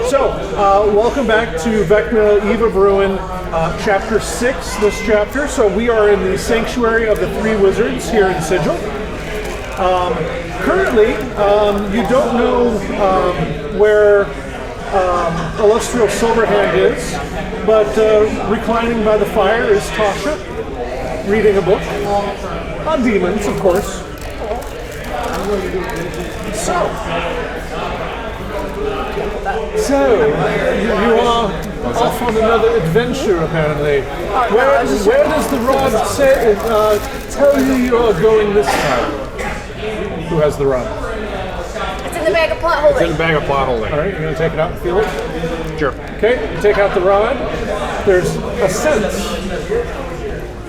So, welcome back to Vecna, Eve of Ruin, Chapter 6, this chapter. So we are in the Sanctuary of the Three Wizards here in Sigil. Currently, you don't know where Illustrial Silverhand is, but reclining by the fire is Tasha, reading a book. On demons, of course. So you are off on another adventure, apparently. Where does the rod tell you are going this time? Who has the rod? It's in the bag of plot holding. It's in the bag of plot holding. All right, you're going to take it out and feel it? Sure. Okay, you take out the rod. There's a sense.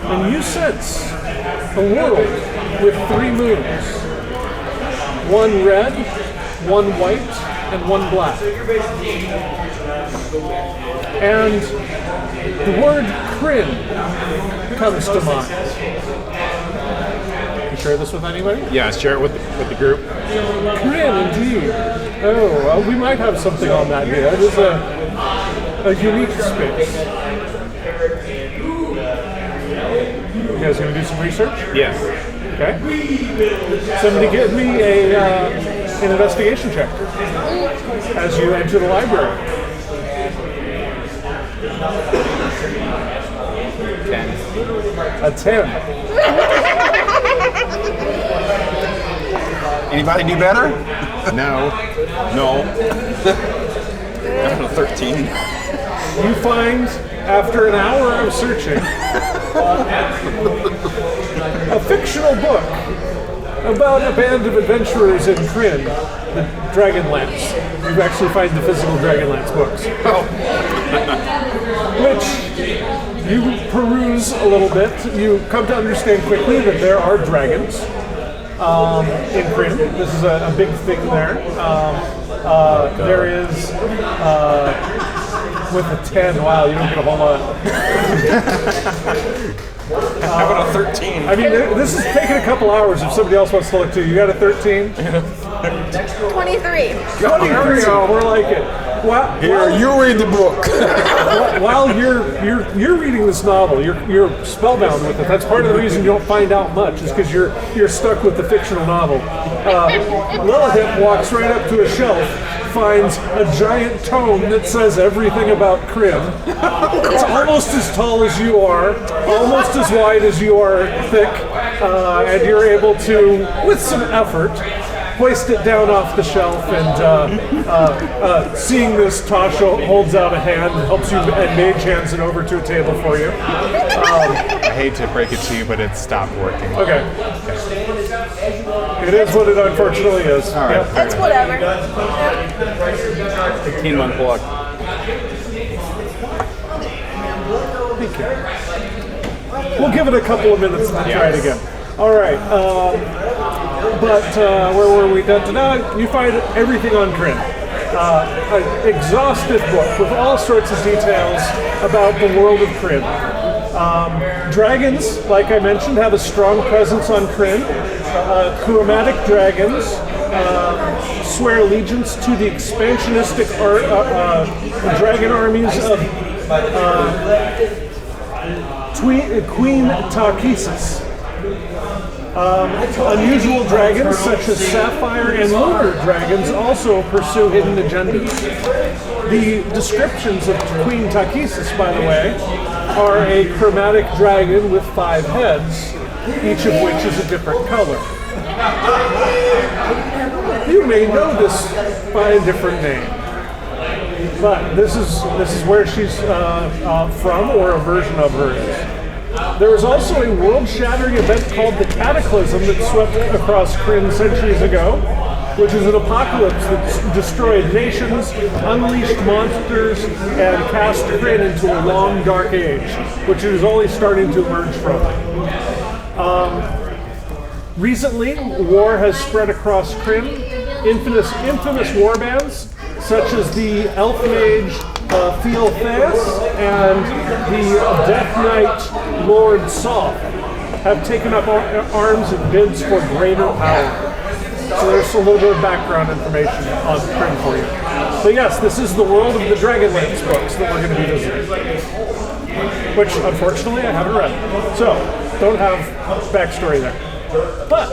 And you sense a world with three moons. One red, one white, and one black. And the word Kryn comes to mind. You share this with anybody? Yeah, share it with the group. Kryn, indeed. Oh, well, we might have something on that here. It is a unique space. You guys going to do some research? Yes. Okay. Somebody give me an investigation check as you enter the library. 10. A 10. Anybody do better? No. I don't know, 13. You find, after an hour of searching, a fictional book about a band of adventurers in Kryn, the Dragonlance. You actually find the physical Dragonlance books. Which you peruse a little bit. You come to understand quickly that there are dragons in Kryn. This is a big thing there. There is... with a 10, wow, you don't get a whole lot. How about a 13? I mean, this is taking a couple hours if somebody else wants to look too. You got a 13? 23. 23, more like it. Here, you read the book. While you're reading this novel, you're spellbound with it. That's part of the reason you don't find out much, is because you're stuck with the fictional novel. Lilith walks right up to a shelf, finds a giant tome that says everything about Kryn. It's almost as tall as you are, almost as wide as you are thick, and you're able to, with some effort, hoist it down off the shelf, and seeing this, Tasha holds out a hand, helps you, and mage hands it over to a table for you. I hate to break it to you, but it stopped working. Okay. It is what it unfortunately is. All right. It's whatever. 18-month luck. Thank you. We'll give it a couple of minutes and then try it again. All right. Where were we? You find everything on Kryn. An exhaustive book with all sorts of details about the world of Kryn. Dragons, like I mentioned, have a strong presence on Kryn. Chromatic dragons swear allegiance to the expansionistic dragon armies of Queen Ch6. Unusual dragons such as sapphire and lunar dragons also pursue hidden agendas. The descriptions of Queen Ch6, by the way, are a chromatic dragon with 5 heads, each of which is a different color. You may know this by a different name, but this is where she's from, or a version of her is. There was also a world-shattering event called the Cataclysm that swept across Kryn centuries ago, which is an apocalypse that destroyed nations, unleashed monsters, and cast Kryn into a long, dark age, which it is only starting to emerge from. Recently, war has spread across Kryn. Infamous warbands, such as the Elf Mage Thealtheus and the Death Knight Lord Saul, have taken up arms in bids for greater power. So there's a little bit of background information on Kryn for you. But yes, this is the world of the Dragonlance books that we're going to be visiting. Which, unfortunately, I haven't read. So, don't have backstory there. But,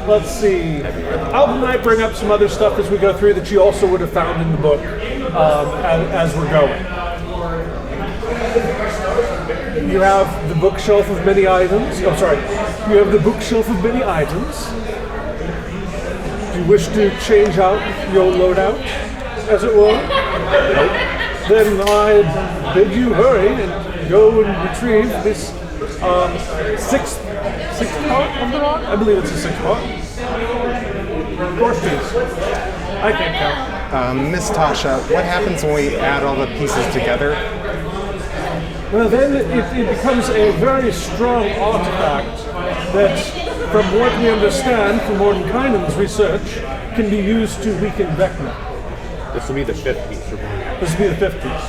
let's see. I might bring up some other stuff as we go through that you also would have found in the book as we're going. You have the bookshelf of many items. Oh, sorry. You have the bookshelf of many items. Do you wish to change out your loadout, as it were? Then I bid you hurry and go and retrieve this sixth part of the rock? I believe it's a sixth part. Dwarf piece. I can't count. Miss Tasha, what happens when we add all the pieces together? Well, then it becomes a very strong artifact that, from what we understand from Mordenkainen's research, can be used to weaken Vecna. This will be the 5th piece. This will be the 5th piece.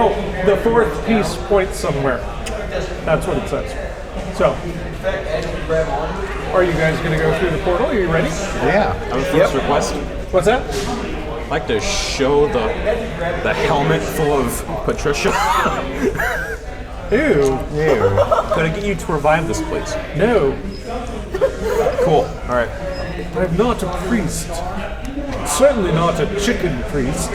Oh, the 4th piece points somewhere. That's what it says. So, are you guys going to go through the portal? Are you ready? Yeah. I have a first request. What's that? I'd like to show the helmet full of Patricia. Ew. Could I get you to revive this, please? No. Cool. All right. I'm not a priest. Certainly not a chicken priest.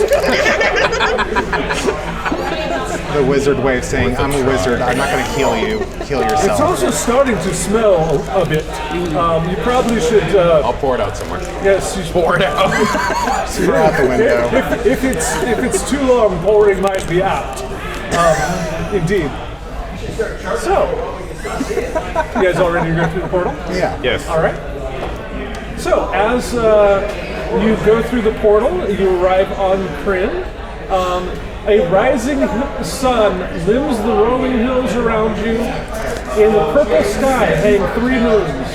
The wizard way of saying, I'm a wizard, I'm not going to heal you. Heal It's yourself. also starting to smell a bit. You probably should. I'll pour it out somewhere. Yes, you should Pour it out. Throw out the window. If it's too long, pouring might be apt. Indeed. So, you guys all ready to go through the portal? Yeah. Yes. All right. So, as you go through the portal, you arrive on Kryn. A rising sun limbs the rolling hills around you. In the purple sky hang 3 moons.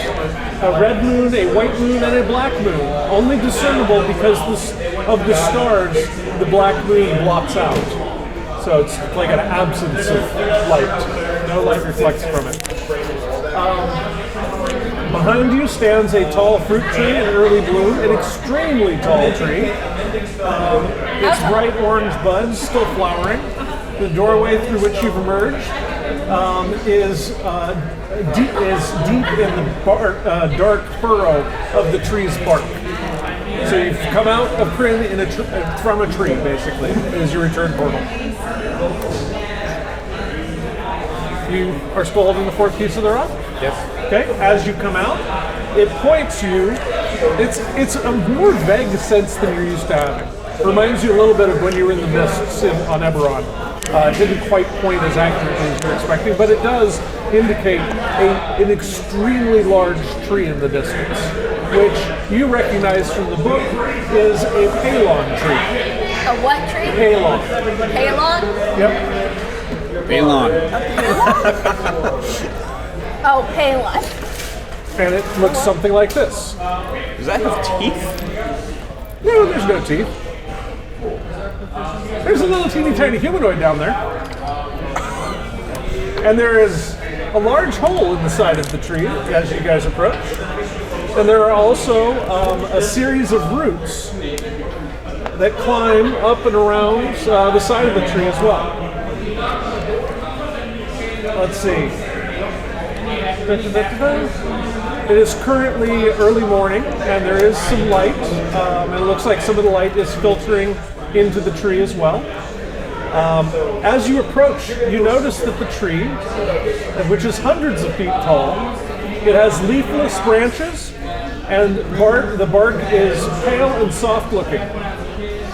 A red moon, a white moon, and a black moon. Only discernible because of the stars the black moon blots out. So it's like an absence of light. No light reflects from it. Behind you stands a tall fruit tree in early bloom, an extremely tall tree. Its bright orange buds still flowering. The doorway through which you've emerged is deep in the dark furrow of the tree's bark. So you've come out of Kryn from a tree, basically, is your return portal. You are still holding the 4th piece of the rock? Yes. Okay, as you come out, it points you. It's a more vague sense than you're used to having. Reminds you a little bit of when you were in the mists on Eberron. It didn't quite point as accurately as you're expecting, but it does indicate an extremely large tree in the distance, which you recognize from the book is a Palon tree. A what tree? Palon. Palon? Yep. Balon. Oh, Palon. And it looks something like this. Does that have teeth? No, there's no teeth. There's a little teeny tiny humanoid down there. And there is a large hole in the side of the tree as you guys approach. And there are also a series of roots that climb up and around the side of the tree as well. Let's see. It is currently early morning, and there is some light. And it looks like some of the light is filtering into the tree as well. As you approach, you notice that the tree, which is hundreds of feet tall, it has leafless branches, and the bark is pale and soft looking.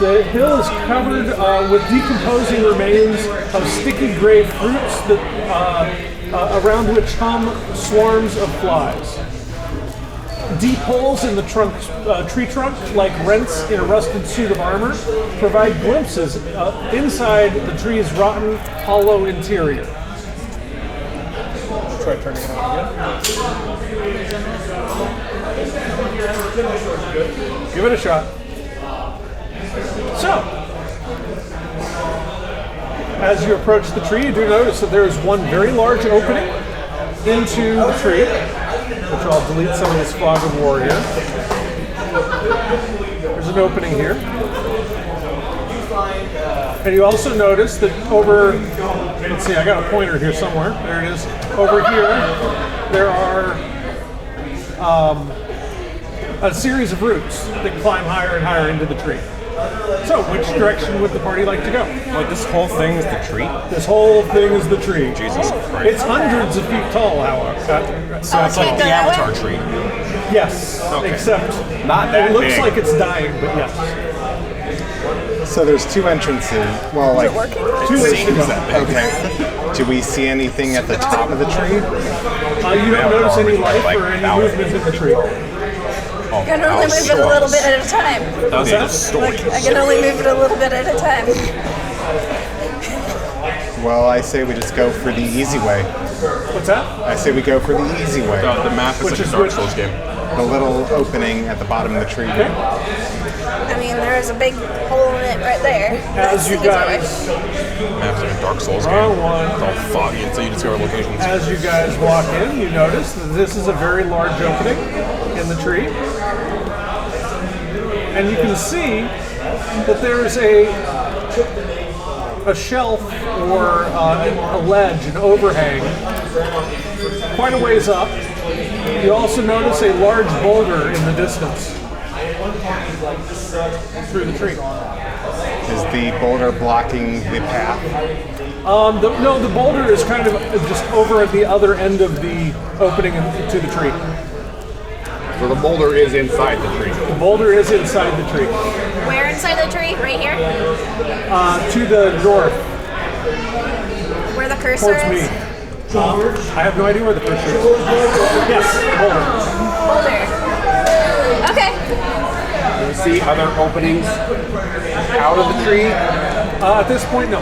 The hill is covered with decomposing remains of sticky gray fruits that, around which hum swarms of flies. Deep holes in the tree trunk, like rents in a rusted suit of armor, provide glimpses inside the tree's rotten, hollow interior. Try turning it on again. Give it a shot. So, as you approach the tree, you do notice that there is one very large opening into the tree, which I'll delete some of this fog of war here. There's an opening here. And you also notice that over, let's see, I got a pointer here somewhere. There it is. Over here, there are a series of roots that climb higher and higher into the tree. So, which direction would the party like to go? Like this whole thing is the tree? This whole thing is the tree. Jesus Christ. It's hundreds of feet tall, however. So it's like the Avatar tree. Yes, except Not that it looks big. like it's dying, but yes. So there's two entrances. Well, like Two ways to go. okay. Do we see anything at the top of the tree? You don't notice any life or any movement in the tree. Oh, I can only move it a little bit at a time. That was story. I can only move it a little bit at a time. Well, I say we just go for the easy way. What's that? I say we go for the easy way. The map is Which like a is Dark which? Souls game. The little opening at the bottom of the tree. Okay. I mean, there is a big hole in it right there. As you guys, Map's like a Dark Souls game. wrong one. It's all foggy until you discover locations. As you guys walk in, you notice that this is a very large opening in the tree. And you can see that there's a shelf or a ledge, an overhang, quite a ways up. You also notice a large boulder in the distance through the tree. Is the boulder blocking the path? No, the boulder is kind of just over at the other end of the opening to the tree. So the boulder is inside the tree. The boulder is inside the tree. Where inside the tree? Right here? To the north, Where the cursor towards me. is? I have no idea where the cursor is. Yes, boulder. Boulder. Okay. Do you see other openings out of the tree? At this point, no.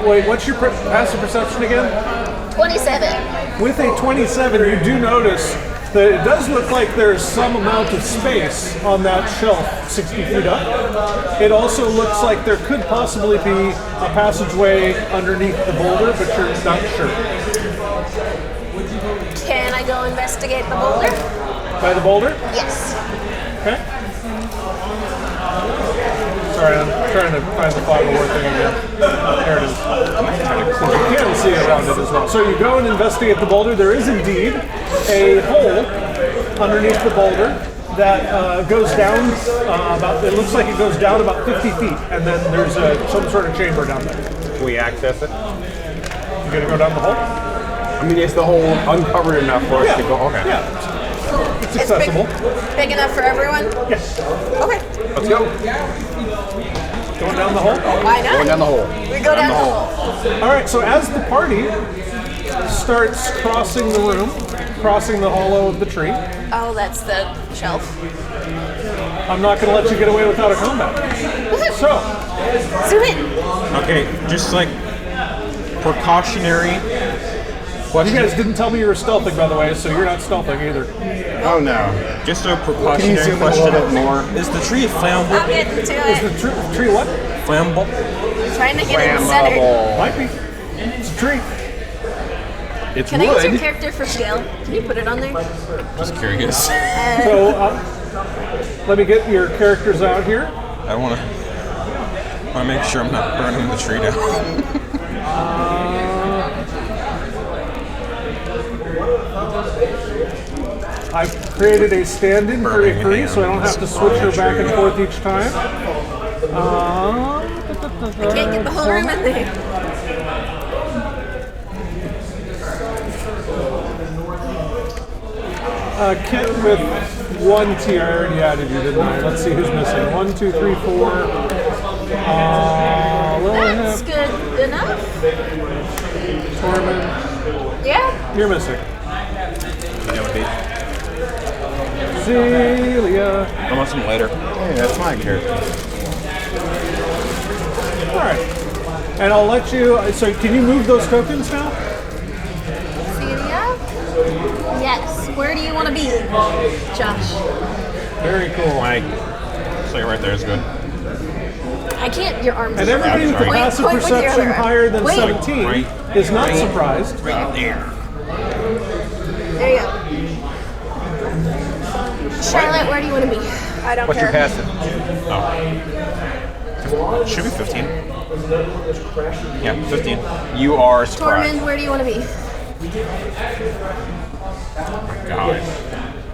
Wait, what's your passive perception again? 27. With a 27, you do notice that it does look like there's some amount of space on that shelf 60 feet up. It also looks like there could possibly be a passageway underneath the boulder, but you're not sure. Can I go investigate the boulder? By the boulder? Yes. Okay. Sorry, I'm trying to find the fog of war thing again. There it is. You can see around it as well. So you go and investigate the boulder. There is indeed a hole underneath the boulder that goes down about, it looks like it goes down about 50 feet, and then there's some sort of chamber down there. Can we access it? You gonna go down the hole? I mean, is the hole uncovered enough for us to go? Okay. Yeah. It's It's accessible. big enough for everyone? Yes. Okay. Let's go. Going down the hole? Why not? Going down the hole. We go down the hole. All right, so as the party starts crossing the room, crossing the hollow of the tree, Oh, that's the shelf. I'm not going to let you get away without a combat. So, Zoom in. Okay, just like precautionary you question. guys didn't tell me you were stealthing, by the way, so you're not stealthing either. Oh no. Just a Can you precautionary zoom in a question. little bit more? Is the tree flammable? I'll get to Is it. the tree what? Flammable? Trying to get in the center. Might be. It's a tree. It's Can I use your wood. character for scale? Can you put it on there? Just curious. So, let me get your characters out here. I want to make sure I'm not burning the tree down. I've created a stand-in for a free, so I don't have to switch her back and forth each time. I can't get the whole room in there. Kit with 1 T. I already added you, didn't I? Let's see who's missing. 1, 2, 3, 4. That's Lilith, good enough. Tormund. Yeah. You're missing. Celia. I want some later. Hey, that's my character. All right. And I'll let you. So, can you move those tokens now? Celia? Yes. Where do you want to be, Josh? Very cool. Like, so right there is good. I can't. Your arms. And are everybody with a Point- passive point with your perception other arm. higher than Wait. 17 is not surprised. Right there. Charlotte, where do you want to be? I don't What's your care. passive? Oh. Should be 15. Yeah, 15. You are surprised. Tormund, where do you want to be? God.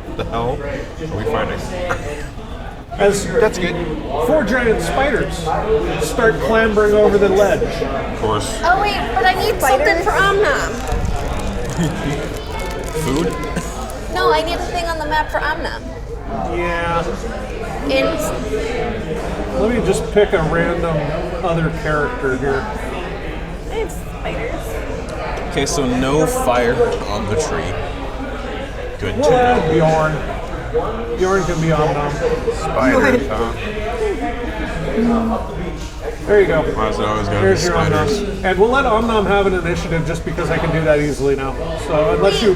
What the hell are we fighting? As That's good. 4 giant spiders start clambering over the ledge. Of course. Oh wait, but I need something for Omnom. Food? No, I need a thing on the map for Omnom. Yeah. And Let me just pick a random other character here. it's spiders. Okay, so no fire on the tree. Good to We'll add know. Bjorn. Bjorn can be Omnom. Spiders, huh? There you go. Why is it always gotta be Here's your spiders? Omnom. And we'll let Omnom have an initiative just because I can do that easily now. So unless you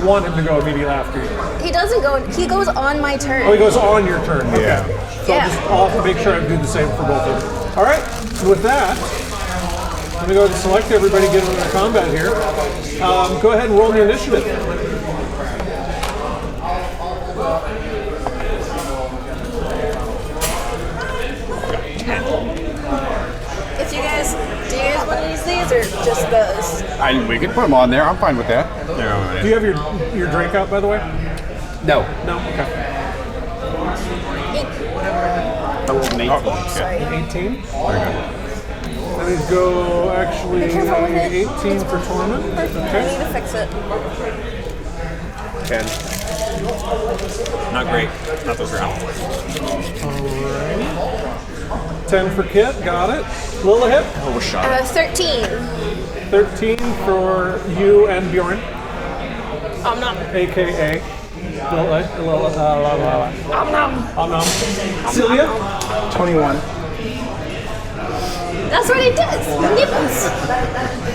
want him to go immediately after you. He doesn't go. He goes on my turn. Oh, he goes on your turn. Okay. Yeah. So Yeah. I'll have to make sure I do the same for both of them. All right. So with that, I'm going to go ahead and select everybody, get into combat here. Go ahead and roll the initiative. If you guys, do you guys want to use these or just those? We can put them on there. I'm fine with that. Do you have your drink out, by the way? No. No? Okay. Sorry. 18. Let me go actually 18 for Tormund. I Okay. need to fix it. 10. Not great. Not this round. 10 for Kit, got it. Lilith, Overshot. 13. 13 for you and Bjorn, Omnom. aka Lilith. Omnom. Celia, 21. That's what it does. Nibbles.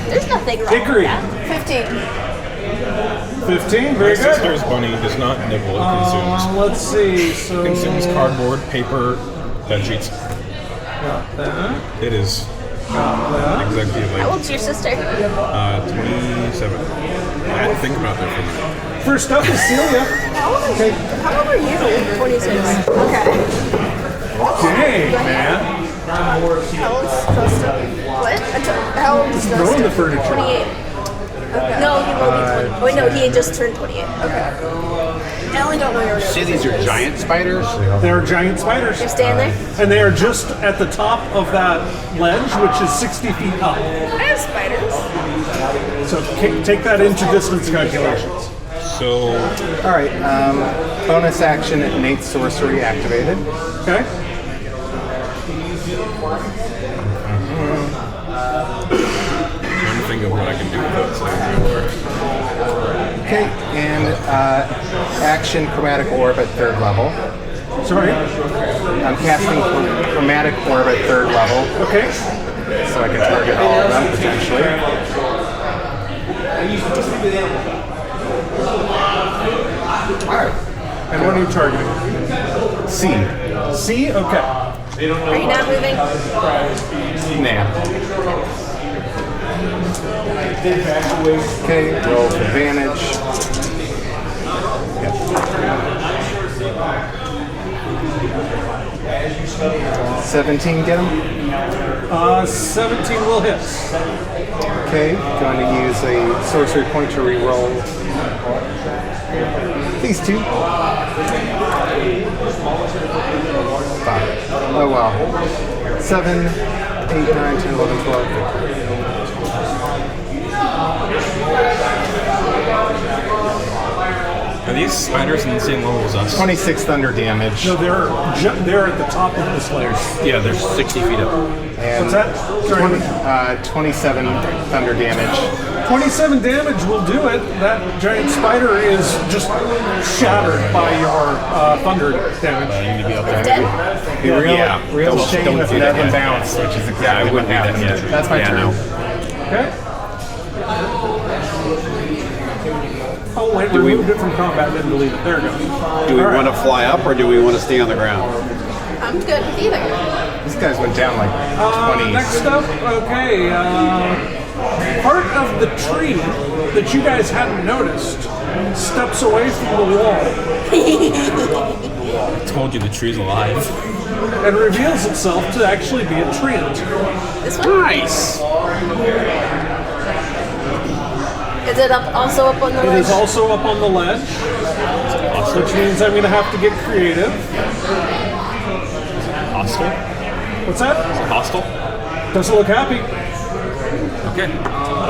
There's nothing wrong Hickory. with that. 15. 15, very My good. sister's bunny does not nibble, it consumes. Let's see, so Consumes cardboard, paper, bed sheets. got that, It is got that. exactly How like old's your sister? 27. I had to think about that for a minute. First up is Celia. How old are you? 26. Okay. Dang, man. How old's Costa? What? How old is Throwing the Costa? furniture. 28. Okay. No, he will be 20. Wait, no, he just turned 28. Okay. I only don't know your See, these are giant spiders. They're giant spiders. You're staying there? And they are just at the top of that ledge, which is 60 feet up. I have spiders. So take that into distance calculations. So, All right. Bonus action, innate sorcery activated. Okay? trying to think of what I can do with that. Okay. And action, chromatic orb at 3rd level. Sorry. I'm casting chromatic orb at 3rd level, Okay. so I can target all of them potentially. And what are you targeting? C. C? Okay. Are you not moving? Nah. Okay, roll with advantage. 17 get him? 17 will hit. Okay, going to use a sorcery point to re-roll these two. 5. Oh wow. 7, 8, 9, 10, 11, 12. Are these spiders in the same level as us? 26 thunder damage. No, they're at the top of the slayers. Yeah, they're 60 feet up. And What's that? Sorry. 27 thunder damage. 27 damage will do it. That giant spider is just shattered by your thunder damage. You need to be up there. Dead? Real Don't chain do of that never yet. bounce, which is exactly what wouldn't do that happened. yet. That's my Yeah, turn. no. Okay? Oh, wait, we moved it from combat, didn't delete it. There it goes. Do we All right. want to fly up or do we want to stay on the ground? I'm good with either. These guys went down like 20s. Next up, okay, part of the tree that you guys hadn't noticed steps away from the wall I told you the tree's alive. and reveals itself to actually be a treant. This one? Nice. Is it also up on the It ledge? is also up on the ledge, which means I'm going to have to get creative. Hostile? What's that? Is it hostile? Doesn't look happy. Okay.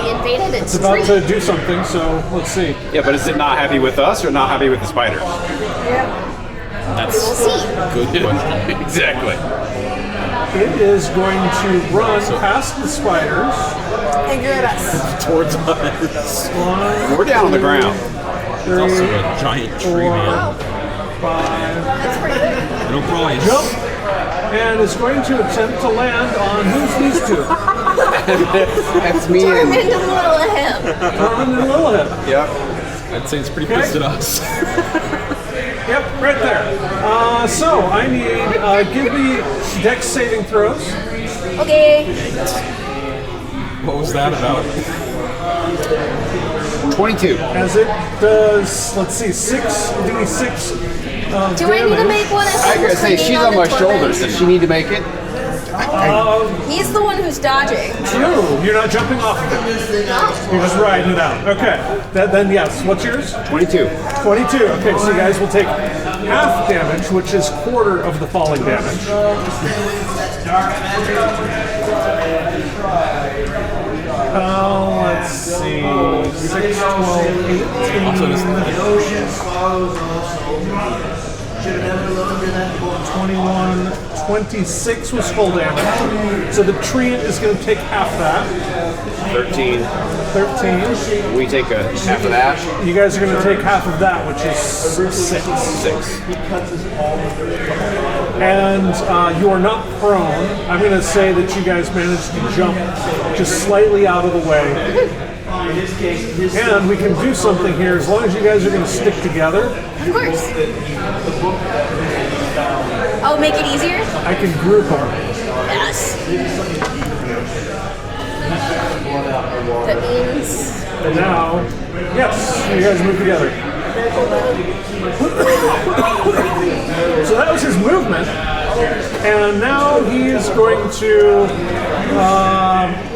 We invaded its It's about tree. to do something, so let's see. Yeah, but is it not happy with us or not happy with the spiders? Yeah. That's We'll see. good question. Exactly. It is going to run past the spiders. Angry at us. Towards us. We're down on the ground. It's also a giant tree, man. 5. That's pretty big. It'll probably Jump! And is going to attempt to land on who's these two? That's me Turn and into little him. Norman and Lilith. Yep. I'd say it's pretty pissed at us. Yep, right there. So I need, give me dex saving throws. Okay. What was that about? 22. As it does, let's see, 6d6 of Do I need to damage. make one? I gotta say, she's on my shoulders. Does she need to make it? He's the one who's dodging. True, you're not jumping off of it. No. You're just riding it out. Okay, then yes. What's yours? 22. 22. Okay, so you guys will take half damage, which is quarter of the falling damage. Let's see. 6, 12, 18, 21, 26 was full damage. So the treant is going to take half that. 13. 13. We take a half of that. You guys are going to take half of that, which is 6. 6. And you are not prone. I'm going to say that you guys managed to jump just slightly out of the way. And we can do something here as long as you guys are going to stick together. Of course. Oh, make it easier? I can group them. Yes. That means... And now, yes, you guys move together. So that was his movement. And now he is going to,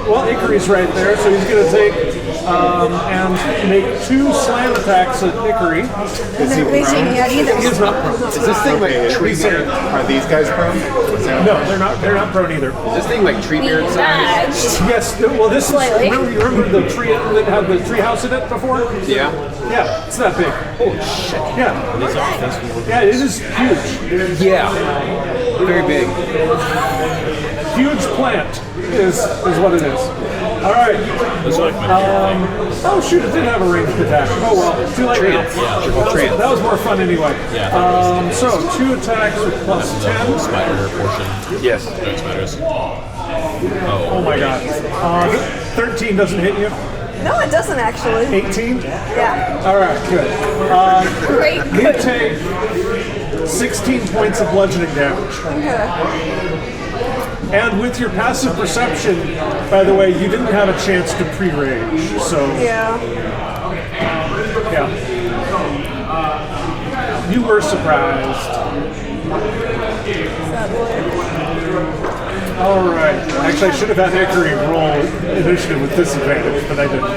well, Ikari's right there, so he's going to take and make 2 slam attacks at Ikari. Is he reaching yet either? He is not prone. Is this thing like tree beard? Are these guys prone? No, they're not prone either. Is this thing like tree beard size? Badged. Yes, well, this is, Slightly. remember the tree that had the tree house in it before? Yeah. Yeah, it's that big. Holy shit. Yeah. Yeah, it is huge. Yeah. Very big. Huge plant is what it is. All right. Oh shoot! It did have a ranged attack. Oh well, too late now. That was more fun anyway. Yeah. So 2 attacks with plus 10. Spider portion. Yes. Dark spiders. Oh my god. 13 doesn't hit you. No, it doesn't actually. 18. Yeah. All right, good. Great. You take 16 points of bludgeoning damage. Okay. And with your passive perception, by the way, you didn't have a chance to pre-rage, so Yeah. yeah. You were surprised. All right. Actually, I should have had Ikari roll initiative with disadvantage, but I didn't.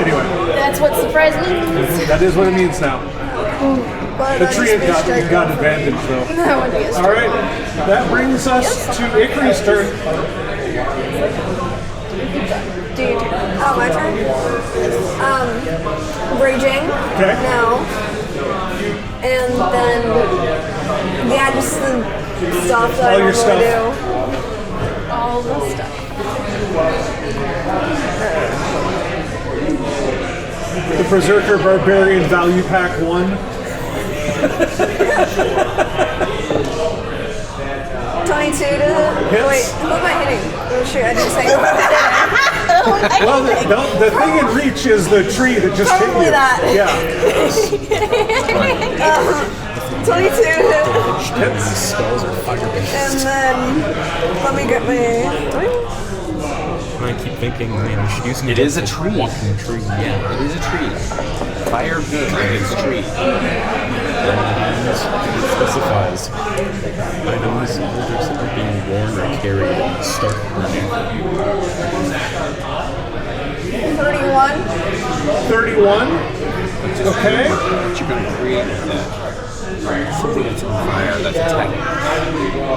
Anyway, That's what surprise means. that is what it means now. But The tree had got advantage, though. That would be a All right. That brings us to Ikari's turn. Do you do? Oh, my turn? Raging. Okay. No. And then, yeah, just the stuff that All I your normally stuff. do. All the stuff. The Berserker Barbarian Value Pack 1. 22 to... Hits. Wait, who am I hitting? Oh, shoot, I didn't say who I Well, the thing in reach is the tree that just Probably hit you. that. Yeah. 22 to hit. Hits. Spells are fire-based. And then, let me get my... I keep thinking, man, we should use some. It is a tree. Walking tree, yeah. It is a tree. Fire good against tree. specifies items holders that are being worn or carried and start burning. 31. 31. Okay. What you're going to create with that? Something that's on fire, that's attack.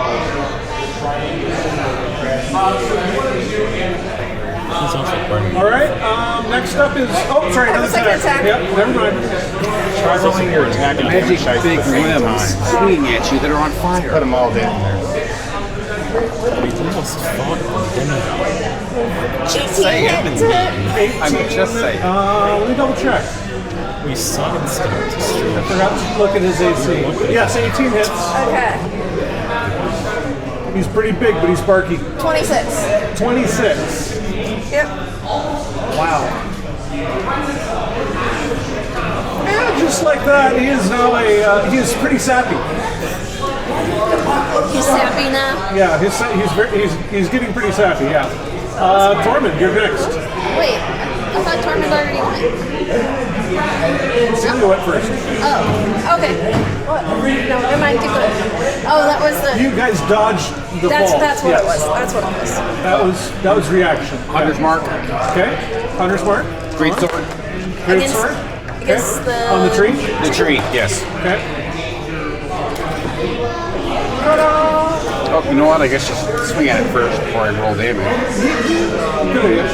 He's also burning. All right. Next up is. Oh, sorry. Another Second attack. Yep. Never mind. Try rolling your attack and Magic Ch6 big at the same limbs time. swinging at you that are on fire. Put them all down there. We almost fought the demigod. Cheating hit. I'm just saying. Let me double check. We sidestepped I straight. forgot to look at his AC. Yes, 18 hits. Okay. He's pretty big, but he's barky. 26. 26. Yep. Wow. And just like that, he is now he is pretty sappy. He's sappy now. Yeah, he's getting pretty sappy. Yeah. Tormund, you're next. Wait, I thought Tormund already went. Celia went first. Oh, okay. What? No, never mind. Keep going. Oh, that was the. You guys dodged the fall. That's what Yes. it was. That's what it was. That was reaction. Hunter's mark, Okay. Hunter's mark. great sword, Great Against- sword. Against the. On the tree. the tree, yes. Okay. Oh, you know what? I guess just swing at it first before I roll damage. Good.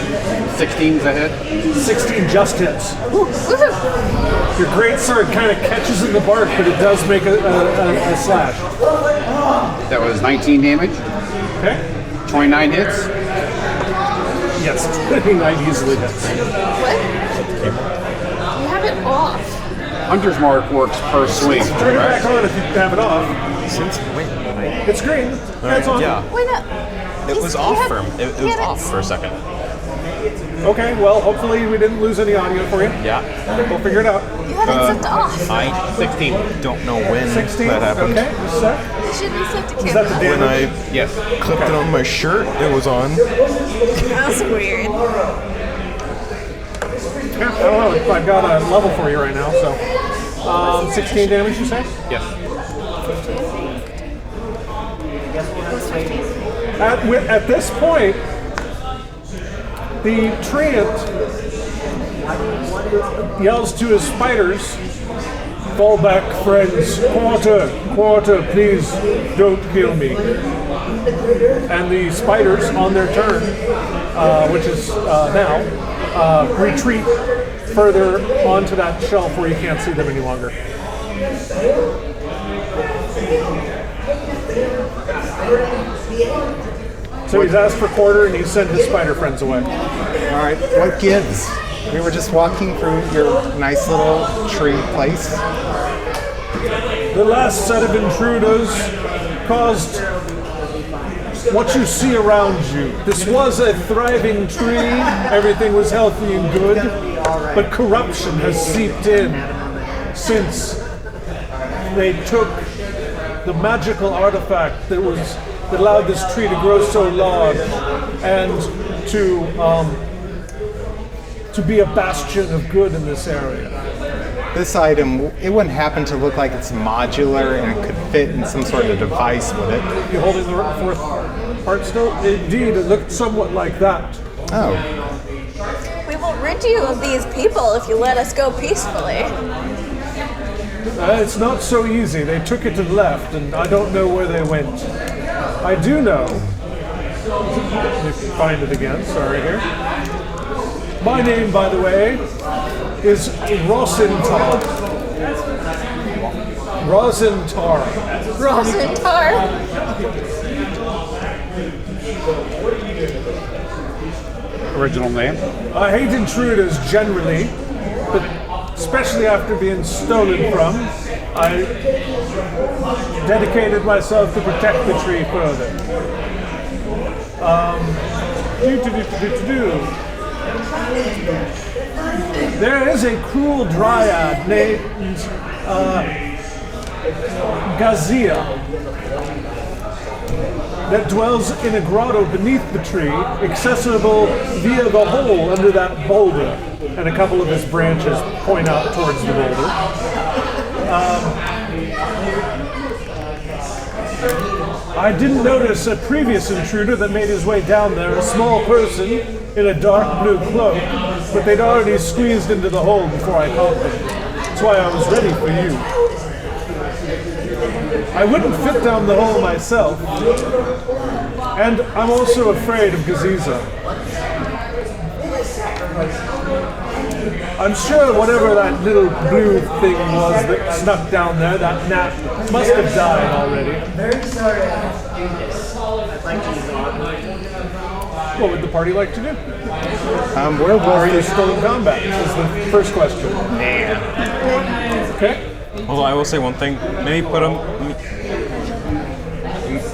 16's a hit. 16 just hits. Woohoo! Your great sword kind of catches in the bark, but it does make a slash. That was 19 damage, Okay. 29 hits. Yes, 29 easily hits. What? You have it off. Hunter's mark works per swing. Turn it back on if you have it off. Since when? It's green. Yeah, it's on. Yeah, Why not? it was off for it was off for a second. Okay, well, hopefully we didn't lose any audio for you. Yeah, We'll figure it out. You had it set to off. I 16. Don't know when 16. that happened. Okay, just a sec. You should be set to Is that the camera. When I Yes. clipped it on my shirt, it was on. That's weird. Yeah, I don't know. I've got a level for you right now, so. 16 damage, you say? Yes. At this point, the treant yells to his spiders, "Fall back, friends. Quarter, please don't kill me." And the spiders, on their turn, which is now, retreat further onto that shelf where you can't see them any longer. So he's asked for quarter and he sent his spider friends away. All right, what gives? We were just walking through your nice little tree place. The last set of intruders caused what you see around you. This was a thriving tree, everything was healthy and good, but corruption has seeped in since they took the magical artifact that allowed this tree to grow so large and to be a bastion of good in this area. This item, it wouldn't happen to look like it's modular and it could fit in some sort of device, would it? You holding the fourth part still? Indeed, it looked somewhat like that. Oh, We will rid you of these people if you let us go peacefully. It's not so easy. They took it to the left, and I don't know where they went. I do know. Let me find it again. Sorry here. My name, by the way, is Rosentar. Rosentar. Rosentar. Original name. I hate intruders generally, but especially after being stolen from, I dedicated myself to protect the tree further. There is a cruel dryad named Gazia that dwells in a grotto beneath the tree, accessible via the hole under that boulder. And a couple of his branches point out towards the boulder. I didn't notice a previous intruder that made his way down there, a small person in a dark blue cloak, but they'd already squeezed into the hole before I caught them. That's why I was ready for you. I wouldn't fit down the hole myself, and I'm also afraid of Gaziza. I'm sure whatever that little blue thing was that snuck down there, that gnat, must have died already. What would the party like to do? Where Are you was still in combat? Is the first question. Okay. Although I will say one thing, maybe put them.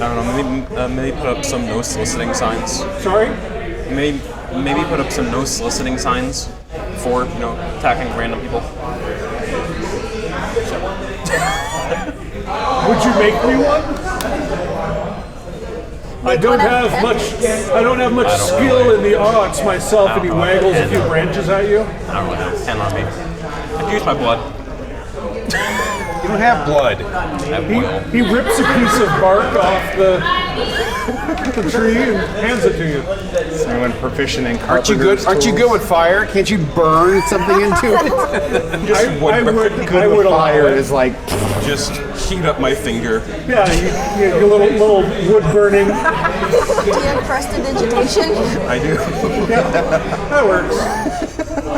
I don't know. Maybe put up some no soliciting signs. Sorry? Maybe put up some no soliciting signs for attacking random people. Would you make me one? I don't have much skill in the arts myself, and he waggles a few branches at you. I don't really know. 10 on me. I could use my blood. You don't have blood. I have oil. He rips a piece of bark off the tree and hands it to you. Is anyone proficient in Aren't you good? Aren't you good with fire? Can't you burn something into it? I would fire allow it. is like Just heat up my finger. Yeah, your little wood burning. Do you have prestidigitation? I do. That works.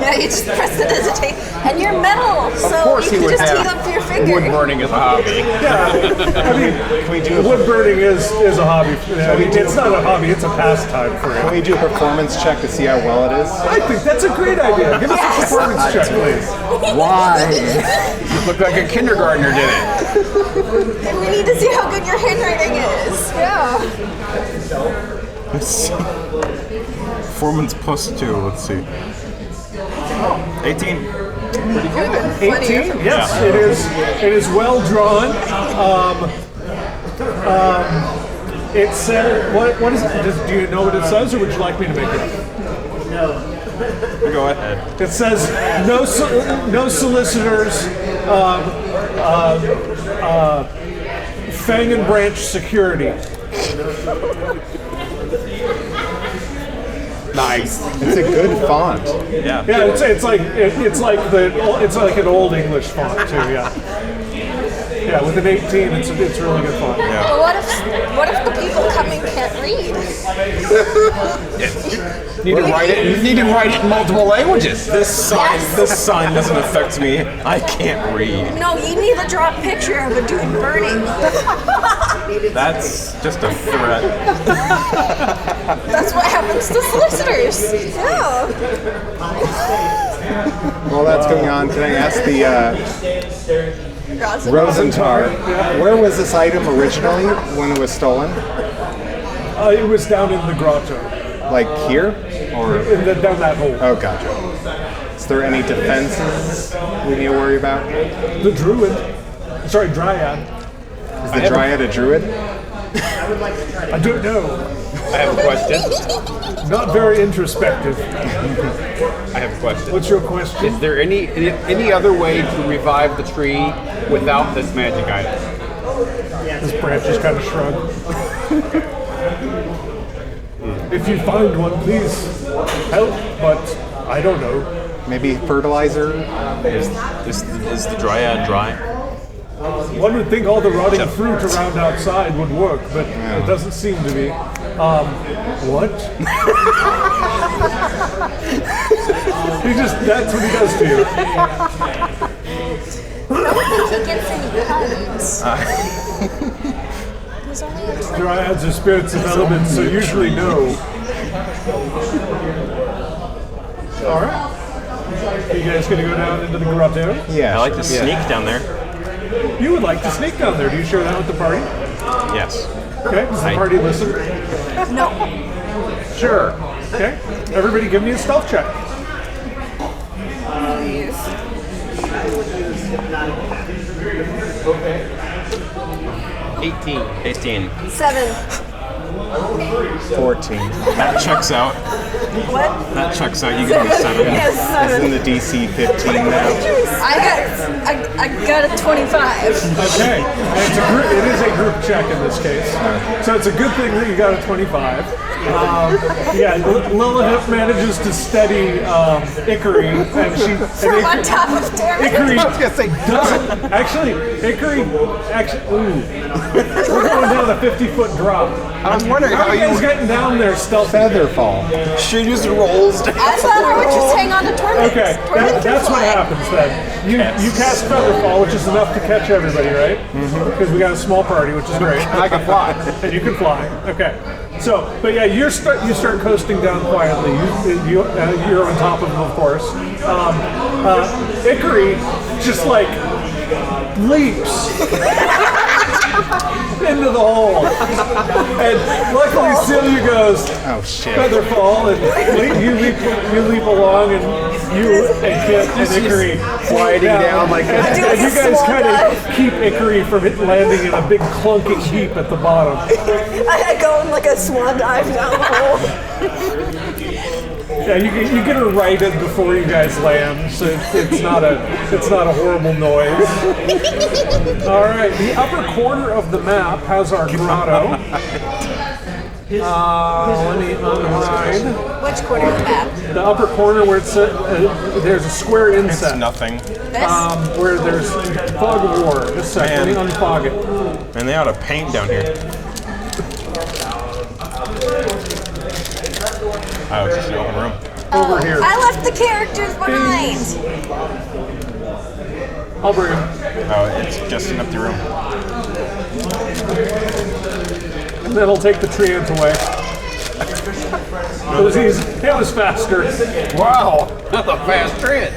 Yeah, you just prestidigitate. And you're metal, so you can just heat up your finger. Wood burning is a hobby. Yeah, I mean, wood burning is a hobby. I mean, it's not a hobby; it's a pastime for Can him. we do a performance check to see how well it is? I think that's a great idea. Give us a performance check, please. Why? You look like a kindergartner did it. And we need to see how good your handwriting is. Yeah. Performance +2. Let's see. 18. 18? Yes, it is. It is well drawn. It said, what is it? Do you know what it says, or would you like me to make it up? Go ahead. It says no solicitors, Fang and Branch security. Nice. It's a good font. Yeah. Yeah, it's like an old English font too. Yeah. Yeah, with an 18, it's really good font. But what if the people coming can't read? You need to write it in multiple languages. This sign doesn't affect me. I can't read. No, you need to draw a picture of a dude burning. That's just a threat. That's what happens to solicitors. Yeah. While that's going on, can I ask the Rosenthal, where was this item originally when it was stolen? It was down in the grotto, Like here? Or down that hole. oh, gotcha. Is there any defenses we need to worry about? The druid, sorry, dryad. Is the dryad a druid? I don't know. I have a question. Not very introspective. I have a question. What's your question? Is there any other way to revive the tree without this magic item? This branch just kind of shrugged. If you find one, please help, but I don't know. Maybe fertilizer? Is the dryad dry? One would think all the rotting fruit around outside would work, but it doesn't seem to be. What? That's what he does to you. I don't think he gets any puns. He's only a twin. Dryads are spirits of elements, so usually no. Alright. Are you guys gonna go down into the grotto? Yeah. I like to sneak down there. You would like to sneak down there. Do you share that with the party? Yes. Okay, does the party listen? No. Sure. Okay. Everybody give me a stealth check. 18. 18. 7. 14. That checks out. What? That checks out. You get a 7. Yes, Isn't 7. the DC 15 now? I got a 25. Okay, and it is a group check in this case, so it's a good thing that you got a 25. Lilith manages to steady Ikari, and she From on top of Darren. Ikari I was gonna say, doesn't actually. We're going down a 50-foot drop. I was wondering How how are you guys you getting down there stealthy? Featherfall. she just rolls. I thought I would just hang on to Torment. Okay, that's what happens then. You cast Featherfall, which is enough to catch everybody, right? Because we got a small party, which is great. I can fly. And you can fly. Okay. So, but yeah, you start coasting down quietly. You're on top of them, of course. Ikari just like leaps into the hole, and luckily Celia goes, Oh shit. Featherfall, and you leap along, and you and Kit and Ikari Sliding down like and, that. and you guys kind of keep Ikari from landing in a big clunking heap at the bottom. I go in like a swan dive down the hole. Yeah, you get her righted before you guys land, so it's not a horrible noise. All right, the upper corner of the map has our grotto. Let me unhide. Which corner of the map? The upper corner where it's there's a square It's inset. nothing. This? Where there's fog of war. Just a second, let me unfog it. And they ought to paint down here. Oh, it's just an open room. Over here. I left the characters behind. I'll bring him. Oh, it's just an empty room. And then I'll take the treant away. It was easy. It was faster. Wow, that's a fast trend.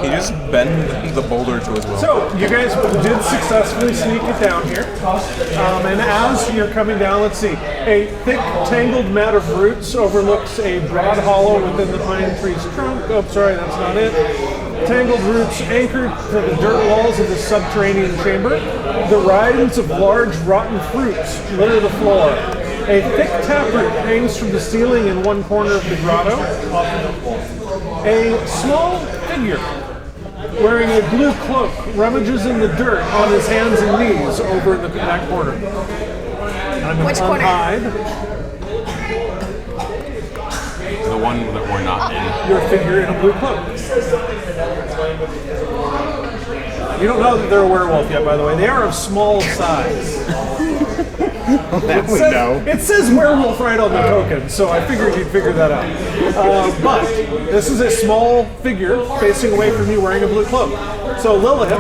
He just bent the boulder to his will. So, you guys did successfully sneak it down here. And as you're coming down, let's see. A thick, tangled mat of roots overlooks a broad hollow within the pine tree's trunk. Oh, sorry, that's not it. Tangled roots anchored to the dirt walls of the subterranean chamber. The rinds of large, rotten fruits litter the floor. A thick taproot hangs from the ceiling in one corner of the grotto. A small figure wearing a blue cloak rummages in the dirt on his hands and knees over in that corner. I'm Which corner? unhide The one that we're not in. your figure in a blue cloak. You don't know that they're a werewolf yet, by the way. They are of small size. That we know. It says werewolf right on the token, so I figured you'd figure that out. But this is a small figure facing away from you wearing a blue cloak. So Lilith,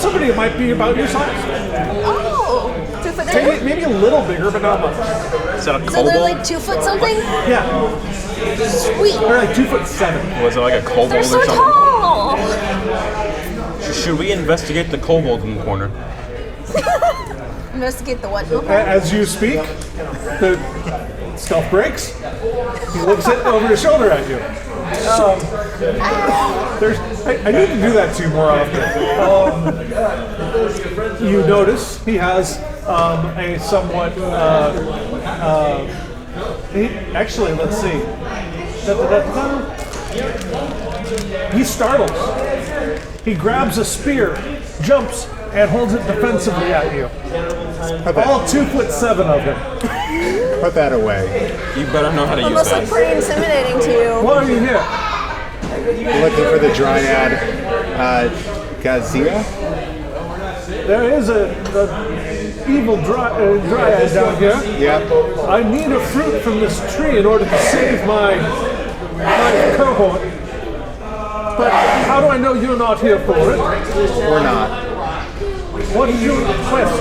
somebody might be about your size. Oh, 2 foot there? Maybe a little bigger, but not much. Is that a So they're kobold? like 2 foot something? Yeah, Sweet. they're like 2'7". Was it like a kobold They're or so something? tall. Should we investigate the kobold in the corner? Investigate the what? As you speak, the stealth breaks. He looks over his shoulder at you. I need to do that to you more often. You notice he has a somewhat. Actually, let's see. He startles. He grabs a spear, jumps, and holds it defensively at you. All 2'7" of him. Put that away. You better know how to It use must look that. pretty intimidating to you. What are you here? Looking for the dryad Gazia. There is a evil dryad down here. Yep. I need a fruit from this tree in order to save my cohort. But how do I know you're not here for it? We're not. What is your quest?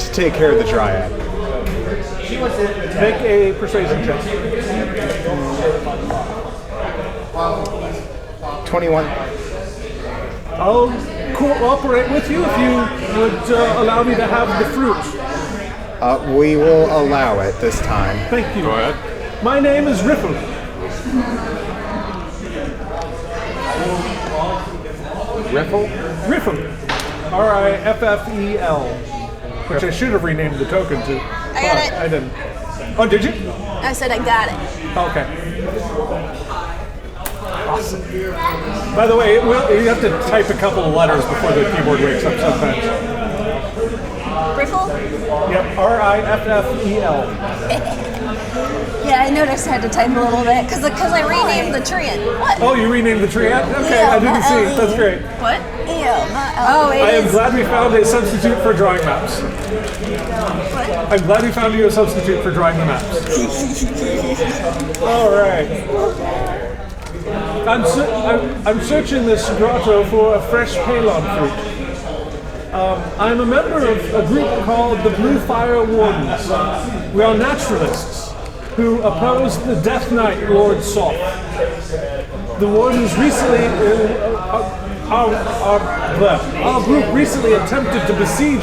To take care of the dryad. Make a persuasion check. 21. I'll cooperate with you if you would allow me to have the fruit. We will allow it this time. Thank you. Go ahead. My name is Riffle. Riffle? Riffle. R-I-F-F-E-L. which I should have renamed the token to. I got it. I didn't. Oh, did you? I said I got it. Okay. Awesome. By the way, you have to type a couple of letters before the keyboard wakes up sometimes. Riffle? Yep, R-I-F-F-E-L. Yeah, I noticed I had to type a little bit because I renamed the tree. What? Oh, you renamed the tree? Okay, I didn't see. That's great. What? Oh, I am glad we found a substitute for drawing maps. What? I'm glad we found you a substitute for drawing the maps. All right. I'm searching this grotto for a fresh palon fruit. I'm a member of a group called the Blue Fire Wardens. We are naturalists who oppose the Death Knight, Lord Salt. The Wardens recently, our group recently attempted to besiege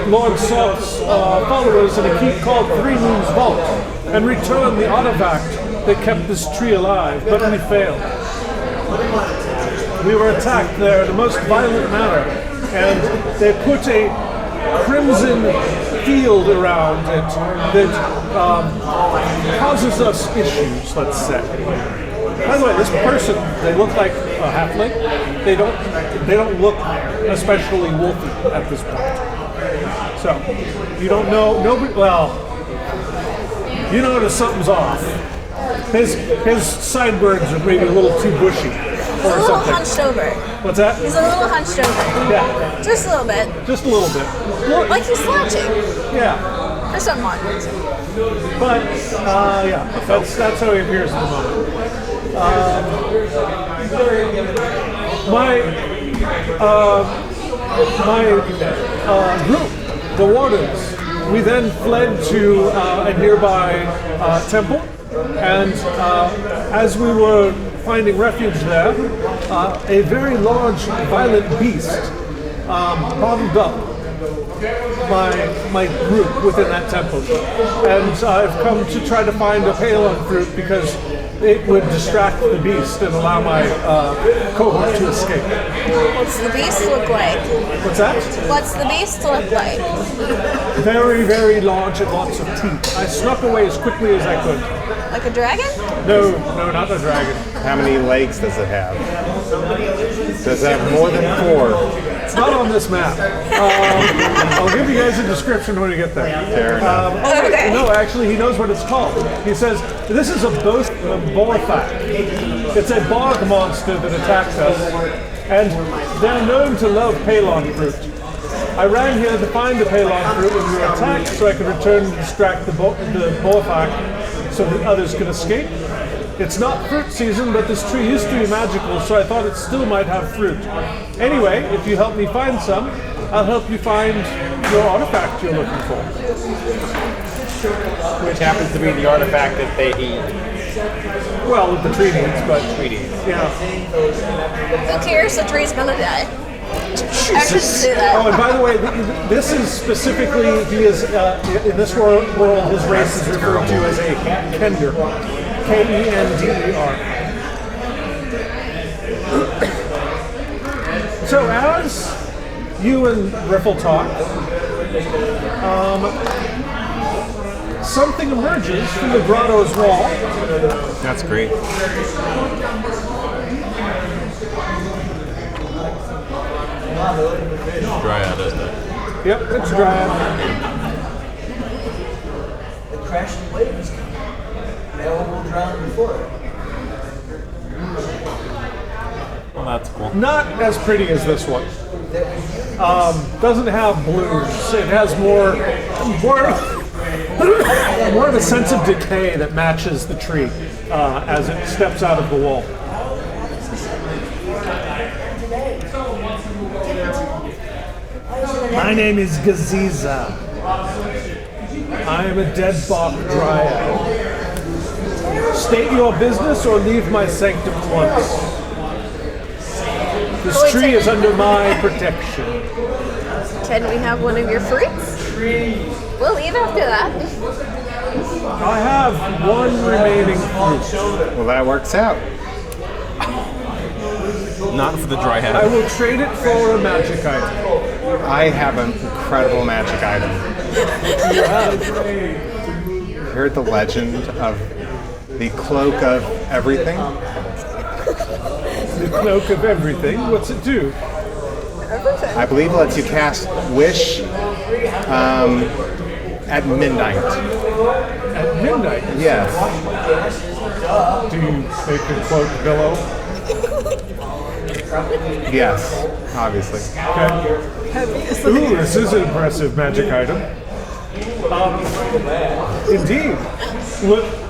Lord Salt's followers in a keep called Three Moons Vault and return the artifact that kept this tree alive, but we failed. We were attacked there in the most violent manner, and they put a crimson field around it that causes us issues, let's say. By the way, this person, they look like a halfling. They don't look especially wolfy at this point. So, you don't know, nobody, well, you notice something's off. His sideburns are maybe a little too bushy. He's a little hunched over. What's that? He's a little hunched over. Yeah. Just a little bit. Just a little bit. Like he's slouching. Yeah. For some odd reason. But, yeah, that's how he appears at the moment. My group, the Wardens, we then fled to a nearby temple, and as we were finding refuge there, a very large, violent beast bottled up my group within that temple. And I've come to try to find a palon fruit because it would distract the beast and allow my cohort to escape. What's the beast look like? What's that? What's the beast look like? Very, very large and lots of teeth. I snuck away as quickly as I could. Like a dragon? No, not a dragon. How many legs does it have? Does it have more than 4? It's not on this map. I'll give you guys a description when we get there. Fair enough. Okay. No, actually, he knows what it's called. He says, this is a Bothak. It's a bog monster that attacked us, and they're known to love palon fruit. I ran here to find the palon fruit when we were attacked so I could return and distract the Bothak so that others could escape. It's not fruit season, but this tree used to be magical, so I thought it still might have fruit. Anyway, if you help me find some, I'll help you find your artifact you're looking for. Which happens to be the artifact that they eat. Well, the tree needs, but yeah. Who cares? The tree's gonna die. I should say that. Oh, and by the way, this is specifically, he is, in this world, his race is referred to as a Kender. K-E-N-D-E-R. So as you and Riffle talk, something emerges from the grotto's wall. That's great. Dryad, isn't it? Yep, it's dry. The crashing wave is coming. Hell will drown before it. Well, that's cool. Not as pretty as this one. Doesn't have blooms. It has more of a sense of decay that matches the tree as it steps out of the wall. My name is Gaziza. I am a dead bark dryad. State your business or leave my sanctum at once. This tree is under my protection. Can we have one of your fruits? We'll leave after that. I have one remaining fruit. Well, that works out. Not for the dry I head. will trade it for a magic item. I have an incredible magic item. Heard the legend of the cloak of everything? The cloak of everything. What's it do? I believe it lets you cast Wish at midnight. At midnight? Yes. Do you make your cloak billow? Yes, obviously. Okay. Ooh, this is an impressive magic item. Indeed.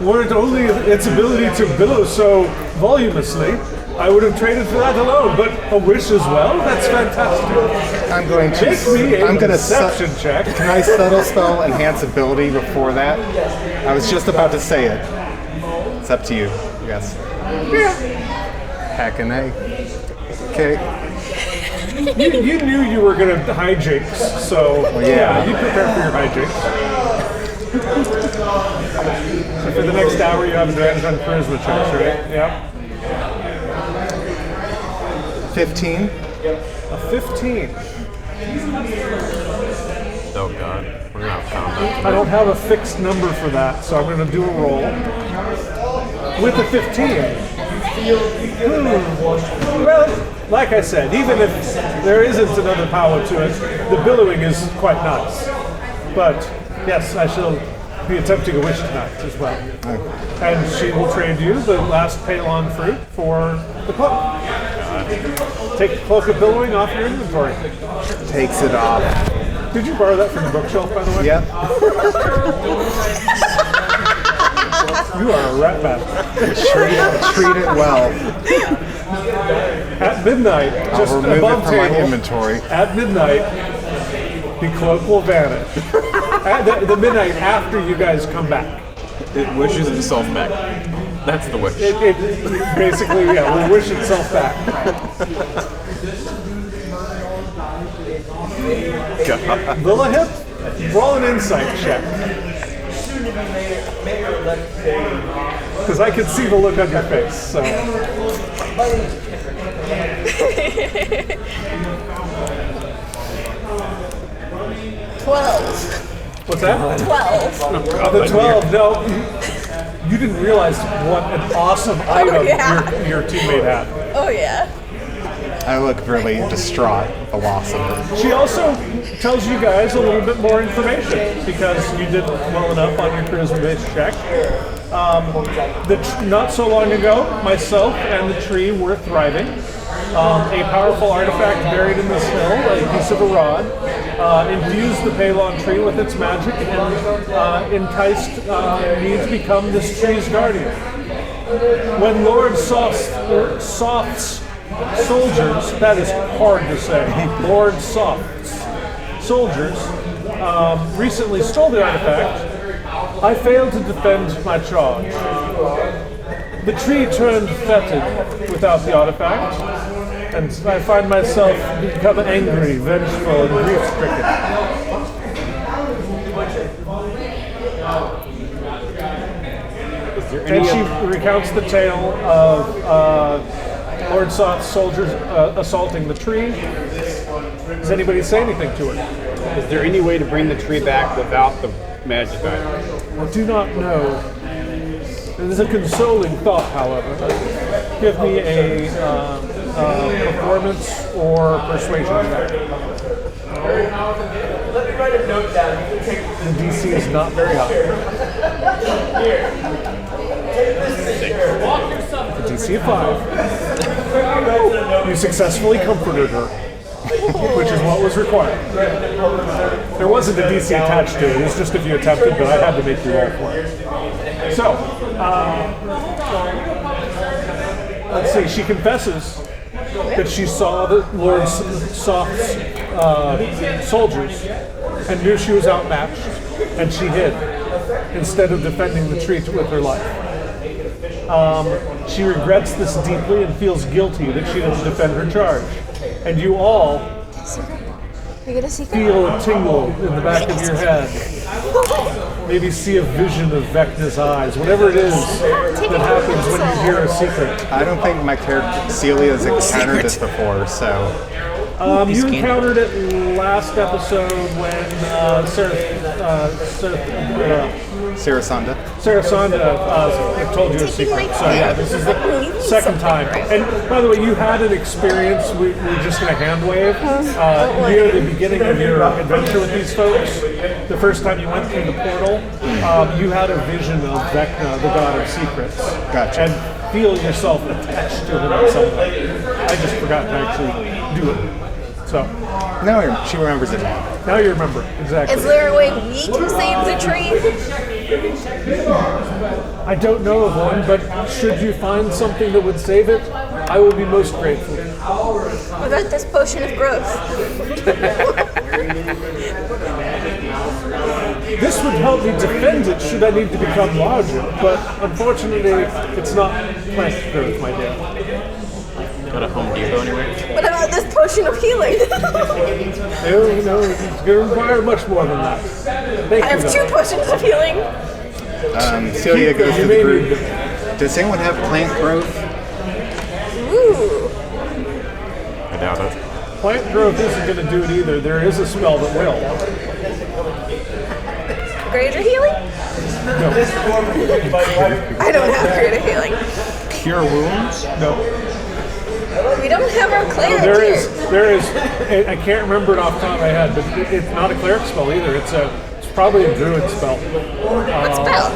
Were it only its ability to billow so voluminously, I would have traded for that alone. But a wish as well? That's fantastic. I'm going to. Make me a I'm going to deception check. Can I subtle spell enhance ability before that? I was just about to say it. It's up to you. Yes. Yeah. Heck and A. Okay. You knew you were going to hijinks, so yeah, you prepare for your hijinks. So for the next hour, you have advantage on charisma checks, right? Yeah. 15. A 15. Oh god, we're gonna have combat. I don't have a fixed number for that, so I'm going to do a roll. With a 15. Well, like I said, even if there isn't another power to it, the billowing is quite nice. But yes, I shall be attempting a wish tonight as well. And she will trade you the last Palon fruit for the cloak. Take the cloak of billowing off your inventory. Takes it off. Did you borrow that from the bookshelf, by the way? Yep. You are a rat bat. Treat it well. At midnight, just I'll remove above it from my table, inventory. at midnight, the cloak will vanish. At the midnight after you guys come back. It wishes itself back. That's the wish. It basically, yeah, will wish itself back. Lilahip, roll an insight check. Because I can see the look on your face, so. 12. What's that? 12. The 12, no. You didn't realize what an awesome item your teammate had. Oh, yeah. I look really distraught at the loss of it. She also tells you guys a little bit more information because you did well enough on your charisma-based check. Not so long ago, myself and the tree were thriving. A powerful artifact buried in this hill, a piece of a rod, infused the Palon tree with its magic and enticed me to become this tree's guardian. When Lord Soft's soldiers, that is hard to say, Lord Soft's soldiers recently stole the artifact, I failed to defend my charge. The tree turned fetid without the artifact, and I find myself become angry, vengeful, and grief-stricken. And she recounts the tale of Lord Soth's soldiers assaulting the tree. Does anybody say anything to her? Is there any way to bring the tree back without the magic item? I do not know. It is a consoling thought, however. Give me a performance or persuasion check. Let me write a note down. You can take The DC is not very high. The DC of 5. You successfully comforted her, which is what was required. There wasn't a DC attached to it. It was just if you attempted, but I had to make you roll for it. So, let's see. She confesses that she saw the Lord Soft's soldiers and knew she was outmatched, and she hid instead of defending the tree with her life. She regrets this deeply and feels guilty that she didn't defend her charge. And you all feel a tingle in the back of your head. Maybe see a vision of Vecna's eyes. Whatever it is that happens when you hear a secret. I don't think my character Celia's encountered this before, so You encountered it last episode when Sarah Sonda told you a secret. So yeah, this is the second time. And by the way, you had an experience. We're just going to hand wave. Near the beginning of your adventure with these folks, the first time you went through the portal, you had a vision of Vecna, the god of secrets. Gotcha. And feel yourself attached to him in some way. I just forgot to actually do it. So No, she remembers it now. now you remember exactly. Is there a way we can save the tree? I don't know of one, but should you find something that would save it, I will be most grateful. What about this potion of growth? This would help me defend it should I need to become larger, but unfortunately, it's not plant growth, my dear. Got a Home Depot anywhere? What about this potion of healing? No, it's going to require much more than that. Thank I you, have though. 2 potions of healing. Celia goes You to may the group. need them. Does anyone have plant growth? Ooh. I doubt it. Plant growth isn't going to do it either. There is a spell that will. Greater healing? No. I don't have greater healing. Cure wounds? No. We don't have our cleric There here. is. I can't remember it off the top of my head, but it's not a cleric spell either. It's probably a druid spell. What spell?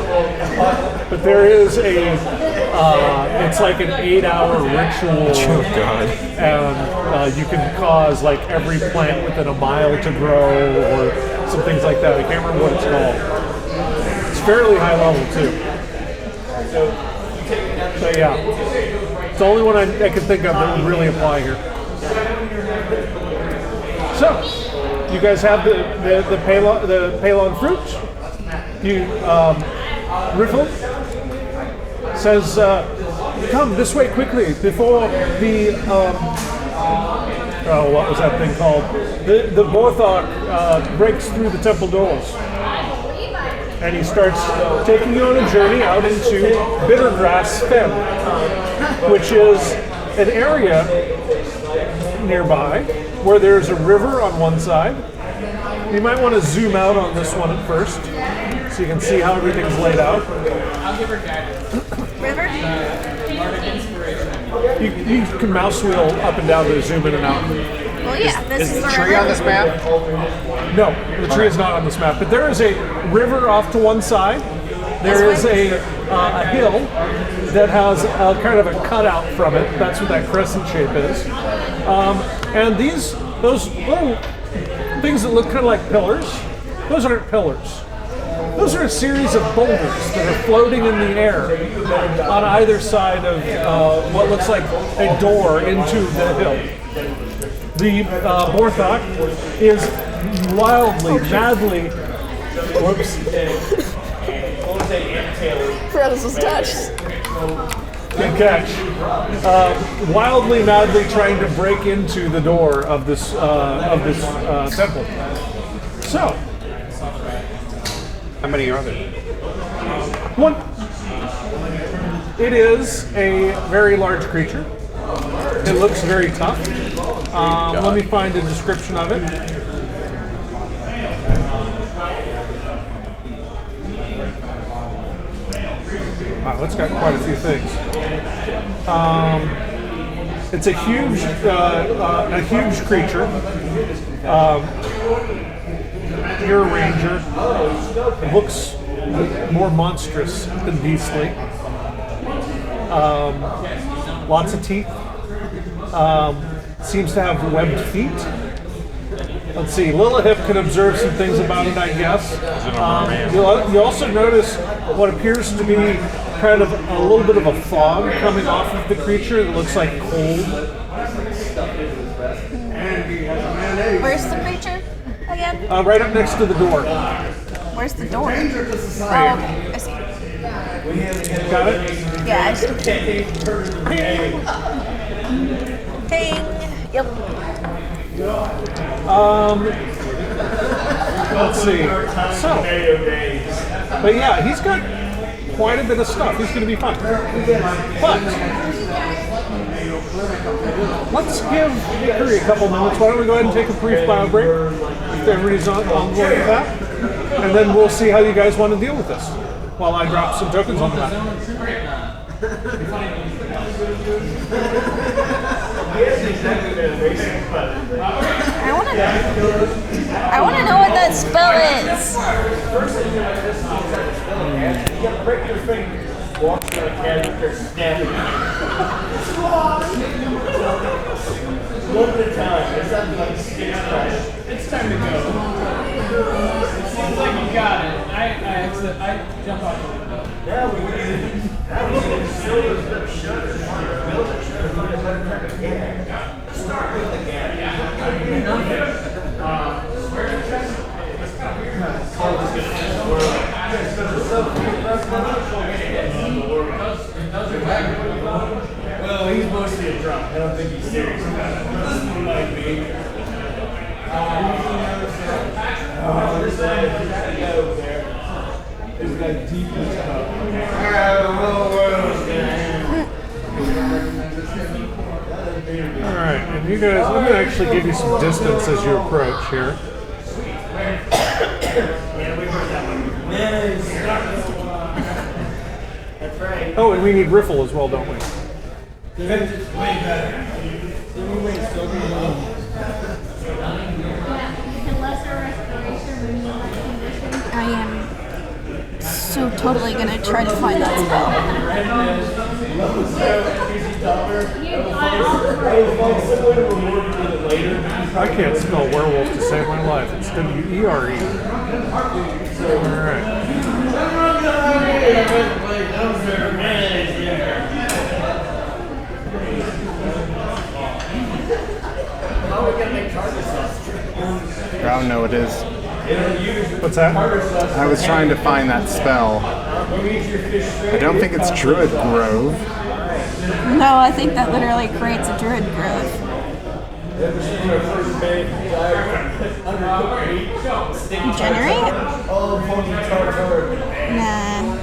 But there is it's like an 8-hour ritual. Oh god. And you can cause like every plant within a mile to grow or some things like that. I can't remember what it's called. It's fairly high level too. So yeah. It's the only one I can think of that would really apply here. So, you guys have the Palon fruit. You Riffle says, "Come this way quickly before the what was that thing called? The Borthok breaks through the temple doors." And he starts taking you on a journey out into Bittergrass Fen, which is an area nearby where there's a river on one side. You might want to zoom out on this one at first so you can see how everything's laid out. River? You can mouse wheel up and down to zoom in and out. Well, yeah, this is the Tree river. on this map? No, the tree is not on this map, but there is a river off to one side. There is a hill that has kind of a cutout from it. That's what that crescent shape is. And those little things that look kind of like pillars, those aren't pillars. Those are a series of boulders that are floating in the air on either side of what looks like a door into the hill. The Borthok is wildly, madly. Whoops. Francis was touched. Good catch. Wildly, madly trying to break into the door of this temple. So, How many are there? one. It is a very large creature. It looks very tough. Let me find a description of it. Wow, it's got quite a few things. It's a huge creature. You're a ranger. It looks more monstrous than beastly. Lots of teeth. Seems to have webbed feet. Let's see, Lilithip can observe some things about it, I guess. You also notice what appears to be kind of a little bit of a fog coming off of the creature that looks like cold. Where's the creature again? Right up next to the door. Where's the door? Oh, okay, I see. Got it? Yeah, I see. Ding. Yep. Let's see. So, but yeah, he's got quite a bit of stuff. He's going to be fun. But let's give Hickory a couple minutes. Why don't we go ahead and take a brief bio break? If everybody's on board with that. And then we'll see how you guys want to deal with this. While I drop some tokens on the map. I want to know what that spell is. Break your fingers. Walk to a character, snapping. One at a time. It's not like sticks crash. It's time to go. It seems like you got it. I jump off the window. Now we need to silver the shutter. Build a shutter. Start with the gap. Well, he's mostly a drunk. I don't think he's serious about it. Like me. This guy deep in his cup. Alright, and you guys, I'm going to actually give you some distance as you approach here. Oh, and we need riffle as well, don't we? I am so totally gonna try to find that spell. I can't spell werewolf to save my life. It's W-E-R-E. Alright. I don't know what it is. What's that? I was trying to find that spell. I don't think it's Druid Grove. No, I think that literally creates a druid grove. Generate? Nah.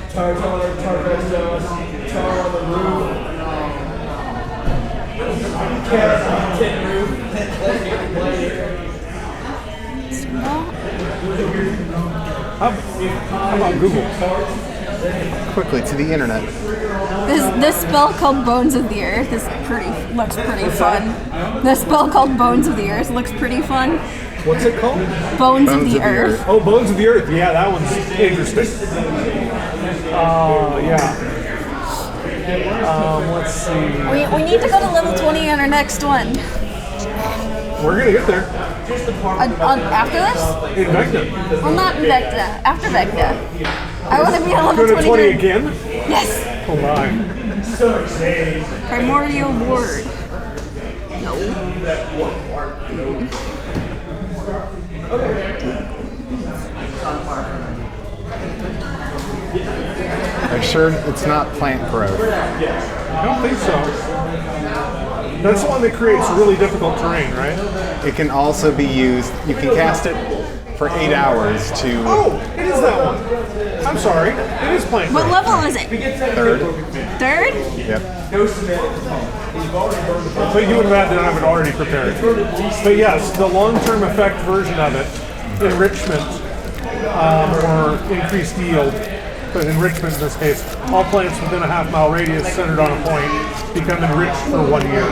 How about Google? Quickly to the internet. This spell called Bones of the Earth looks pretty fun. This spell called Bones of the Earth looks pretty fun. What's it called? Bones of the Earth. Oh, Bones of the Earth. Yeah, that one's interesting. Yeah. Let's see. We need to go to level 20 on our next one. We're gonna get there. After this? In Vecna. Well, not in Vecna. After Vecna. I want to be on level Go to 20 29. again? Yes. Oh my. Primordial Ward. No. Are you sure it's not Plant Grove? I don't think so. That's the one that creates really difficult terrain, right? It can also be used, you can cast it for 8 hours to... Oh, it is that one. I'm sorry. It is Plant What Grove. level is it? Third. Third? Yep. But you would have had to have it already prepared. But yes, the long-term effect version of it, enrichment, or increased yield, but enrichment in this case, all plants within a half-mile radius centered on a point become enriched for 1 year.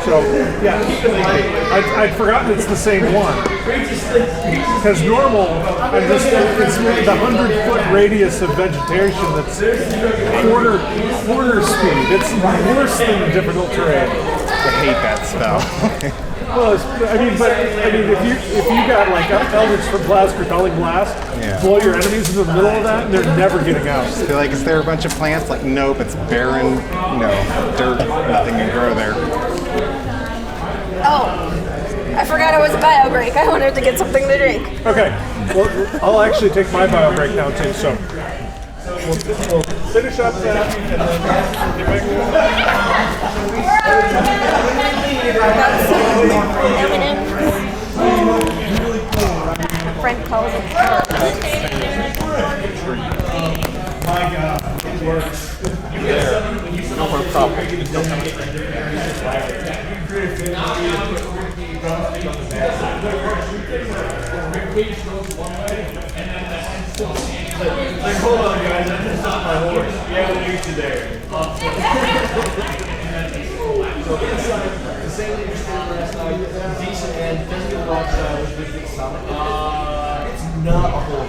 So, yeah, I'd forgotten it's the same one. Because normal, it's the 100-foot radius of vegetation that's quarter speed. It's worse than the difficult terrain. I hate that spell. Well, if you got like Eldritch from Blast, Repelling Blast, blow your enemies into the middle of that, and they're never getting out. I feel like, is there a bunch of plants? Like, nope, it's barren, dirt, nothing can grow there. Oh. I forgot it was a bio break. I wanted to get something to drink. Okay, well, I'll actually take my bio break now too, so we'll finish up that and then get back A friend calls it. My God, it works. No more problem. Like, hold on, guys, I just saw my horse. Yeah, we'll meet you there. So inside, the same thing you stated last night, decent end, doesn't get a lot of showers, but it's solid. It's not a whole lot.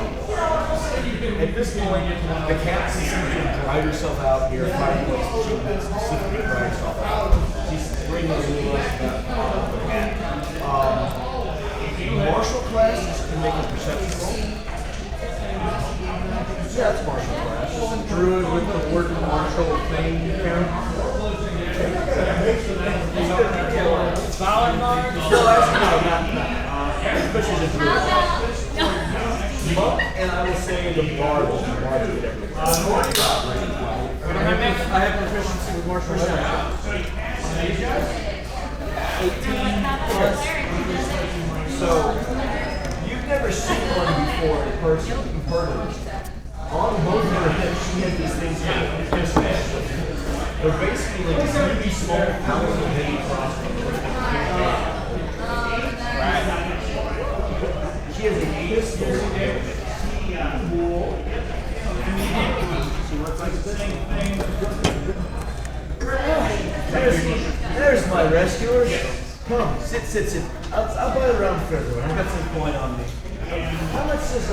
At this point, the cat seems to dry herself out here, finding ways she can specifically dry herself out. She's bringing a little less martial classes can make a perception roll. Yeah, it's martial class. Druid with the word martial thing count. Solid mark. No, that's not. Especially the druid. Monk and I will say the bard will be larger than everything. I have proficiency with martial arts. 18 plus. So, you've never seen one before in person. You've heard of it. On both of her hips, she had these things called pistols. They're basically like really small, powerful, heavy crossbows. Right. She has a pistol. There's my rescuer. Come, sit. I'll buy a round for everyone. I've got some coin on me. How much is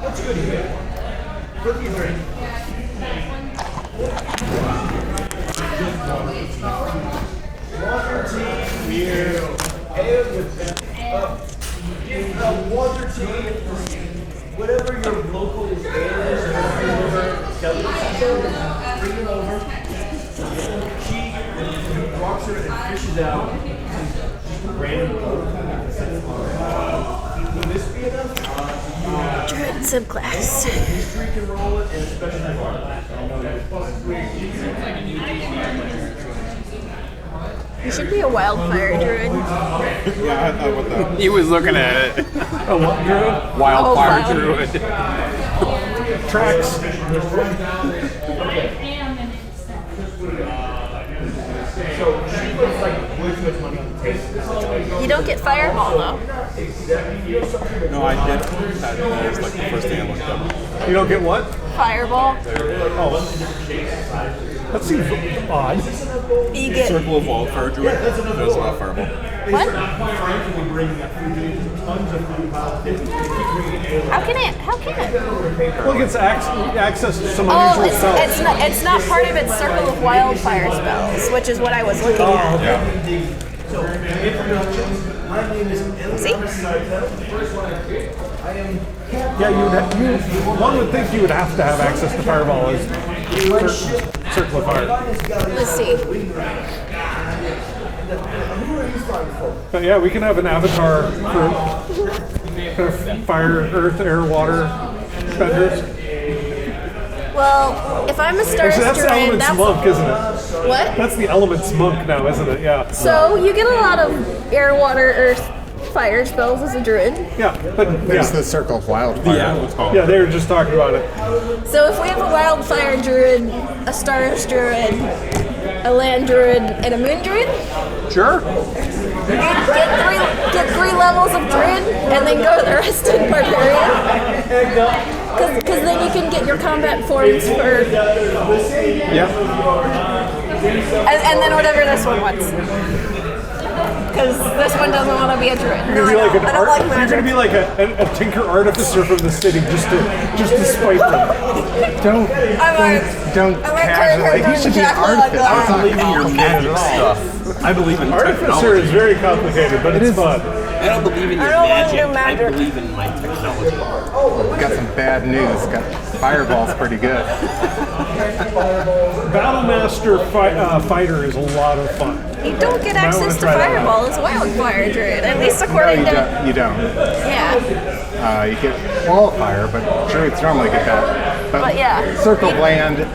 what's good here? What do you drink? Water, tea, beer, ale with water, tea, whatever your local ale is, bring it over. She walks her and fishes out random gold. Would this be enough? Druid subclass. History can roll it, and especially water. You should be a wildfire druid. Yeah, I thought what the He was looking at it. A what druid? Wildfire wild. druid. Tracks. So she puts like way too much money on the table. You don't get fireball though. No, I did. That was like the first thing I looked up. You don't get what? Fireball. That seems odd. You get Circle of Wildfire Druid. There's not Fireball. what? Frankly, bringing up food, tons of food. How can it? Well, it gets access to some Oh, unusual spells. it's not part of its circle of wildfire spells, which is what I was looking at. So, introductions. My name is See? the first one I picked. I am Yeah, one would think you would have to have access to Fireball as Circle of Fire. Let's see. who are you finding for? But yeah, we can have an avatar for kind of fire, earth, air, water benders. Well, if I'm a star Actually, that's the druid, Elements that's Monk, isn't it? what? That's the Elements Monk now, isn't it? Yeah. So you get a lot of air, water, earth, fire spells as a druid. Yeah, but There's yeah. the Circle of Wildfire. Yeah, they were just talking about it. So if we have a wildfire druid, a stars druid, a land druid, and a moon druid, Sure. get three levels of druid, and then go to the rest of barbarian. Because then you can get your combat forms for, Yeah. and then whatever this one wants. Because this one doesn't want to be a druid. You're gonna be like an I don't like you're gonna magic. be like a tinker artificer from the city just to spite them. Don't casually. You should be an artificer. I believe in your magic stuff. I believe in Artificer technology. is very complicated, but it's fun. I don't believe in your don't wanna magic. do magic. I believe in my technology. We got some bad news. Fireball's pretty good. Battlemaster fighter is a lot of fun. You don't get Might wanna access to try that fireball as a wildfire druid, at least No, according to. you don't. Yeah. You get Wildfire, but druids normally get that. But yeah. Circle of Land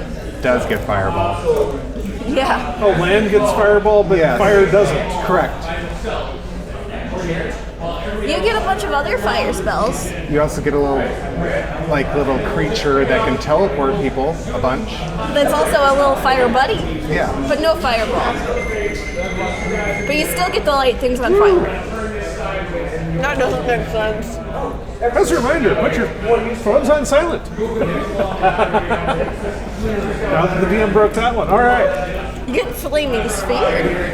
does get Fireball. Yeah. Oh, land gets fireball, but Yes. fire doesn't. Correct. You get a bunch of other fire spells. You also get a little creature that can teleport people a bunch. That's also a little fire buddy. Yeah. But no fireball. But you still get to light things on fire. That doesn't make sense. As a reminder, put your phones on silent. Now that the DM broke that one. All right. You get flaming sphere.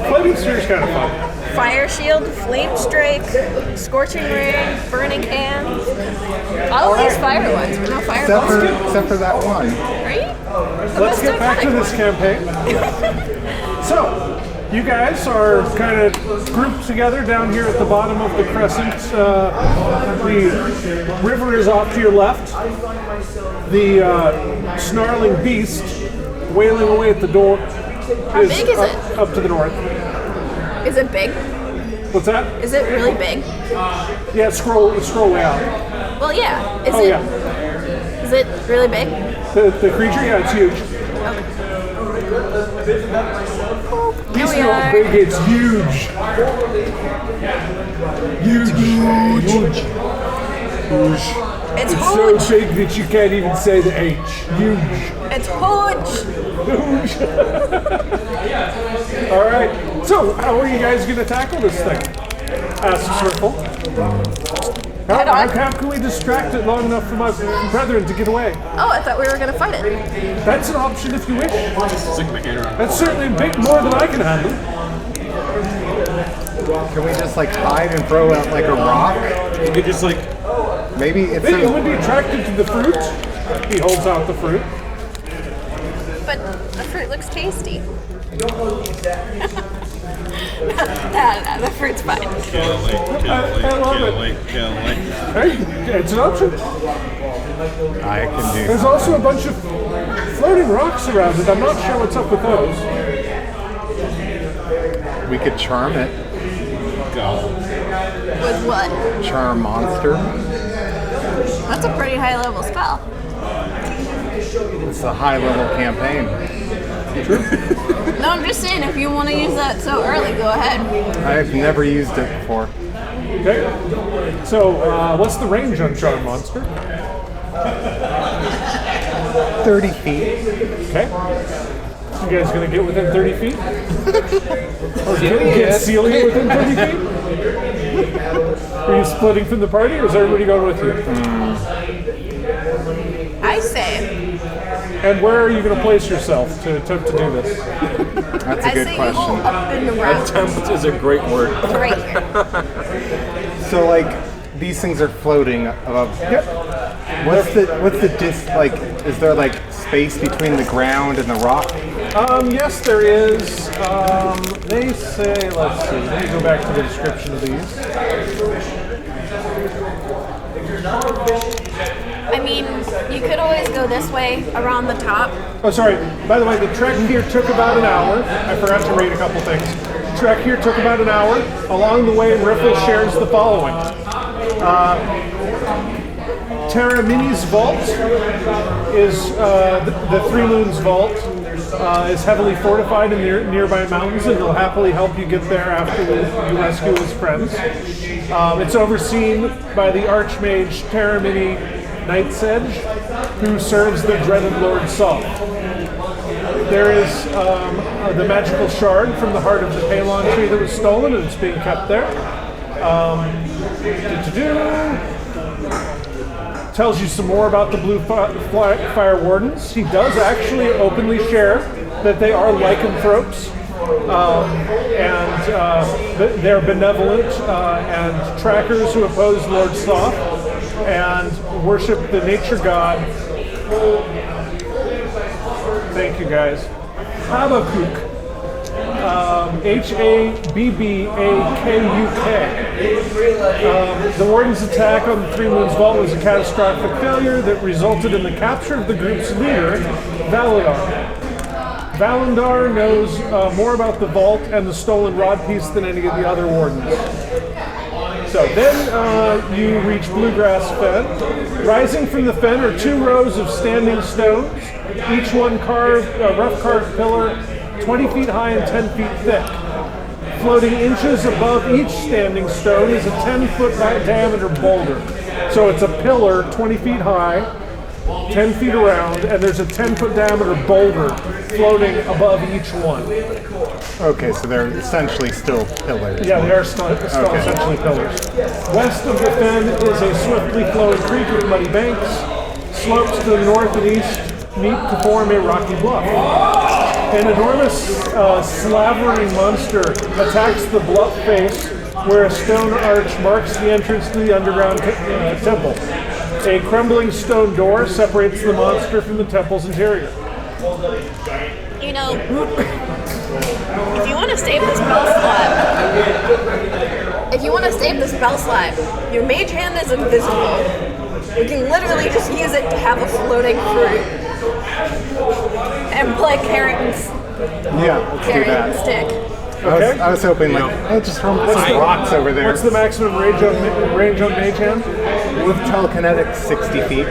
Flaming sphere is kind of fun. Fire shield, flame strike, scorching ray, burning hands. All of these fire ones, but no fireballs. Except for that one. Right? Let's get back to this campaign. So, you guys are kind of grouped together down here at the bottom of the crescent. The river is off to your left. The snarling beast wailing away at the door How big is it? Up to the north. Is it big? What's that? Is it really big? Yeah, scroll way out. Well, yeah. Is it really big? The creature, yeah, it's huge. Here These we are are. big, it's huge. Huge. It's It's so huge. big that you can't even say the H. Huge. It's huge. All right. So, how are you guys going to tackle this thing? Asks Circle. How can we distract it long enough for my brethren to get away? Oh, I thought we were going to fight it. That's an option if you wish. Stick my hand around. That's certainly big more than I can handle. Can we just hide and throw out a rock? You could just Maybe it's Maybe it would be attracted to the fruit. He holds out the fruit. But the fruit looks tasty. No, the fruit's fine. I love it. Hey, it's an option. I can do. There's also a bunch of floating rocks around it. I'm not sure what's up with those. We could charm it. With what? Charm monster. That's a pretty high level spell. It's a high level campaign. No, I'm just saying, if you want to use that so early, go ahead. I've never used it before. Okay. So, what's the range on Charm Monster? 30 feet. Okay. You guys gonna get within 30 feet? Or get Celia within 30 feet? Are you splitting from the party, or is everybody going with you? I say. And where are you going to place yourself to attempt to do this? That's a I good say you go question. up in the round. Attempt is a great word. Right here. So these things are floating above. Yep. What's the is there space between the ground and the rock? Yes, there is. They say, let's see, let me go back to the description of these. I mean, you could always go this way around the top. Oh, sorry. By the way, the trek here took about an hour. I forgot to read a couple things. The trek here took about an hour. Along the way, Riffle shares the following. Terra Mini's vault is the Three Moons vault. Is heavily fortified in the nearby mountains, and he'll happily help you get there after you rescue his friends. It's overseen by the Archmage Terra Mini Nite, who serves the dreaded Lord Saul. There is the magical shard from the heart of the Palon tree that was stolen, and it's being kept there. Tells you some more about the Blue Fire Wardens. He does actually openly share that they are lycanthropes, and they're benevolent and trackers who oppose Lord Soth and worship the nature god. Thank you, guys. Habakkuk. Habbakuk. The Warden's attack on the Three Moons Vault was a catastrophic failure that resulted in the capture of the group's leader, Valendar. Valendar knows more about the vault and the stolen rod piece than any of the other Wardens. So then you reach Bluegrass Fen. Rising from the fen are 2 rows of standing stones, each one carved, a rough carved pillar 20 feet high and 10 feet thick. Floating inches above each standing stone is a 10-foot diameter boulder. So it's a pillar 20 feet high, 10 feet around, and there's a 10-foot diameter boulder floating above each one. Okay, so they're essentially still pillars. Yeah, they are still essentially pillars. West of the fen is a swiftly flowing creek with muddy banks. Slopes to the north and east meet to form a rocky bluff. An enormous slavering monster attacks the bluff face where a stone arch marks the entrance to the underground temple. A crumbling stone door separates the monster from the temple's interior. You know, if you want to save this spell slot, your mage hand is invisible. You can literally just use it to have a floating fruit and play carrot and Let's do that. stick. Okay. I was hoping just from some rocks over there. What's the maximum range on mage hand? With telekinetics, 60 feet.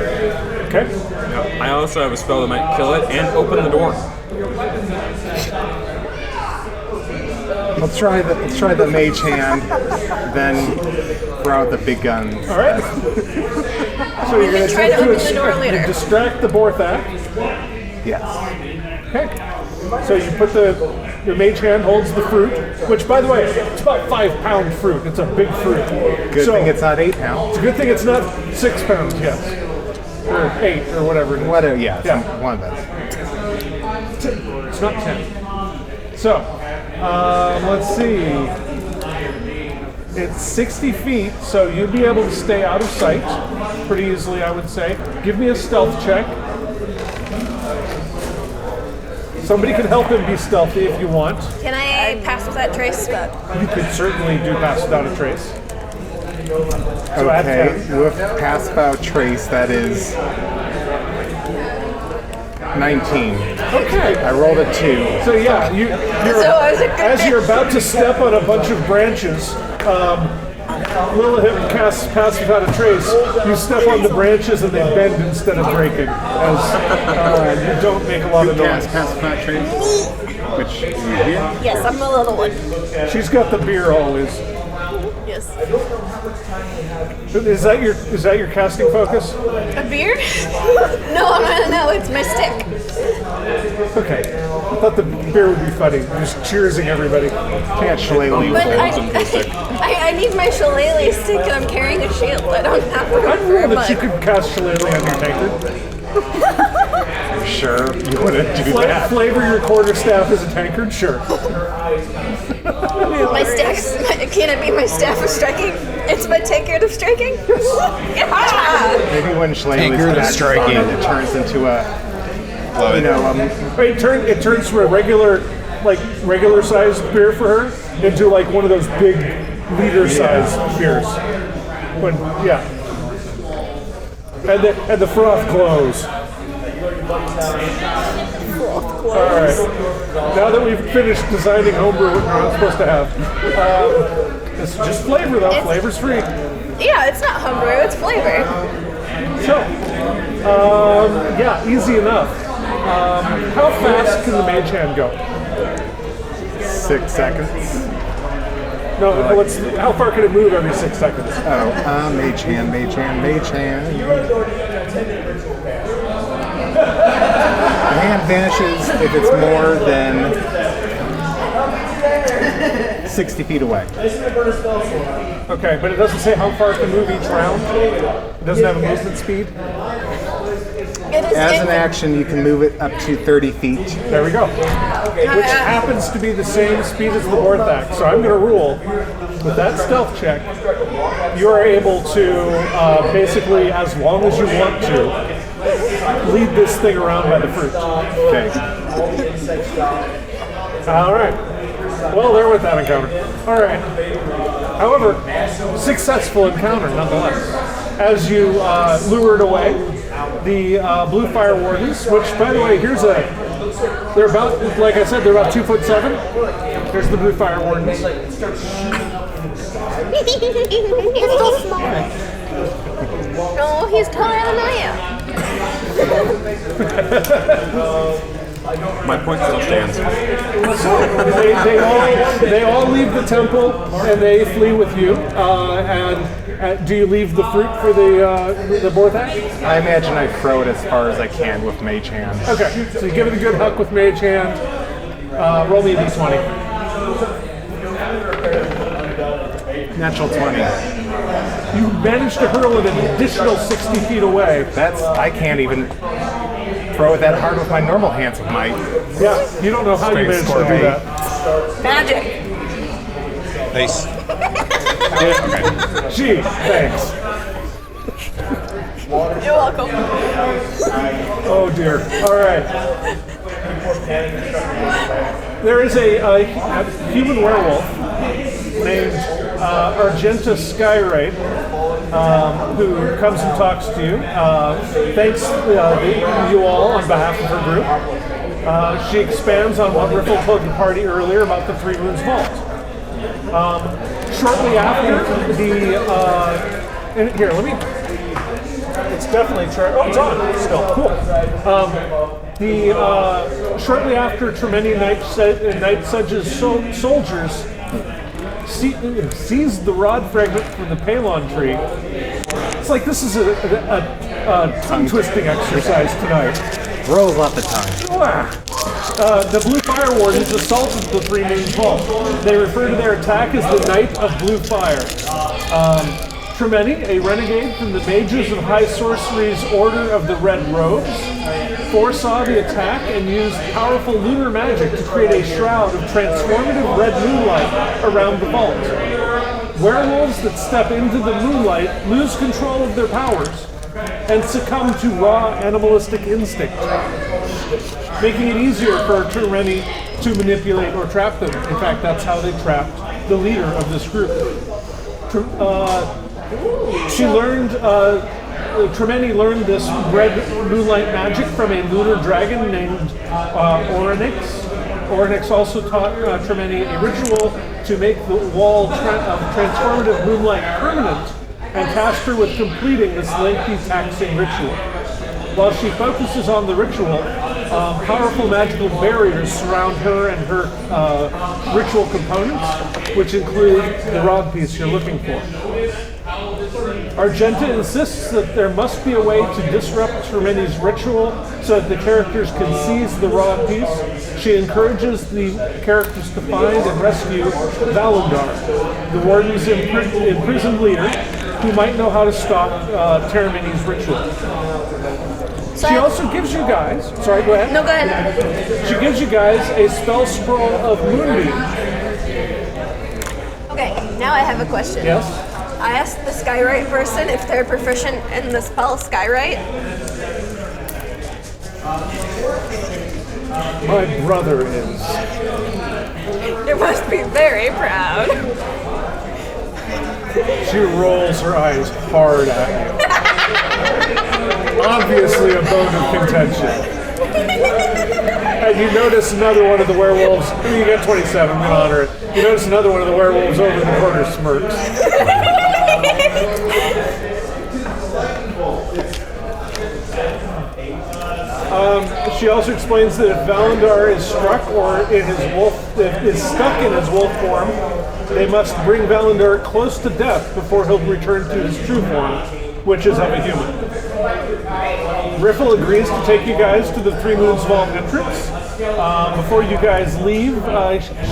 Okay. I also have a spell that might kill it and open the door. Let's try the mage hand, then throw out the big guns. All right. So you're going to try to open the door later. Distract the Borthak. Yes. Okay. So you put your mage hand holds the fruit, which, by the way, it's about 5-pound fruit. It's a big fruit. Good thing it's not 8 pounds. It's a good thing it's not 6 pounds. Yes. Or 8 or whatever. Whatever. Yeah. One of those. It's not 10. So, let's see. It's 60 feet, so you'd be able to stay out of sight pretty easily, I would say. Give me a stealth check. Somebody can help him be stealthy if you want. Can I pass without trace? You could certainly do pass without a trace. So add Okay, 10. with pass without trace, that is 19. Okay. I rolled a 2. So yeah, as you're about to step on a bunch of branches, Lilith casts pass without a trace. You step on the branches and they bend instead of breaking. As you don't make a lot of noise. Pass without trace. Which you hear? Yes, I'm a little one. She's got the beer always. Yes. Is that your casting focus? A beard? No, it's my stick. Okay. I thought the beer would be funny. Just cheersing everybody. Can't shillelagh. But I need my shillelagh stick and I'm carrying a shield. I don't have to go I for know a that you mug. could cast shillelagh on your tankard. Sure, you wouldn't do that. Flavor your quarterstaff as a tankard? Sure. My staff, can it be my staff of striking? It's my tankard of striking? Yeah! Maybe when shillelagh Tankard of is striking. it turns into a, It turns from a regular sized beer for her into like one of those big liter sized beers. And the froth glows. All right. Now that we've finished designing homebrew, what we're not supposed to have, it's just flavor though. Flavor's free. Yeah, it's not homebrew, it's flavor. So, easy enough. How fast can the mage hand go? 6 seconds. No, how far can it move every 6 seconds? Mage hand. The hand vanishes if it's more than 60 feet away. Okay, but it doesn't say how far it can move each round? It doesn't have a movement speed? As an action, you can move it up to 30 feet. There we go. Which happens to be the same speed as the Borthak. So I'm going to rule, with that stealth check, you are able to, basically, as long as you want to, lead this thing around by the fruit. Okay. All right. Well, there with that encounter. All right. However, successful encounter nonetheless. As you lure it away, the blue fire wardens, which, by the way, they're about, like I said, they're about 2'7". Here's the blue fire wardens. He's so small. No, he's taller than I am. My point still stands. They all leave the temple and they flee with you. And do you leave the fruit for the Borthak? I imagine I throw it as far as I can with Mage Hand. Okay, so you give it a good huck with Mage Hand. Roll me a d20. Natural 20. You managed to hurl it an additional 60 feet away. I can't even throw it that hard with my normal hands with my. Yeah, you don't know how you managed to do that. Magic. Nice. Gee, thanks. You're welcome. Oh dear. All right. There is a human werewolf named Argenta Skyrite who comes and talks to you. Thanks you all on behalf of her group. She expands on what Riffle told the party earlier about the Three Moons Vault. Shortly after and here, let me. It's definitely oh, it's on still. Cool. Shortly after Tremendous Nite Sedge's soldiers seized the rod fragment from the Palon tree. It's like this is a tongue twisting exercise tonight. Rolls off the tongue. The Blue Fire Wardens assaulted the Three Moons Vault. They refer to their attack as the Night of Blue Fire. Tremendous, a renegade from the Mages of High Sorcery's Order of the Red Robes, foresaw the attack and used powerful lunar magic to create a shroud of transformative red moonlight around the vault. Werewolves that step into the moonlight lose control of their powers and succumb to raw animalistic instinct, making it easier for Tremendous to manipulate or trap them. In fact, that's how they trapped the leader of this group. Tremendous learned this red moonlight magic from a lunar dragon named Orynyx. Orynyx also taught Tremendous a ritual to make the wall of transformative moonlight permanent and tasked her with completing this lengthy, taxing ritual. While she focuses on the ritual, powerful magical barriers surround her and her ritual components, which include the rod piece you're looking for. Argenta insists that there must be a way to disrupt Tremendous' ritual so that the characters can seize the rod piece. She encourages the characters to find and rescue Valendar, the warden's imprisoned leader, who might know how to stop Tremendous' ritual. She also gives you guys, sorry, go ahead. No, go ahead. She gives you guys a spell scroll of Moonbeam. Okay, now I have a question. Yes? I asked the Skyrite person if they're proficient in the spell Skyrite. My brother is. You must be very proud. She rolls her eyes hard at you. Obviously a bone of contention. And you notice another one of the werewolves, you get 27, I'm going to honor it. You notice another one of the werewolves over in the corner smirks. She also explains that if Valendar is struck or is stuck in his wolf form, they must bring Valendar close to death before he'll return to his true form, which is of a human. Riffle agrees to take you guys to the Three Moons Vault entrance. Before you guys leave,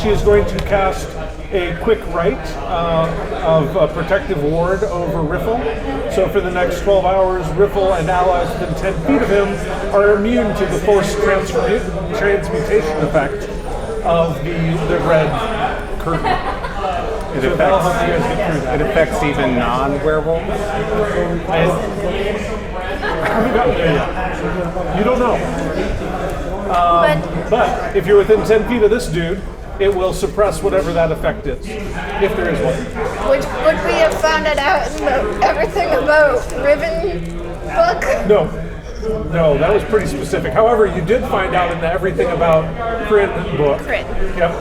she is going to cast a quick rite of a protective ward over Riffle. So for the next 12 hours, Riffle and allies within 10 feet of him are immune to the forced transmutation effect of the red curtain. It affects even non-werewolves? haven't gotten there yet. You don't know. But if you're within 10 feet of this dude, it will suppress whatever that effect is, if there is one. Would we have found it out in everything about Riven book? No, that was pretty specific. However, you did find out in the Everything About Crit book. Yep.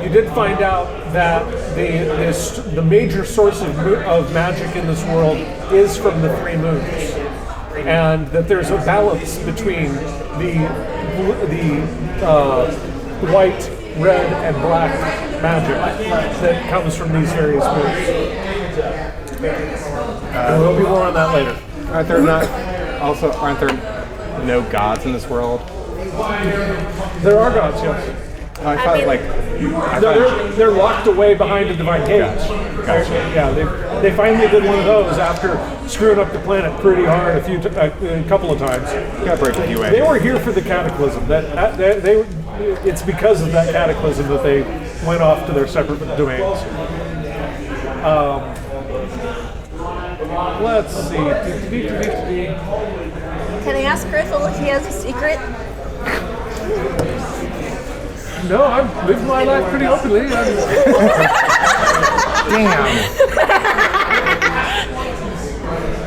You did find out that the major source of magic in this world is from the Three Moons, and that there's a balance between the white, red, and black magic that comes from these various moons. There will be more on that later. Aren't there no gods in this world? There are gods, yes. I thought They're locked away behind a divine cage. Gotcha. Yeah, they finally did one of those after screwing up the planet pretty hard a couple of times. Gotta break a few eggs. They were here for the cataclysm. It's because of that cataclysm that they went off to their separate domains. Let's see. Can I ask Griffel if he has a secret? No, I'm living my life pretty openly. Damn.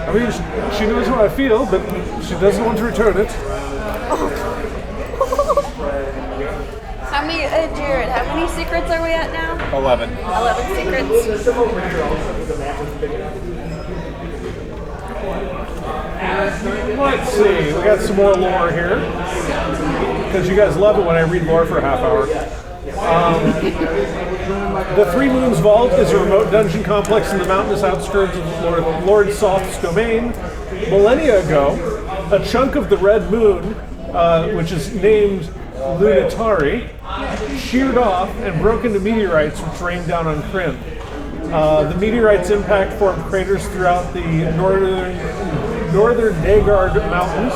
I mean, she knows how I feel, but she doesn't want to return it. How many, Jared, how many secrets are we at now? 11. 11 secrets. Let's see, we got some more lore here. Because you guys love it when I read lore for a half hour. The Three Moons Vault is a remote dungeon complex in the mountainous outskirts of Lord Soth's domain. Millennia ago, a chunk of the Red Moon, which is named Lunitari, sheared off and broke into meteorites which rained down on Kryn. The meteorites' impact formed craters throughout the northern Dagard Mountains,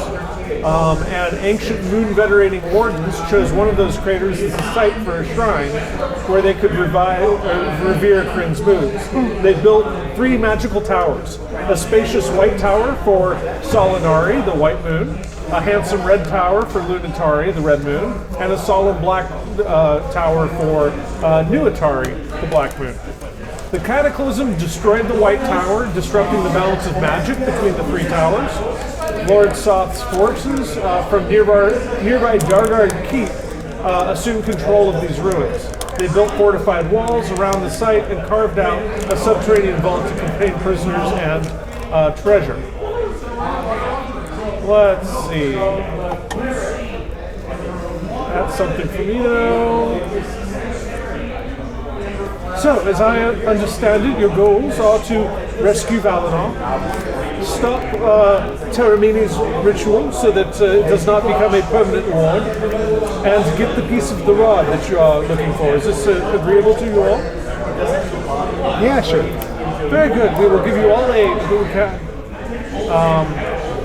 and ancient moon venerating wardens chose one of those craters as a site for a shrine where they could revere Kryn's moons. They built 3 magical towers: a spacious white tower for Solinari, the white moon, a handsome red tower for Lunitari, the red moon, and a solemn black tower for Nuitari, the black moon. The cataclysm destroyed the White Tower, disrupting the balance of magic between the 3 towers. Lord Soth's forces from nearby Dargard Keep assumed control of these ruins. They built fortified walls around the site and carved out a subterranean vault to contain prisoners and treasure. Let's see. That's something for me though. So, as I understand it, your goals are to rescue Valinor, stop Terramini's ritual so that it does not become a permanent ward, and get the piece of the rod that you are looking for. Is this agreeable to you all? Yeah, sure. Very good. We will give you all aid that we can.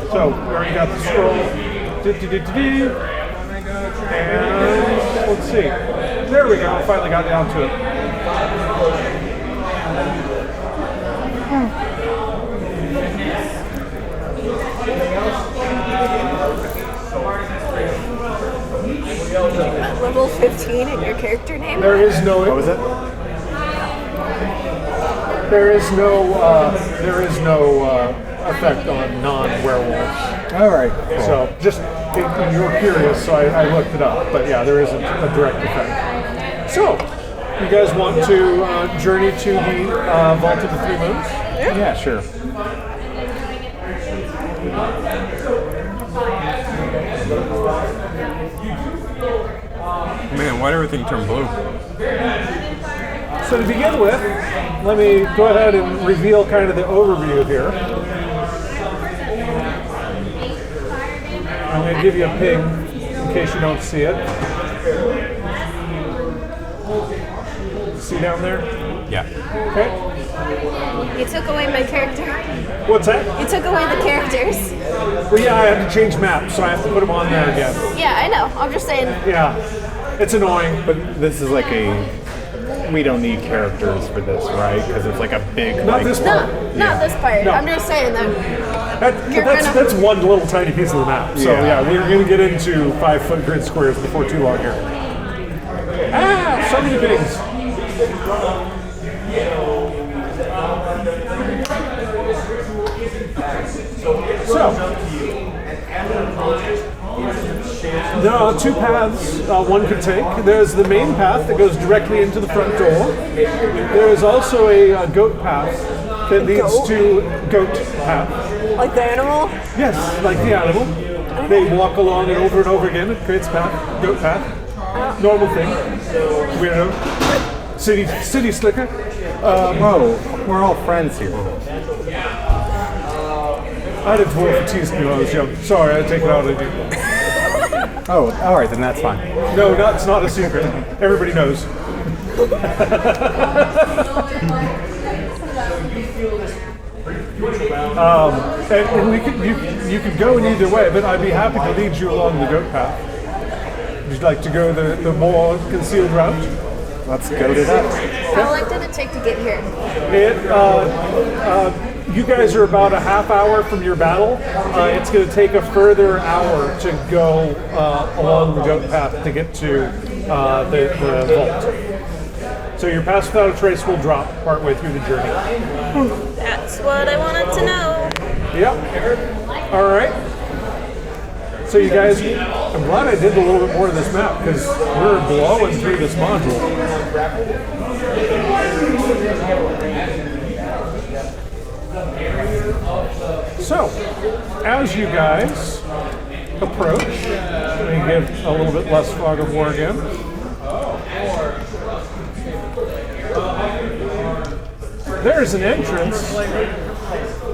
So, we already got the scroll. And let's see. There we go. Finally got down to it. Level 15 in your character name? There is no. What was it? There is no effect on non-werewolves. All right. Cool. So just you were curious, so I looked it up. But yeah, there isn't a direct effect. So you guys want to journey to the Vault of the Three Moons? Yeah, sure. Man, why'd everything turn blue? So to begin with, let me go ahead and reveal kind of the overview here. I'm going to give you a ping in case you don't see it. See down there? Yeah. Okay. You took away my character. What's that? You took away the characters. Well, yeah, I have to change maps, so I have to put them on there again. Yeah, I know. I'm just saying. Yeah, it's annoying. But this is like we don't need characters for this, right? Because it's like a big. Not this part. Not this part. No. I'm just saying that. That's one little tiny piece of the map. So yeah, we're going to get into 5-foot grid squares before too long here. Ah, so many things. So, there are 2 paths one could take. There's the main path that goes directly into the front door. There is also a goat path that leads to goat path. Like the animal? Yes, like the animal. They walk along it over and over again. It creates path, goat path. Normal thing. Weirdo. City slicker. Whoa, we're all friends here. I had a dwarf who teased me when I was young. Sorry, I had to take it out on you. Oh, all right, then that's fine. No, it's not a secret. Everybody knows. And you could go in either way, but I'd be happy to lead you along the goat path. Would you like to go the more concealed route? Let's go to that. How long did it take to get here? You guys are about a half hour from your battle. It's going to take a further hour to go along the goat path to get to the vault. So your pass without a trace will drop partway through the journey. That's what I wanted to know. Yep. All right. So you guys, I'm glad I did a little bit more of this map because we're blowing through this module. So, as you guys approach, let me give a little bit less fog of war again. There's an entrance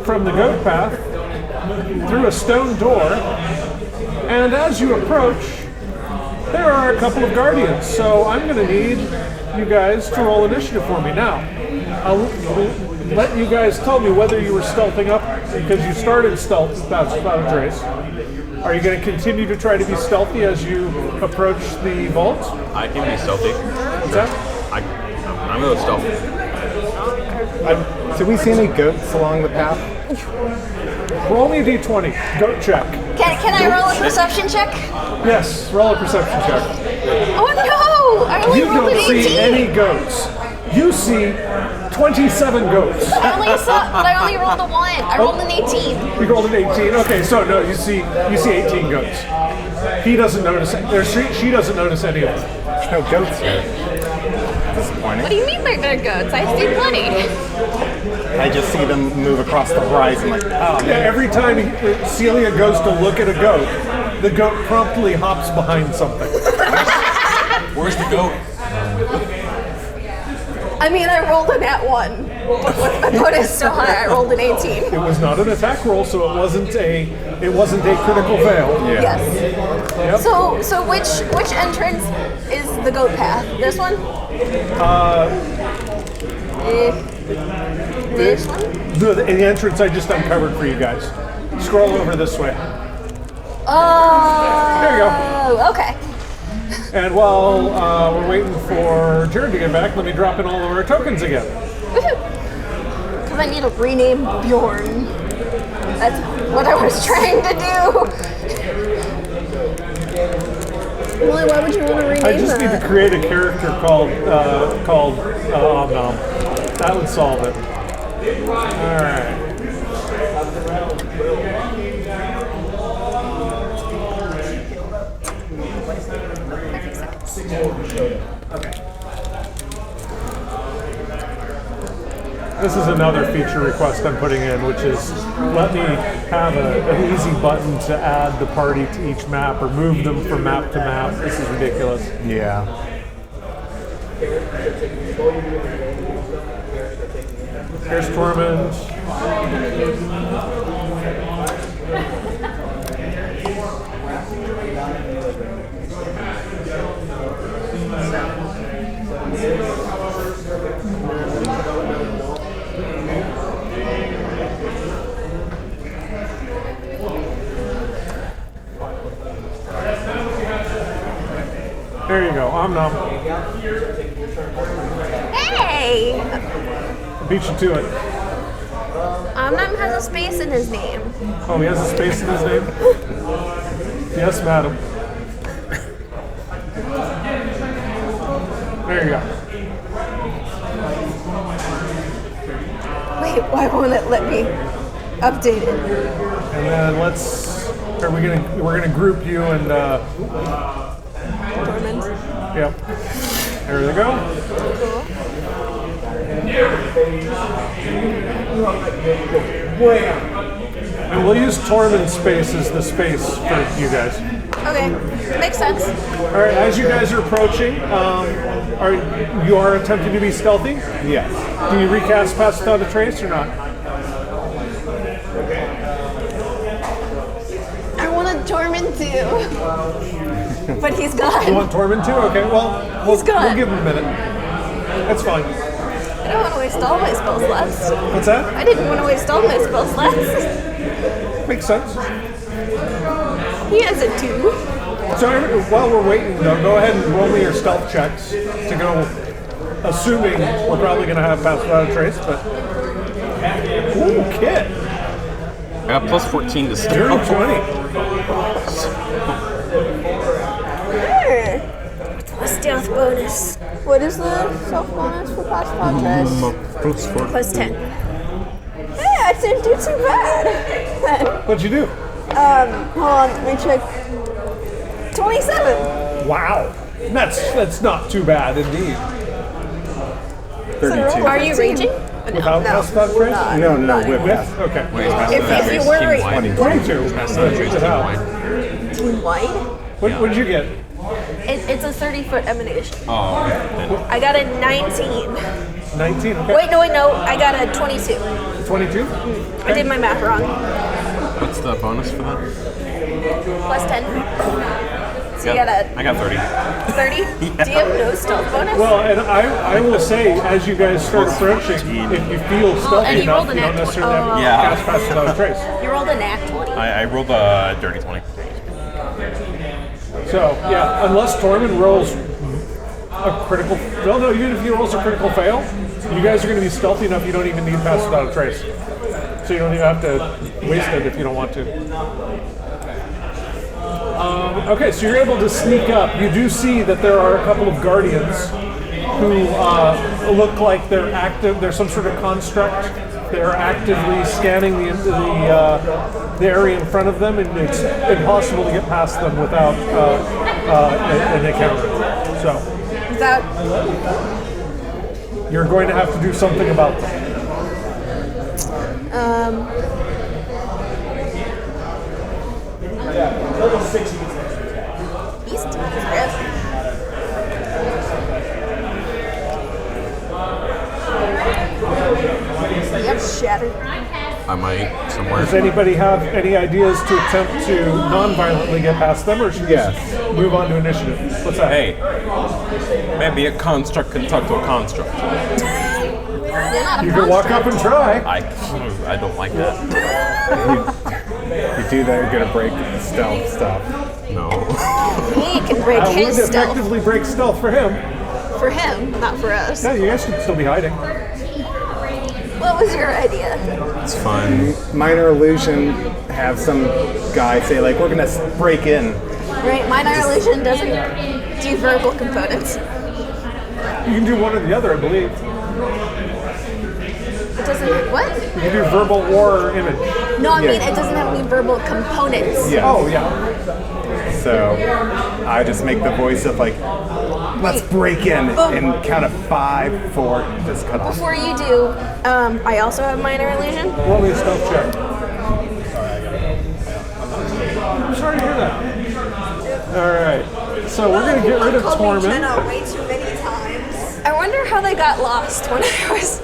from the goat path through a stone door, and as you approach, there are a couple of guardians. So I'm going to need you guys to roll initiative for me now. I'll let you guys tell me whether you were stealthing up because you started stealth without a trace. Are you going to continue to try to be stealthy as you approach the vault? I can be stealthy. What's that? I'm going to stealth. Did we see any goats along the path? Roll me a d20. Goat check. Can I roll a perception check? Yes, roll a perception check. Oh no! I only You rolled an don't 18. see any goats. You see 27 goats. I only rolled a 1. I rolled an 18. You rolled an 18. Okay, so no, you see 18 goats. He doesn't notice. She doesn't notice any of them. There's no goats here. Disappointing. What do you mean they're goats? I see plenty. I just see them move across the horizon like, oh Yeah, man. every time Celia goes to look at a goat, the goat promptly hops behind something. Where's the goat? I mean, I rolled a nat 1. My bonus is so high, I rolled an 18. It was not an attack roll, so it wasn't a critical fail. Yeah. Yes. Yep. So which entrance is the goat path? This one? This one? The entrance I just uncovered for you guys. Scroll over this way. Oh. There you go. Okay. And while we're waiting for Jared to get back, let me drop in all of our tokens again. Because I need to rename Bjorn. That's what I was trying to do. Why would you want to rename I just need to create a character called Omnom. That would solve it. All right. This is another feature request I'm putting in, which is let me have an easy button to add the party to each map or move them from map to map. This is ridiculous. Yeah. Here's Tormund. There you go, Omnom. Hey! Beat you to it. Omnom has a space in his name. Oh, he has a space in his name? Yes, madam. There you go. Wait, why won't it let me update it? And then we're gonna group you and Tormund. yep. There we go. And we'll use Tormund space as the space for you guys. Okay, makes sense. All right, as you guys are approaching, you are attempting to be stealthy? Yes. Do you recast Pass Without a Trace or not? I wanted Tormund too. But he's gone. You want Tormund too? Okay, well, He's gone. we'll give him a minute. That's fine. I don't want to waste all my spell slots. What's that? I didn't want to waste all my spell slots. Makes sense. He has a 2. So while we're waiting, though, go ahead and roll me your stealth checks to go, assuming we're probably going to have Pass Without a Trace, but... Ooh, Kit! I got plus 14 to stealth. Dirty 20. What's my stealth bonus? What is the stealth bonus for Pass Without Trace? Plus 4. Plus 10. Hey, I didn't do too bad. What'd you do? Hold on, let me check. 27. Wow. That's not too bad, indeed. 32. Are you raging? Without Pass Without a Trace? No, with With? that. Okay. If you were 22. team wide, What did you get? it's a 30-foot emanation. Oh, okay. I got a 19. 19, okay. Wait, no, I got a 22. 22? I did my math wrong. What's the bonus for that? Plus 10. So you got a I got 30. 30? Do you have no stealth bonus? Well, and I will say, as you guys start approaching, if you feel stealthy and you enough, rolled you an don't nat necessarily have to 20. cast Pass Without a Trace. You rolled a nat 20. I rolled a dirty 20. So, yeah, unless Tormund rolls a critical... Well, no, even if he rolls a critical fail, you guys are going to be stealthy enough you don't even need Pass Without a Trace. So you don't even have to waste it if you don't want to. Okay, so you're able to sneak up. You do see that there are a couple of guardians who look like they're active. They're some sort of construct. They're actively scanning the area in front of them, and it's impossible to get past them without an encounter. So Without... you're going to have to do something about them. Beast? Yep, shattered. I might somewhere. Does anybody have any ideas to attempt to non-violently get past them, or should we just move on to initiative? What's that? Hey, maybe a construct can talk to a construct. You're not a You can walk up and try. I don't like that. You do that, you're gonna break the stealth stuff. No. He can break I would his stealth. effectively break stealth for him. For him, not for us. Yeah, you guys should still be hiding. What was your idea? It's fun. Minor illusion, have some guy say like, we're gonna break in. Right, minor illusion doesn't do verbal components. You can do one or the other, I believe. It doesn't... What? You can do verbal or image. No, I mean, it doesn't have any verbal components. Yeah. Oh, yeah. So I just make the voice of like, let's break in, and count of 5, 4, just cut off. Before you do, I also have minor illusion. Roll me a stealth check. I'm sorry to hear that. All right. So we're going to get rid of Tormund. way too many times. I wonder how they got lost when I was...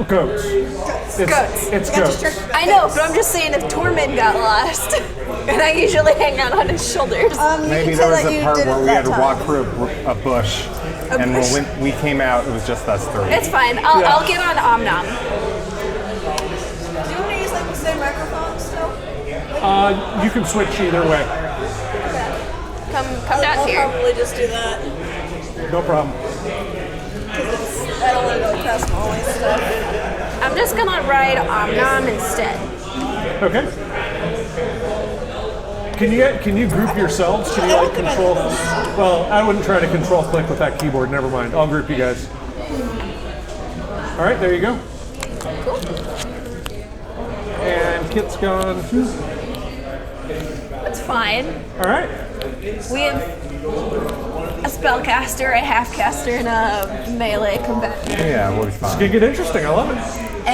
Goats. Goats. It's goats. I know, but I'm just saying if Tormund got lost, and I usually hang out on his shoulders. Maybe there was a part where we had to walk through a bush, and when we came out, it was just us 3. It's fine. I'll get on Omnom. Do you want to use like the same microphone still? You can switch either way. Come down I'll here. probably just do that. No problem. I don't want to go past Molly's stuff. I'm just gonna ride Omnom instead. Okay. Can you group yourselves? Can you like control? Well, I wouldn't try to control click with that keyboard. Never mind. I'll group you guys. All right, there you go. Cool. And Kit's gone. That's fine. All right. We have a spellcaster, a half-caster, and a melee combatant. Yeah, we'll be It's fine. gonna get interesting. I love it.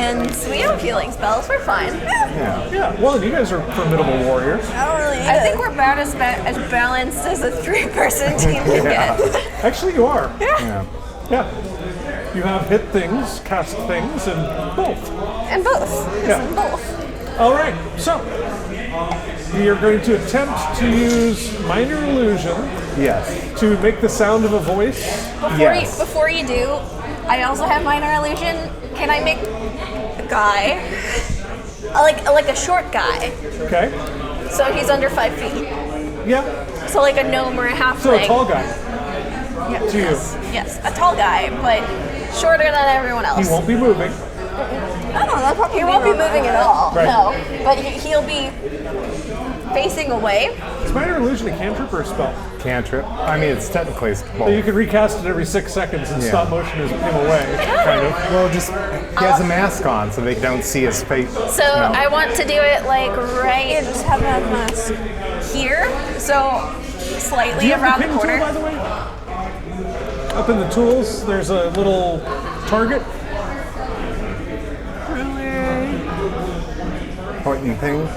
and we have healing spells. We're fine. Yeah. Well, you guys are formidable warriors. I don't really need I it. think we're about as balanced as a 3-person team can get. Actually, you are. Yeah. Yeah. You have hit things, cast things, and both. And both. Yeah. And both. All right. So we are going to attempt to use minor illusion Yes. to make the sound of a voice. Before you do, I also have minor illusion. Can I make a guy, like a short guy, Okay. so he's under 5 feet? Yeah. So like a gnome or a halfling. So a tall guy. Yeah, to you. Yes, a tall guy, but shorter than everyone else. He won't be moving. He won't be moving at all. Right. No, but he'll be facing away. Is minor illusion a cantrip or a spell? Cantrip. I mean, it's technically a spell. So you can recast it every 6 seconds and stop motion him away, kind of. Well, just he has a mask on, so they don't see his face. So I want to do it like right. Just have that mask. Here, so Do slightly you have around the the ping corner. tool, by the way? Up in the tools, there's a little target. Pointing thing.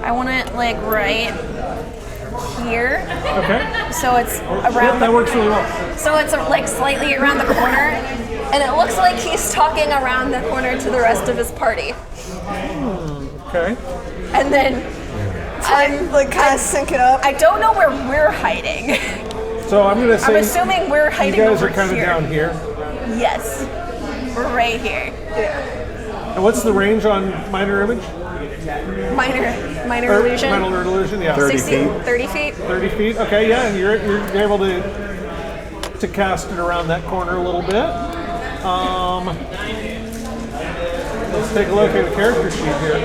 I want it like right here, Okay. so it's Yep, around. that works really well. So it's like slightly around the corner, and it looks like he's talking around the corner to the rest of his party. Okay. And then I'm Like kind of sync it up. I don't know where we're hiding. So I'm going to say I'm assuming we're you hiding guys over are kind of here. down here. Yes, we're right here. And what's the range on minor image? Minor Or illusion. Minor illusion, yeah. 30 60, feet. 30 feet. 30 feet. Okay, yeah, and you're able to cast it around that corner a little bit. Let's take a look at the character sheet here.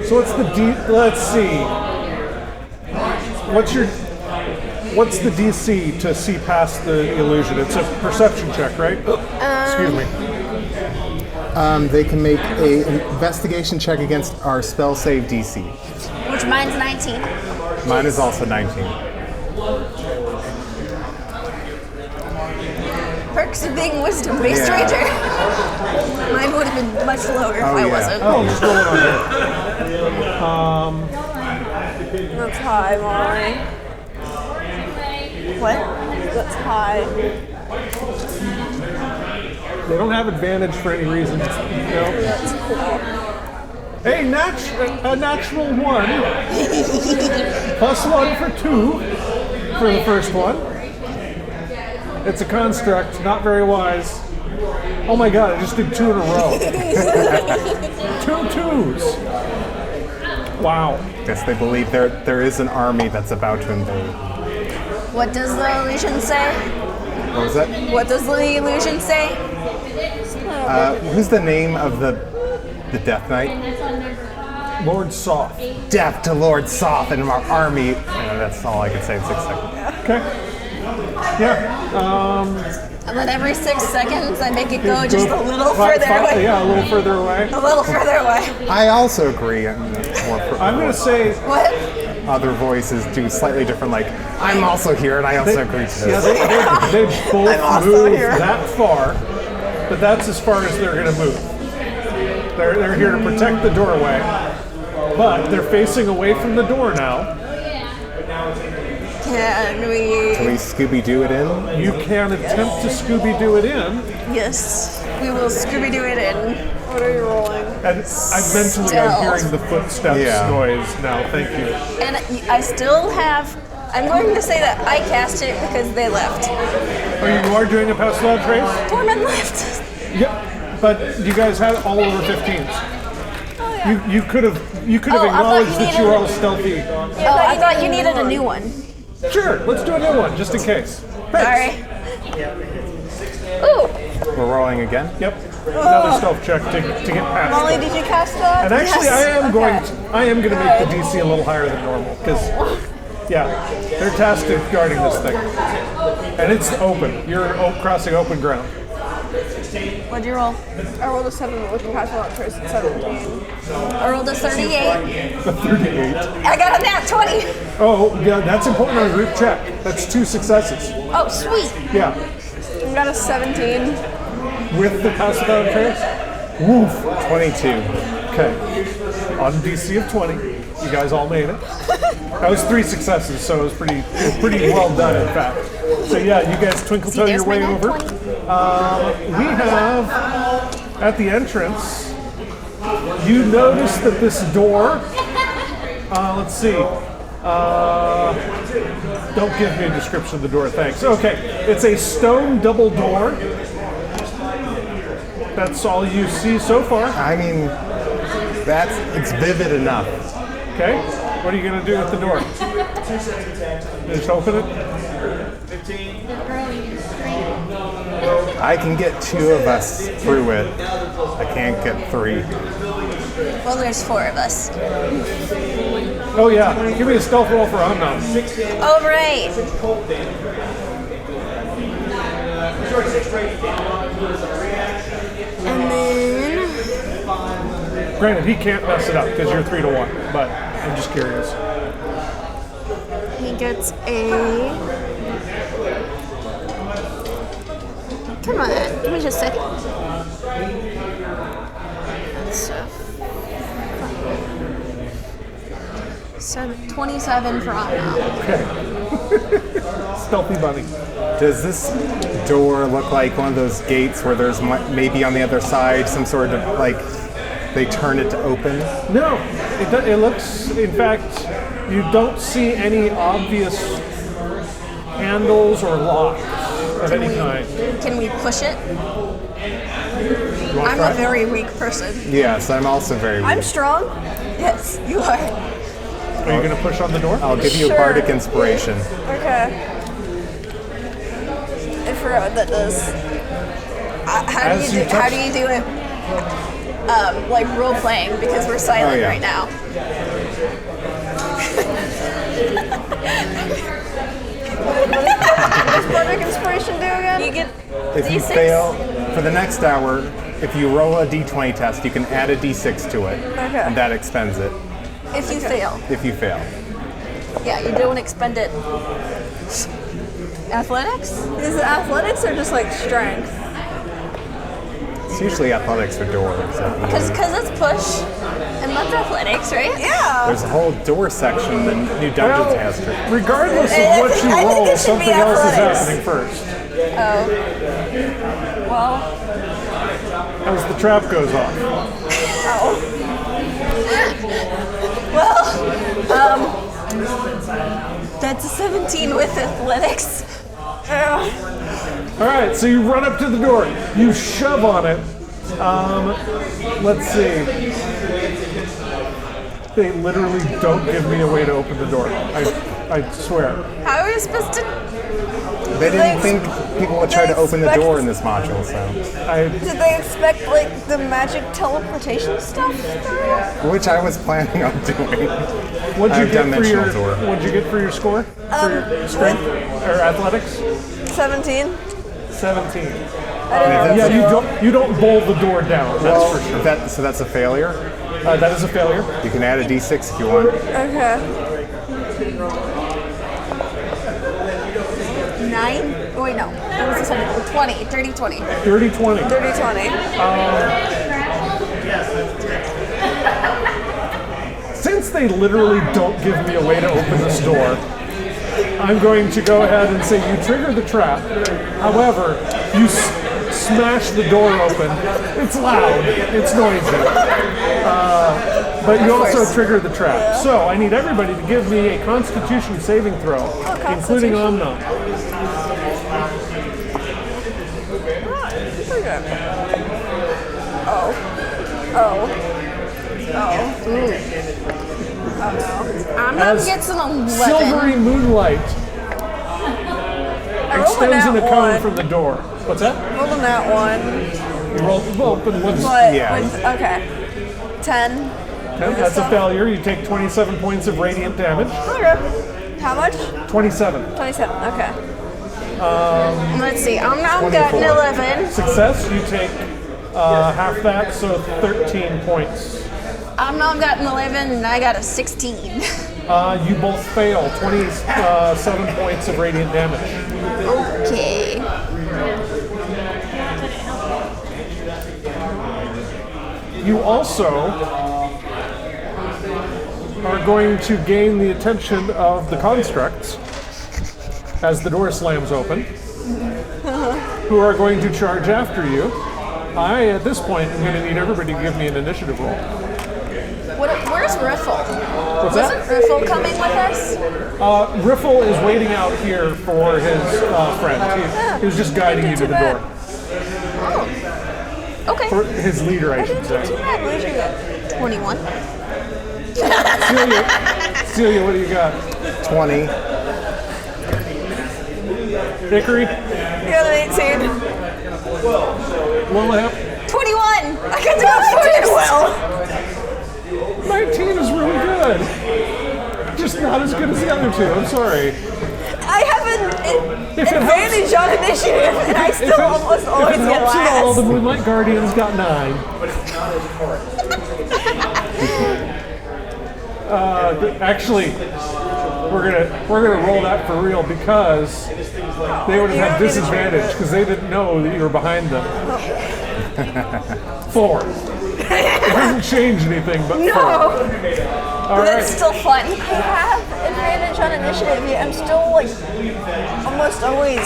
So what's the let's see. What's the DC to see past the illusion? It's a perception check, right? Excuse me. They can make a investigation check against our spell save DC. Which mine's 19. Mine is also 19. Perks of being wisdom-based Yeah. ranger. Mine would have been much lower if I wasn't. Oh, just roll it on here. That's high, Molly. What? That's high. They don't have advantage for any reason. That's cool. Hey, a natural 1. +1 for 2 for the first one. It's a construct, not very wise. Oh my god, I just did 2 in a row. 2 2s. Wow. Guess they believe there is an army that's about to invade. What does the illusion say? What was that? What does the illusion say? Who's the name of the Death Knight? Lord Soft. Death to Lord Soth and our army. That's all I can say in 6 seconds. Okay. Yeah. And then every 6 seconds I make it go just a little further away. Yeah, a little further away. A little further away. I also agree. I'm going to say What? other voices do slightly different, like, I'm also here and I also agree to yeah, this. they both also move here. that far, but that's as far as they're going to move. They're here to protect the doorway, but they're facing away from the door now. Can Can we? we Scooby-Doo it in? You can attempt to Scooby-Doo it in, Yes. We will Scooby-Doo it in. What are you rolling? and I'm hearing the footsteps noise now. Thank you. And I still have. I'm going to say that I cast it because they left. Oh, you are doing a pastoral trace? Tormund left. Yep. But you guys had all over 15s. You could have Oh, I thought acknowledged you that you were all needed- stealthy. Oh, I thought you needed a new one. Sure, let's do a new one just in case. Thanks. Sorry. Ooh. We're rolling again? Yep. Another stealth check to get past. Molly, it. did you cast that? And actually, Yes. I am going to make the DC a little higher than normal because, yeah, they're tasked with guarding this thing, and it's open. You're crossing open ground. What'd you roll? I rolled a 7 with the pass without trace at 17. I rolled a 38. 38. I got a nat 20. Oh, yeah, that's important on a group check. That's 2 successes. Oh, sweet. Yeah. I got a 17. With the pass without a trace? Woof. 22. Okay. On DC of 20, you guys all made it. That was 3 successes, so it was pretty well done, in fact. So yeah, you guys twinkle toe your way over. We have, at the entrance, you notice that this door, let's see, don't give me a description of the door, thanks. Okay, it's a stone double door. That's all you see so far. I mean, it's vivid enough. Okay, what are you going to do with the door? Just open it? 15. I can get 2 of us through it. I can't get 3. Well, there's 4 of us. Oh yeah, give me a stealth roll for Unknown. All right. And then Granted, he can't mess it up because you're 3 to 1, but I'm just curious. he gets a... Come on, give me just a second. So 27 for Anna. Okay. Stealthy bunny. Does this door look like one of those gates where there's maybe on the other side some sort of like they turn it to open? No, it looks, in fact, you don't see any obvious handles or locks of any kind. Can we push it? I'm a very weak person. Yes, I'm also very weak. I'm strong. Yes, you are. Are you going to push on the door? I'll give you a Sure. bardic inspiration. Okay. I forgot what that does. How do you do it? Like role playing because we're silent right now. What does bardic inspiration do again? You get If you D6? fail, for the next hour, if you roll a d20 test, you can add a d6 to it, Okay. and that expends it If you fail. if you fail. Yeah, you don't expend it. Athletics? Is it athletics or just like strength? It's usually athletics for doors. Because it's push, and that's athletics, right? Yeah. There's a whole door section in the new Dungeons Master. Regardless of I what think you it roll, should be something else is athletics. happening first. Oh. Well, As the trap goes off. that's a 17 with athletics. All right, so you run up to the door. You shove on it. Let's see. They literally don't give me a way to open the door. I swear. How are we supposed to? They didn't think people would try to open the expect- door in this module, so. Did they expect like the magic teleportation stuff? Which I was planning on doing. What'd you A get for your? dimensional door. What'd you get for your score? For your strength or athletics? 17. 17. I Yeah, didn't you don't bowl the door down. That's for sure. So that's a failure. That is a failure. You can add a d6 if you want. Okay. 9? Oh, wait, no. It was a 7. 20. Dirty 20. Dirty 20. Dirty 20. Since they literally don't give me a way to open this door, I'm going to go ahead and say you trigger the trap. However, you smash the door open. It's loud. It's noisy. But you also trigger the trap. So I need everybody to give me a Constitution saving throw, including Omna. I'm not gets an 11. Silvery moonlight extends in a cone from the door. What's that? Rolled on that one. You roll. Well, but what's But Yeah. okay. 10. that's a failure. You take 27 points of radiant damage. Okay. How much? 27. 27. Okay. Let's see. I'm gotten 11. Success, you take half that, so 13 points. I'm not gotten 11, and I got a 16. You both fail. 27 points of radiant damage. Okay. You also are going to gain the attention of the constructs as the door slams open, who are going to charge after you. I, at this point, am going to need everybody to give me an initiative roll. Where's Riffle? What's that? Wasn't Riffle coming with us? Riffle is waiting out here for his friend. He was just guiding you to the door. Oh. Okay. For his leader, I should say. Too bad. What did you get? 21. Celia, what do you got? 20. Hickory? You got an 18. Lilith? 21. I can do it well. 19 is really good. Just not as good as the other two. I'm sorry. I have an advantage on initiative, and I still almost always if it get helps at all, the last. Moonlight Guardians got 9. Actually, we're gonna roll that for real because they would have had disadvantage because they didn't know that you were behind them. 4. It doesn't change anything, but 4. No. All But right. it's still fun. I have advantage on initiative, yet I'm still like almost always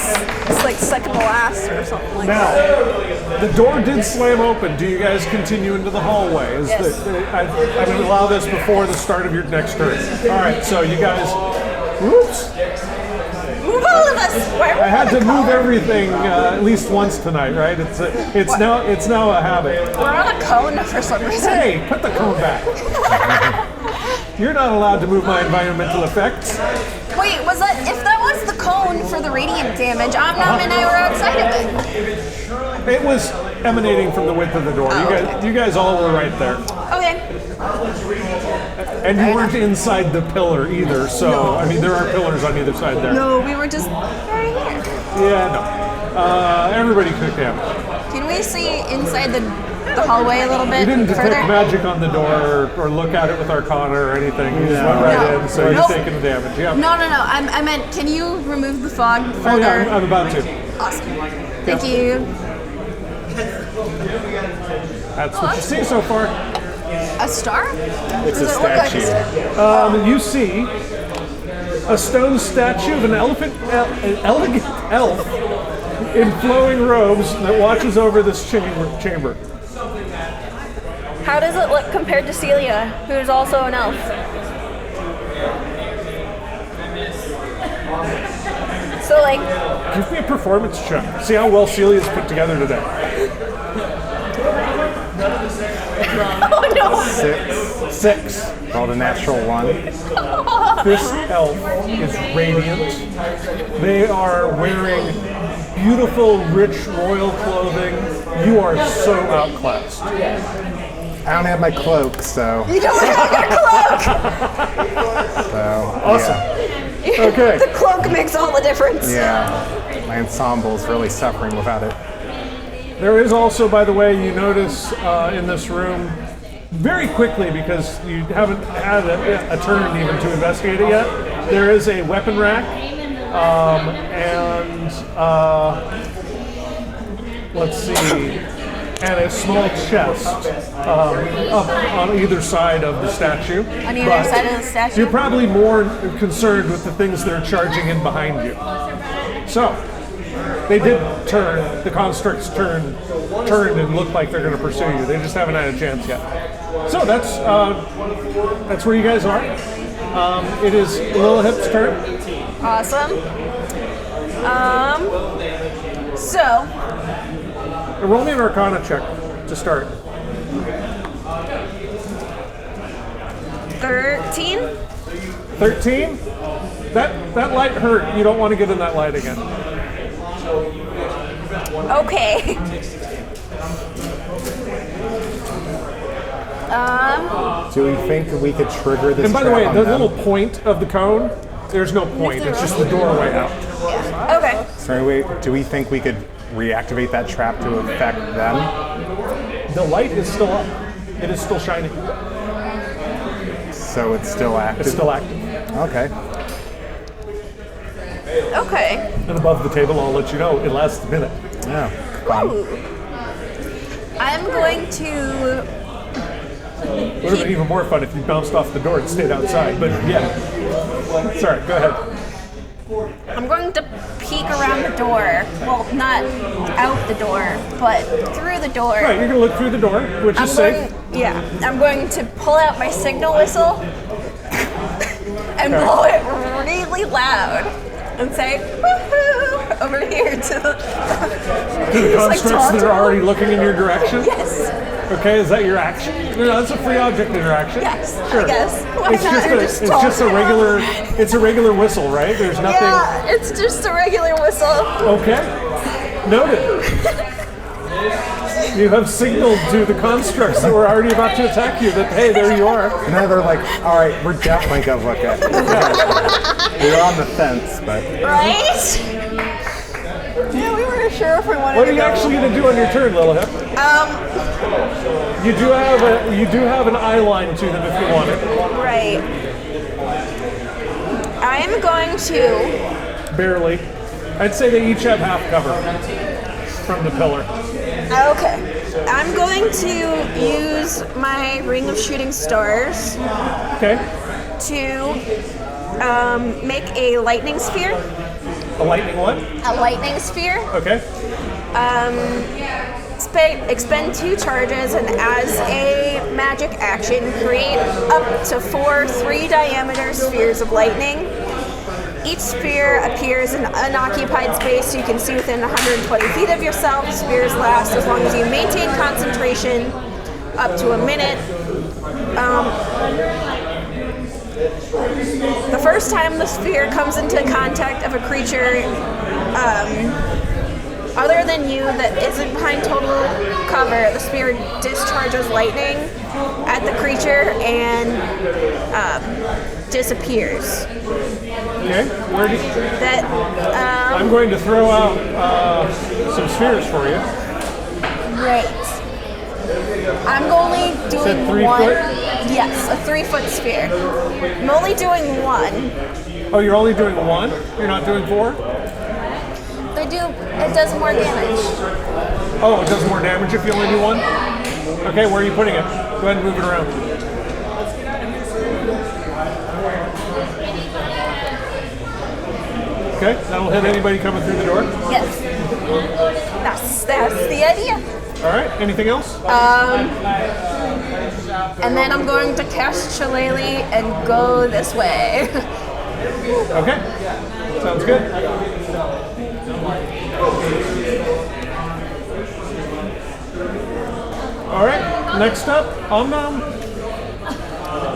it's like second to last or something like Now, that. the door did slam open. Do you guys continue into the hallway? Yes. I'm going to allow this before the start of your next turn. All right, so you guys, whoops. Move all of us. I had to move everything at least once tonight, right? It's now a habit. We're on a cone for some reason. Hey, put the cone back. You're not allowed to move my environmental effects. Wait, if that was the cone for the radiant damage, Omnom and I were outside of it. It was emanating from the width of the door. You guys all were right there. Okay. And you weren't inside the pillar either, so, No. I mean, there are pillars on either side there. No, we were just right here. Yeah, no. Everybody took damage. Can we see inside the hallway a little bit You didn't detect further? magic on the door or look at it with Arcana or anything. You just went right No. in, so you're Nope. taking the damage. Yeah. No. I meant, can you remove the fog Oh, further? yeah, I'm about to. Awesome. Thank you. That's what you see so far. A star? It's a Does it look like statue. You see a stone statue of an elegant elf in flowing robes that watches over this chamber. How does it look compared to Celia, who's also an elf? So like, Give me a performance check. See how well Celia's put together today. oh no! 6. Rolled a natural 1. This elf is radiant. They are wearing beautiful, rich, royal clothing. You are so outclassed. I don't have my cloak, so. You don't have your cloak! So Awesome. Okay. The cloak makes all the difference. Yeah. My ensemble's really suffering without it. There is also, by the way, you notice in this room, very quickly because you haven't had a turn even to investigate it yet, there is a weapon rack and let's see, and a small chest up on either side of the statue. On either side of the statue? You're probably more concerned with the things that are charging in behind you. So, they did turn, the constructs turned and looked like they're going to pursue you. They just haven't had a chance yet. So that's where you guys are. It is Lilith's turn. Awesome. So, Roll me an Arcana check to start. 13? 13? That light hurt. You don't want to get in that light again. Okay. Do we think we could trigger this? And by the way, trap the on them? little point of the cone, there's no point. It's just the doorway out. Okay. So do we think we could reactivate that trap to affect them? The light is still up. It is still shining. So it's still active? It's still active. Okay. Okay. And above the table, I'll let you know, it lasts a minute. Yeah. Fun. Ooh. I'm going to. Would have been even more fun if you bounced off the door and stayed outside, but yeah. Sorry, go ahead. I'm going to peek around the door. Well, not out the door, but through the door. Right, you're going to look through the door, which is safe. I'm going to pull out my signal whistle and blow it really loud and say, woohoo, over here to the... To the constructs that are already looking in your direction? Yes. Okay, is that your action? No, that's a free object interaction. Yes, Sure. I guess. Why It's not? just a regular. It's a regular whistle, right? There's nothing. Yeah, it's just a regular whistle. Okay. Noted. You have signaled to the constructs that were already about to attack you that, hey, there you are. Now they're like, all right, we're definitely going to look at it. We're on the fence, but... Right? Yeah, we weren't sure if we wanted What to are you go. actually going to do on your turn, Lilith? You do have an eye line to them if you want it. Right. I'm going to... Barely. I'd say they each have half cover from the pillar. Okay. I'm going to use my Ring of Shooting Stars Okay. to make a lightning sphere. A lightning what? A lightning sphere. Okay. Expend 2 charges, and as a magic action, create up to 4 3-diameter spheres of lightning. Each sphere appears in unoccupied space, so you can see within 120 feet of yourself. Spheres last as long as you maintain concentration, up to a minute. The first time the sphere comes into contact of a creature other than you that isn't behind total cover, the sphere discharges lightning at the creature and disappears. Okay. Where do you... That I'm going to throw out some spheres for you. Great. I'm only doing Said 3 one. foot? Yes, a 3-foot sphere. I'm only doing one. Oh, you're only doing 1? You're not doing 4? It does more damage. Oh, it does more damage if you only do 1? Okay, where are you putting it? Go ahead and move it around. Okay, that'll hit anybody coming through the door. Yes. That's the idea. All right, anything else? And then I'm going to cast Shillelagh and go this way. Okay, sounds good. All right, next up, Omnom.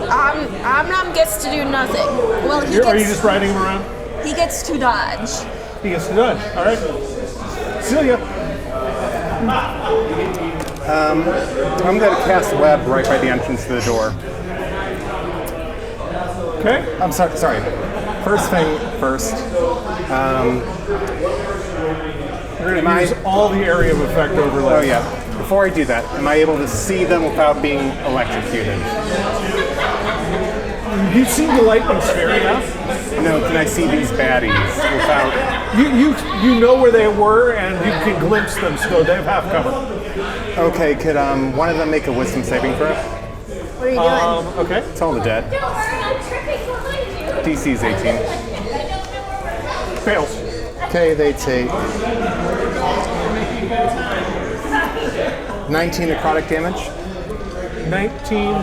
Omnom gets to do nothing. Well, Are you just riding him around? He gets to dodge. He gets to dodge. All right. Celia. I'm going to cast web right by the entrance to the door. Okay. I'm sorry. First thing first. You're going to use all the area of effect overlay. Oh yeah. Before I do that, am I able to see them without being electrocuted? You see the lightning sphere, yeah? No, can I see these baddies without... You know where they were, and you can glimpse them still. They have half cover. Okay, could one of them make a wisdom saving throw? What are you doing? Okay. It's all the dead. DC is 18. Fails. Okay, they take 19 necrotic damage. 19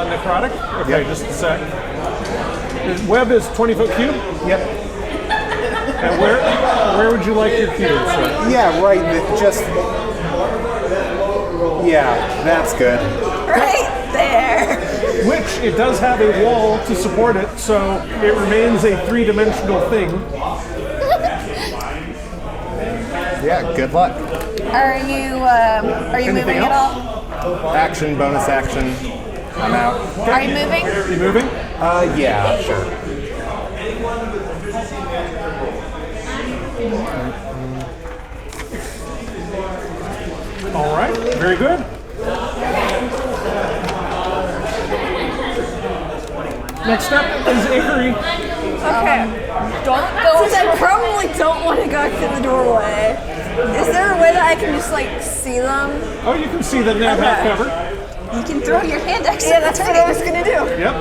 necrotic. Okay, Yep. just a sec. The web is 20-foot cube. Yep. And where would you like your cube, sir? Yeah, right. Yeah, that's good. Right there. Which it does have a wall to support it, so it remains a 3-dimensional thing. Yeah, good luck. Are you moving at all? Action, bonus action. I'm out. Are you moving? You moving? Yeah, sure. All right, very good. Next up is Avery. Okay. Don't go. Since I probably don't want to go through the doorway, is there a way that I can just like see them? Oh, you can see them. They have half cover. You can throw your hand next Yeah, that's what I was gonna do. Yep.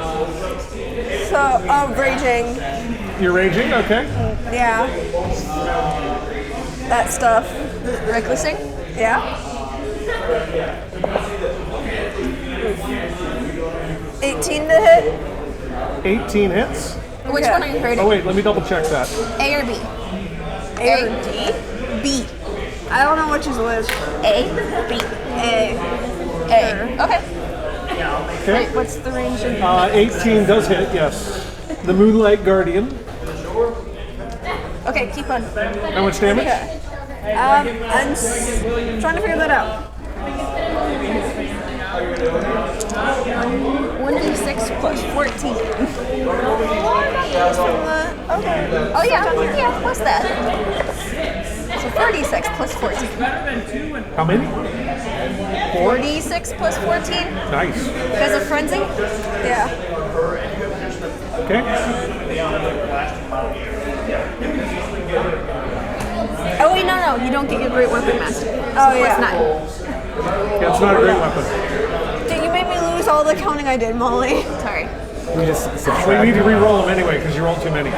So, raging. You're raging, okay. Yeah. That stuff. Recklessing? Yeah. 18 to hit. 18 hits. Which Okay. one are you hurting? Oh wait, let me double check that. A or B? A or D? B. I don't know which is which. A? B. A. A. Okay. Okay. Wait, what's the range of 18 does hit, yes. The Moonlight Guardian. Okay, keep on. How much damage? Okay. I'm trying to figure that out. 1d6 plus 14. Okay. Oh yeah, plus that. So 4d6 plus 14. How many? 4d6 plus 14? Nice. Because of frenzy? Yeah. Okay. Oh wait, no, you don't get your great weapon master. So Oh, yeah. plus 9. Yeah, it's not a great weapon. Dude, you made me lose all the counting I did, Molly. Sorry. We just Well, you subtract. need to re-roll them anyway because you rolled too many.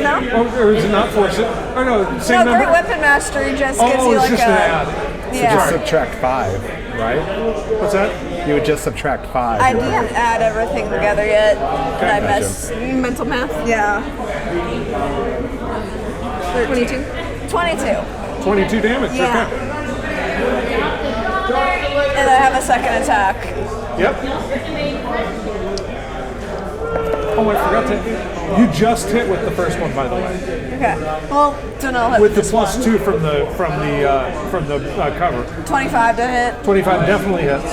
No? Oh, or is it not force it? Oh no, same No, number? great weapon mastery just gives Oh, you it's like just a. an add. Yeah. Just subtract 5, right? What's that? You would just subtract 5. I didn't add everything together yet. And I Gotcha. messed. Mental math. Yeah. 22. 22. 22 damage. Yeah. Okay. And I have a second attack. Yep. Oh, I forgot to. You just hit with the first one, by the way. Okay. Well, don't know. With the plus 2 from the cover. 25 to hit. 25 definitely hits.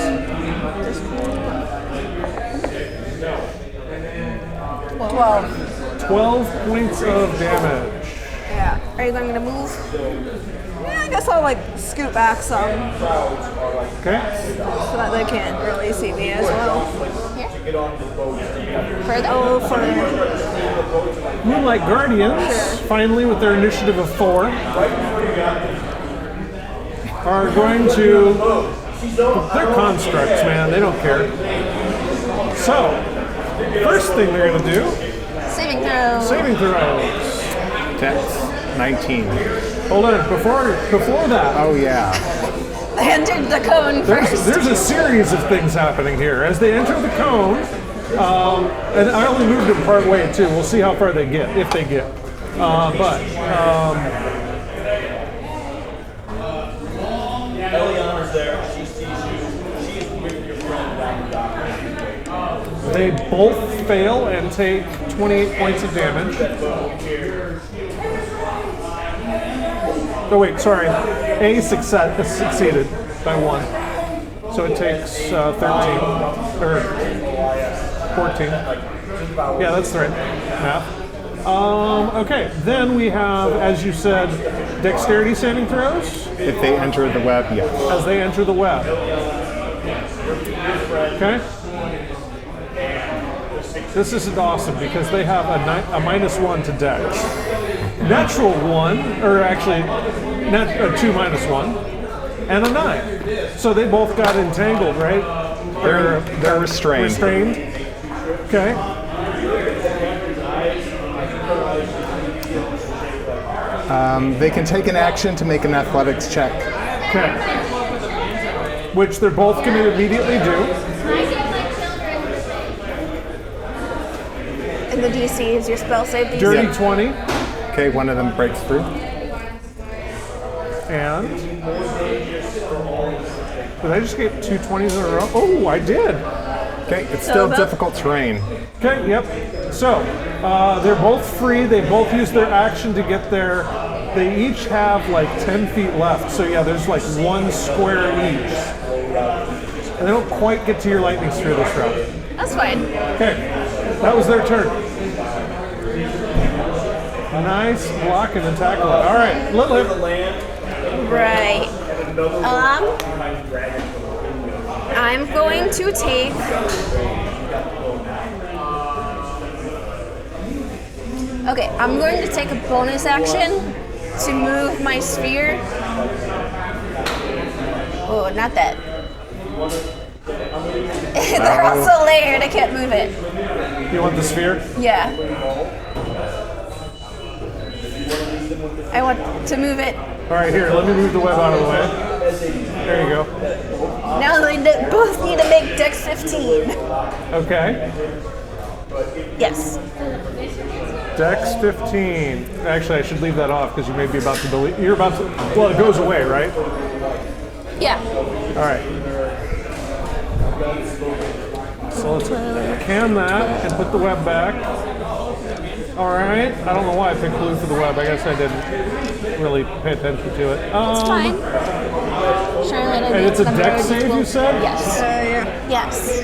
12. 12 points of damage. Yeah. Are you going to move? Yeah, I guess I'll like scoot back some Okay. so that they can't really see me as well. Further? Oh, for Moonlight Guardians, finally with their initiative of 4, are going to. They're constructs, man. They don't care. So, first thing they're going to do, Saving throw. saving throws. Dex 19. Hold on, before that, Oh yeah. They entered the cone first. there's a series of things happening here. As they enter the cone, and I only moved them part way too. We'll see how far they get, if they get. Eliana's there. She sees you. She's with your friend down. They both fail and take 28 points of damage. Oh wait, sorry. A succeeded by 1. So it takes 13, or 14. Yeah, that's the right math. Okay, then we have, as you said, dexterity saving throws If they enter the web, yes. as they enter the web. Okay? This isn't awesome because they have a -1 to dex. Natural 1, or actually, 2 -1, and a 9. So they both got entangled, right? They're restrained. Restrained. Okay. They can take an action to make an athletics check. Okay. Which they're both going to immediately do. And the DC is your spell save DC. Dirty 20. Okay, one of them breaks through. And did I just get 2 20s in a row? Oh, I did. Okay, it's still difficult terrain. Okay, yep. So they're both free. They both use their action to get there. They each have like 10 feet left. So yeah, there's like 1 square each. And they don't quite get to your lightning sphere this round. That's fine. Okay, that was their turn. Nice block and attack. All right, Lilith. Right. I'm going to take. Okay, I'm going to take a bonus action to move my sphere. Oh, not that. They're also layered. I can't move it. You want the sphere? Yeah. I want to move it. All right, here. Let me move the web out of the way. There you go. Now they both need to make Dex 15. Okay. Yes. Dex 15. Actually, I should leave that off because you may be about to delete. You're about to. Well, it goes away, right? Yeah. All right. So let's can that and put the web back. All right. I don't know why I picked blue for the web. I guess I didn't really pay attention to it. It's fine. Charlotte, And it's a dex save, you said? Yes. Yeah. Yes.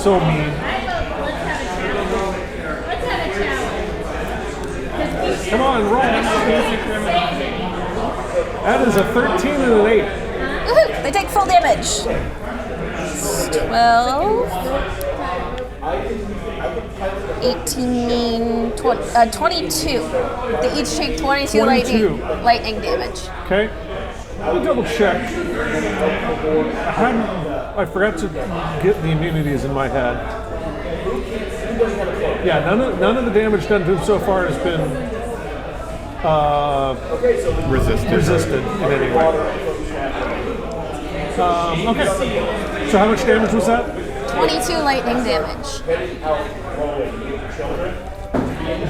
So mean. Come on, roll. That is a 13 and an 8. Woohoo! They take full damage. 12, 18, 22. They each take 22 lightning damage. Okay. Let me double check. I forgot to get the immunities in my head. Yeah, none of the damage done to him so far has been resisted in any way. Okay. So how much damage was that? 22 lightning damage.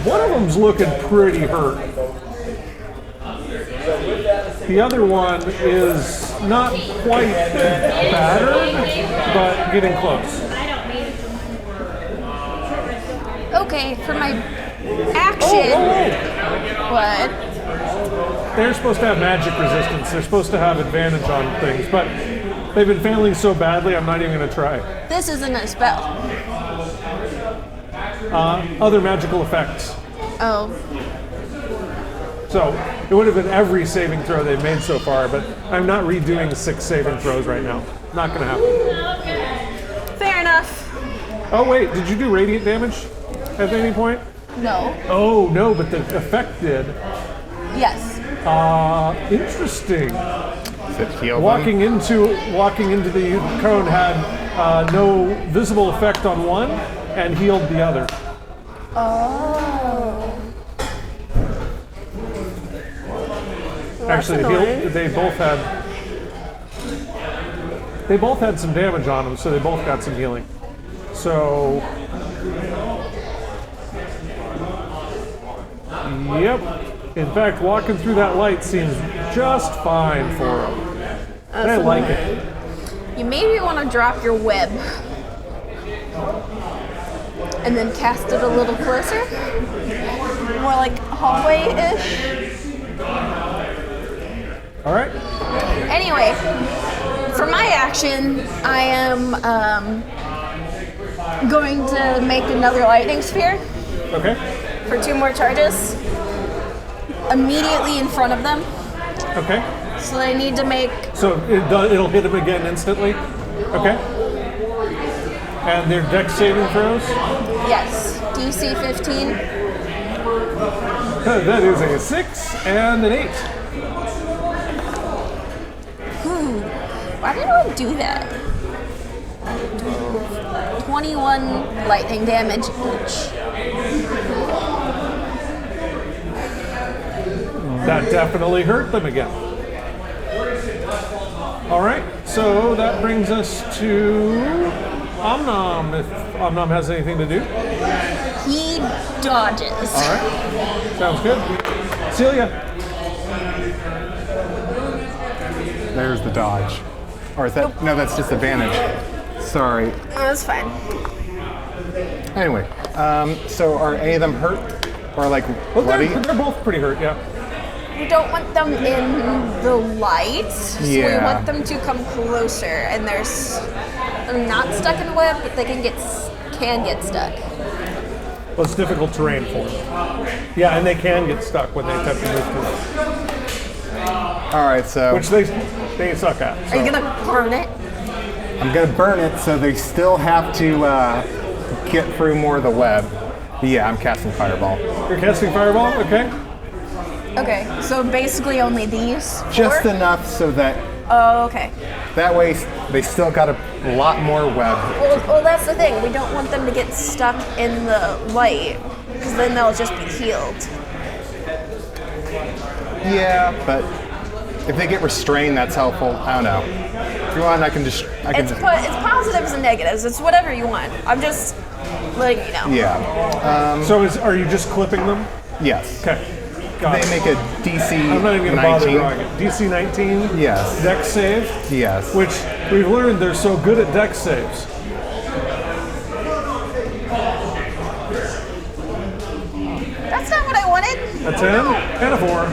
One of them's looking pretty hurt. The other one is not quite battered, but getting close. Okay, for my action. What? They're supposed to have magic resistance. They're supposed to have advantage on things, but they've been failing so badly, I'm not even going to try. This isn't a spell. Other magical effects. Oh. So it would have been every saving throw they've made so far, but I'm not redoing 6 saving throws right now. Not going to happen. Fair enough. Oh wait, did you do radiant damage at any point? No. Oh no, but the effect did. Yes. Interesting. Heal Walking into the cone had no visible effect on one and healed the other. Oh. Actually, they both had some damage on them, so they both got some healing. So, yep. In fact, walking through that light seems just fine for them. I like it. You maybe want to drop your web and then cast it a little closer. More like hallway-ish. All right. Anyway, for my action, I am going to make another lightning sphere Okay. for 2 more charges immediately in front of them. Okay. So they need to make. So it'll hit him again instantly? Okay. And their dex saving throws? Yes, DC 15. That is a 6 and an 8. Why did I do that? 21 lightning damage each. That definitely hurt them again. All right, so that brings us to Omnom, if Omnom has anything to do. He dodges. All right, sounds good. Celia. There's the dodge. Or is that, no, that's disadvantage. Sorry. That's fine. Anyway, so are any of them hurt? Or like bloody? They're both pretty hurt, yeah. We don't want them in the light, so we want them to come closer. And they're not stuck in the web, but they can get stuck. Well, it's difficult terrain for them. Yeah, and they can get stuck when they attempt to move through. All right, so Which they they suck at. Are you gonna burn it? I'm gonna burn it so they still have to get through more of the web. But yeah, I'm casting Fireball. You're casting Fireball? Okay. Okay, so basically only these Just four? enough so that Oh, okay. that way they still got a lot more web. Well, that's the thing. We don't want them to get stuck in the light, because then they'll just be healed. Yeah, but if they get restrained, that's helpful. I don't know. If you want, I can just. It's positives and negatives. It's whatever you want. I'm just letting you know. Yeah. So are you just clipping them? Yes. Okay. Got They it. make a DC I'm not even going to bother 19. drawing it. DC 19? Yes. Dex save? Yes. Which we've learned they're so good at dex saves. That's not what I wanted. A 10 and a 4.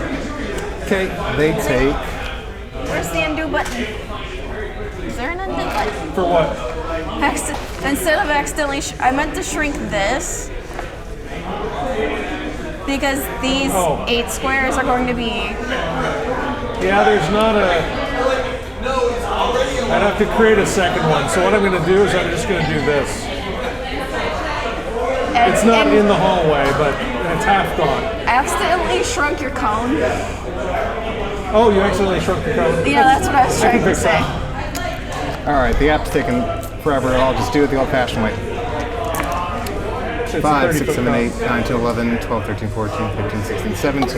Okay, they take. Where's the undo button? Is there an undo button? For what? Instead of accidentally, I meant to shrink this because these 8 squares are going to be. Yeah, there's not a. I'd have to create a second one. So what I'm going to do is I'm just going to do this. It's not in the hallway, but it's half gone. Accidentally shrunk your cone. Oh, you accidentally shrunk the cone? Yeah, that's what I was trying to fix say. that. All right, the app's taking forever. I'll just do it the old-fashioned way. It's a 5, 30 6, foot 7, cone. 8, 9, 10, 11, 12, 13, 14, 15, 16, 17,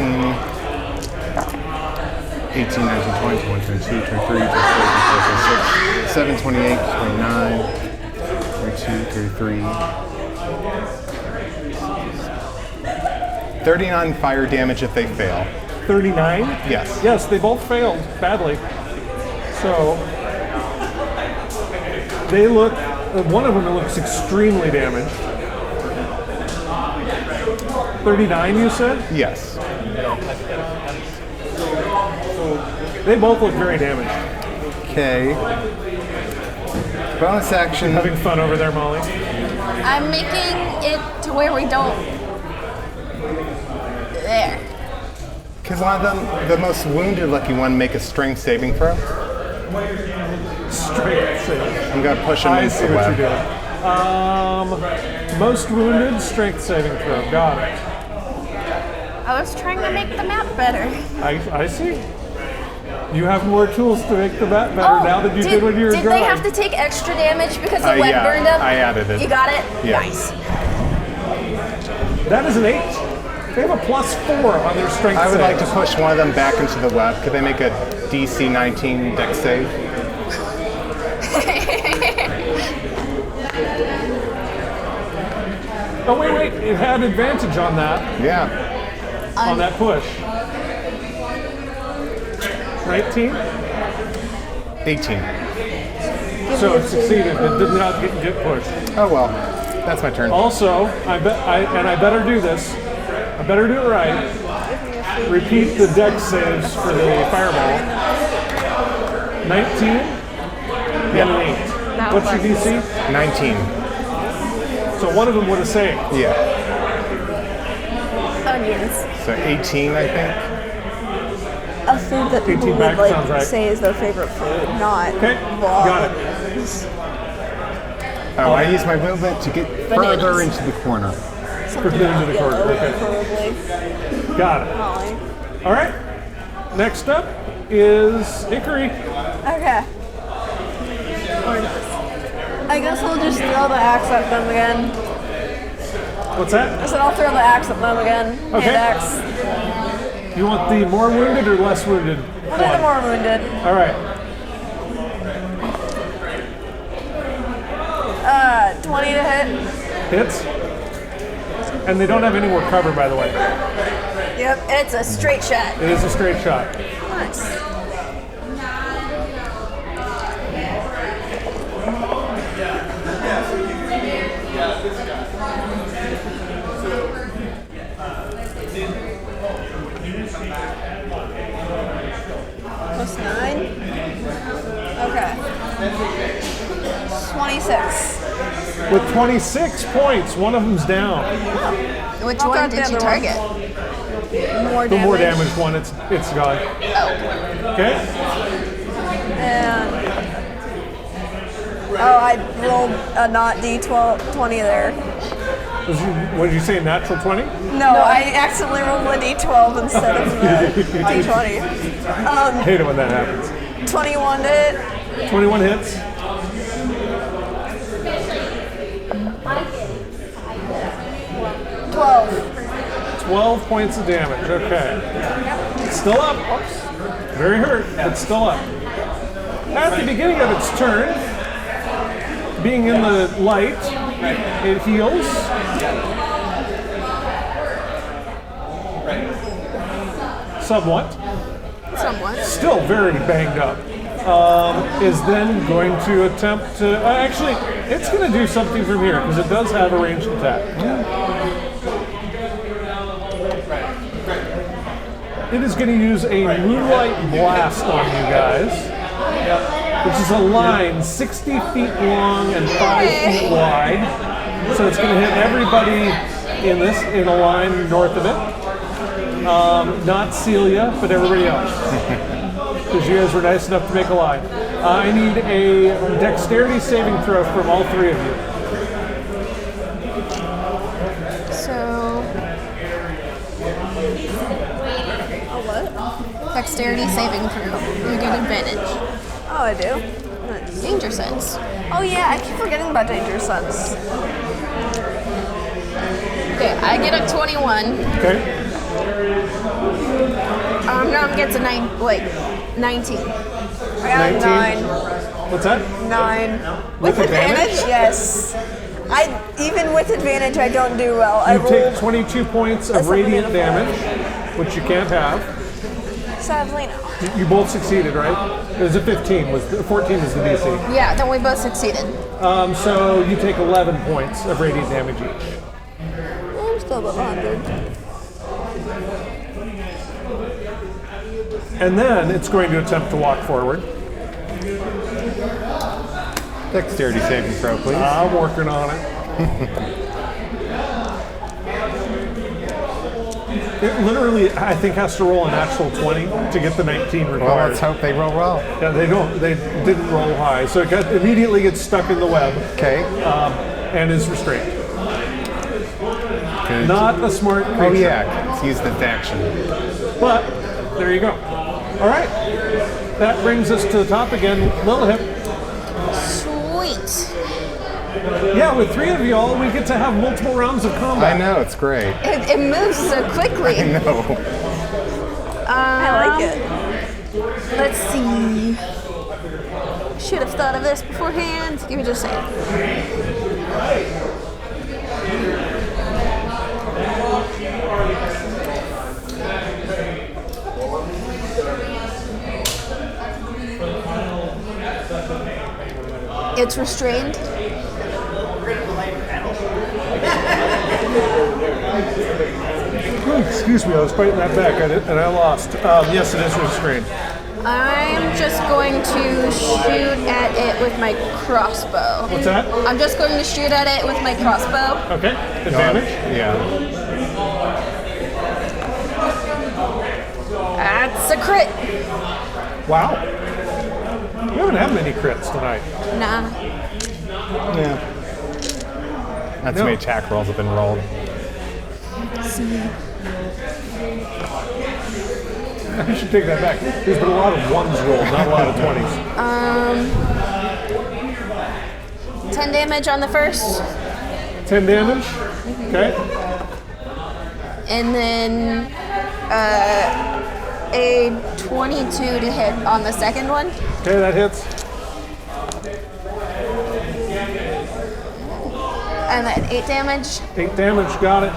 18, 19, 20, 21, 22, 23, 24, 25, 26, 27, 28, 29, 32, 33. 39 fire damage if they fail. 39? Yes. Yes, they both failed badly. So they look. One of them looks extremely damaged. 39, you said? Yes. They both look very damaged. Okay. Bonus action. Having fun over there, Molly. I'm making it to where we don't. There. Because one of them, the most wounded looking one, make a strength saving throw. Straight save. I'm going to push him I into see the what web. you're doing. Most wounded, strength saving throw. Got it. I was trying to make the map better. I see. You have more tools to make the map better now than you did when you were Did drawing. they have to take extra damage because the web Yeah, burned up? I added it. You got it? Yeah. Nice. That is an 8. They have a +4 on their strength I would like to saves. push one of them back into the web. Could they make a DC 19 dex save? Oh, wait. It had advantage on that. Yeah. On that push. 19? 18. So it succeeded. It did not get pushed. Oh well. That's my turn. Also, I better do this. I better do it right. Repeat the dex saves for the fireball. 19 and an 8. What's your DC? 19. So one of them would have saved. Yeah. Onions. So 18, I think. A food that people 18 would back sounds right. say is their favorite food, not Okay, got it. Oh, I use my movement to get further into the corner. Put it into the corner. Okay. probably. Got it. Molly. All right. Next up is Hickory. Okay. I guess I'll just throw the axe at them again. What's that? I said I'll throw the axe at them again. Okay. Hand axe. You want the more wounded or less wounded I'll do the one? more wounded. All right. 20 to hit. Hits. And they don't have any more cover, by the way. Yep, it's a straight shot. It is a straight shot. Nice. Plus 9. Okay. 26. With 26 points, one of them's down. Which I'll one grab the did you other one. target? More The damage. more damaged one, it's gone. Oh. Okay? And I rolled a not D20 there. What did you say, natural 20? No, I accidentally rolled a D12 instead of the D20. Hate it when that happens. 21 to hit. 21 hits. 12 points of damage. Okay. Still up. Oops. Very hurt, but still up. At the beginning of its turn, being in the light, it heals. Somewhat. Still very banged up. Is then going to attempt to... actually, it's going to do something from here, because it does have a ranged attack. It is going to use a Moonlight Blast on you guys, which is a line 60 feet long and 5 feet wide. So it's going to hit everybody in a line north of it. Not Celia, but everybody else. Because you guys were nice enough to make a line. I need a dexterity saving throw from all three of you. So... Dexterity saving throw. You get advantage. Oh, I do? Danger sense. Oh yeah, I keep forgetting about danger sense. Okay, I get a 21. Okay. Nom gets a 19. I got 19. 9. What's that? 9. With advantage? Yes. Even with advantage, I don't do well. You take 22 points of radiant damage, which you can't have. Sadly, no. You both succeeded, right? It was a 15. 14 was the DC. Yeah, then we both succeeded. So you take 11 points of radiant damage each. I'm still above 100. And then it's going to attempt to walk forward. Dexterity saving throw, please. I'm working on it. It literally, I think, has to roll a natural 20 to get the 19 required. Well, let's hope they roll well. Yeah, they didn't roll high, so it immediately gets stuck in the web. Okay. And is restrained. Good. Not a smart creature. Oh yeah, let's use the action. But there you go. All right, that brings us to the top again. Lilith. Sweet. Yeah, with three of y'all, we get to have multiple rounds of combat. I know, it's great. It moves so quickly. I know. I like it. Let's see. Should have thought of this beforehand. Give me just a second. It's restrained. Oh, excuse me, I was fighting that back and I lost. Yes, it is restrained. I'm just going to shoot at it with my crossbow. What's that? I'm just going to shoot at it with my crossbow. Okay, advantage? Yeah. That's a crit. Wow. We haven't had many crits tonight. Nah. Yeah. That's how many attack rolls have been rolled. I should take that back. There's been a lot of ones rolled, not a lot of 20s. 10 damage on the first. 10 damage? Okay. And then a 22 to hit on the second one. Okay, that hits. And then 8 damage. 8 damage, got it.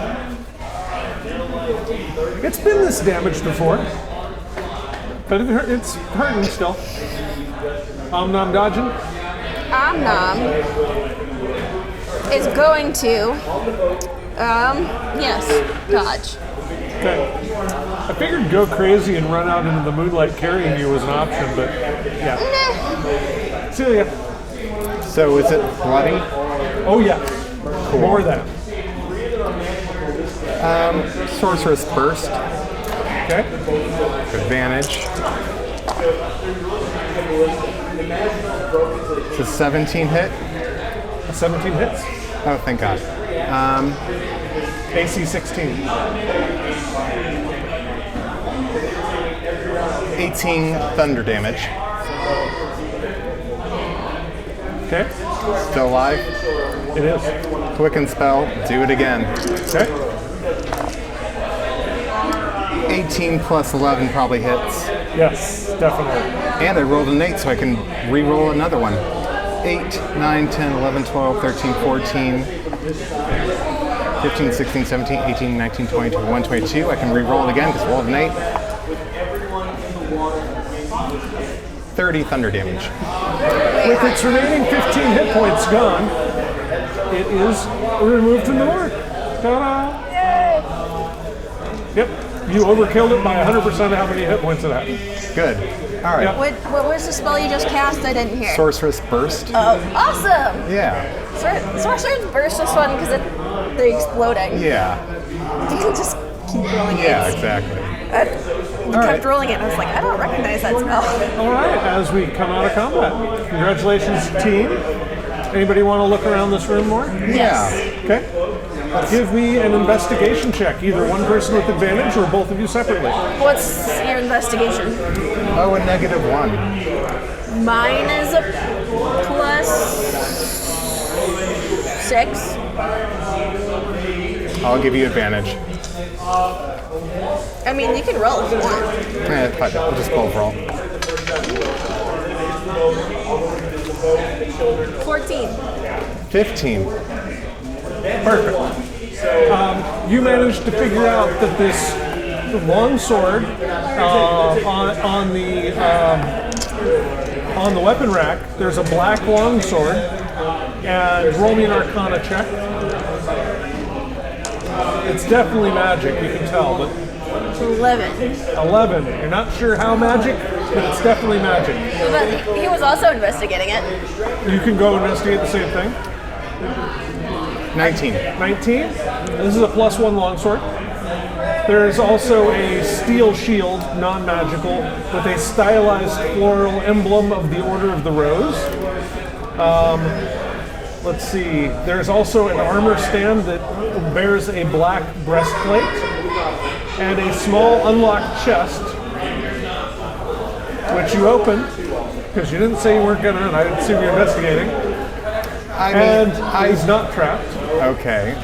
It's been this damaged before. But it's hurting still. Nom dodging. Nom is going to, yes, dodge. Okay. I figured go crazy and run out into the moonlight carrying you was an option, but yeah. Nah. Celia. So is it bloody? Oh yeah. Cool. More of that. Sorceress Burst. Okay. Advantage. It's a 17 hit. A 17 hits. Oh, thank God. AC 16. 18 thunder damage. Okay. Still alive. It is. Quicken spell. Do it again. Okay. 18 plus 11 probably hits. Yes, definitely. And I rolled an 8, so I can re-roll another one. 8, 9, 10, 11, 12, 13, 14, 15, 16, 17, 18, 19, 20, 21, 22. I can re-roll it again because I rolled an 8. 30 thunder damage. With its remaining 15 hit points gone, it is removed from the board. Ta-da! Yep. You overkilled it by 100% of how many hit points it had. Good. All right. Yep. What was the spell you just cast? I didn't hear. Sorceress Burst. Oh, awesome! Yeah. Sorcerer's Burst is fun because they're exploding. Yeah. You can just keep rolling it. Yeah, exactly. I kept rolling it and I was like, I don't recognize that spell. All right, as we come out of combat. Congratulations, team. Anybody want to look around this room more? Yeah. Okay. Give me an investigation check, either one person with advantage or both of you separately. What's your investigation? Oh, a -1. Mine is a +6. I'll give you advantage. I mean, you can roll if you want. Fuck it. We'll just both roll. 14. 15. Perfect. You managed to figure out that this long sword on the weapon rack, there's a black long sword, and roll me an Arcana check. It's definitely magic, you can tell, but 11. 11. You're not sure how magic, but it's definitely magic. But he was also investigating it. You can go investigate the same thing. 19. 19. This is a +1 longsword. There is also a steel shield, non-magical, with a stylized floral emblem of the Order of the Rose. Let's see. There's also an armor stand that bears a black breastplate and a small unlocked chest, which you open because you didn't say you weren't gonna, and I assume you're investigating. He's not trapped. Okay.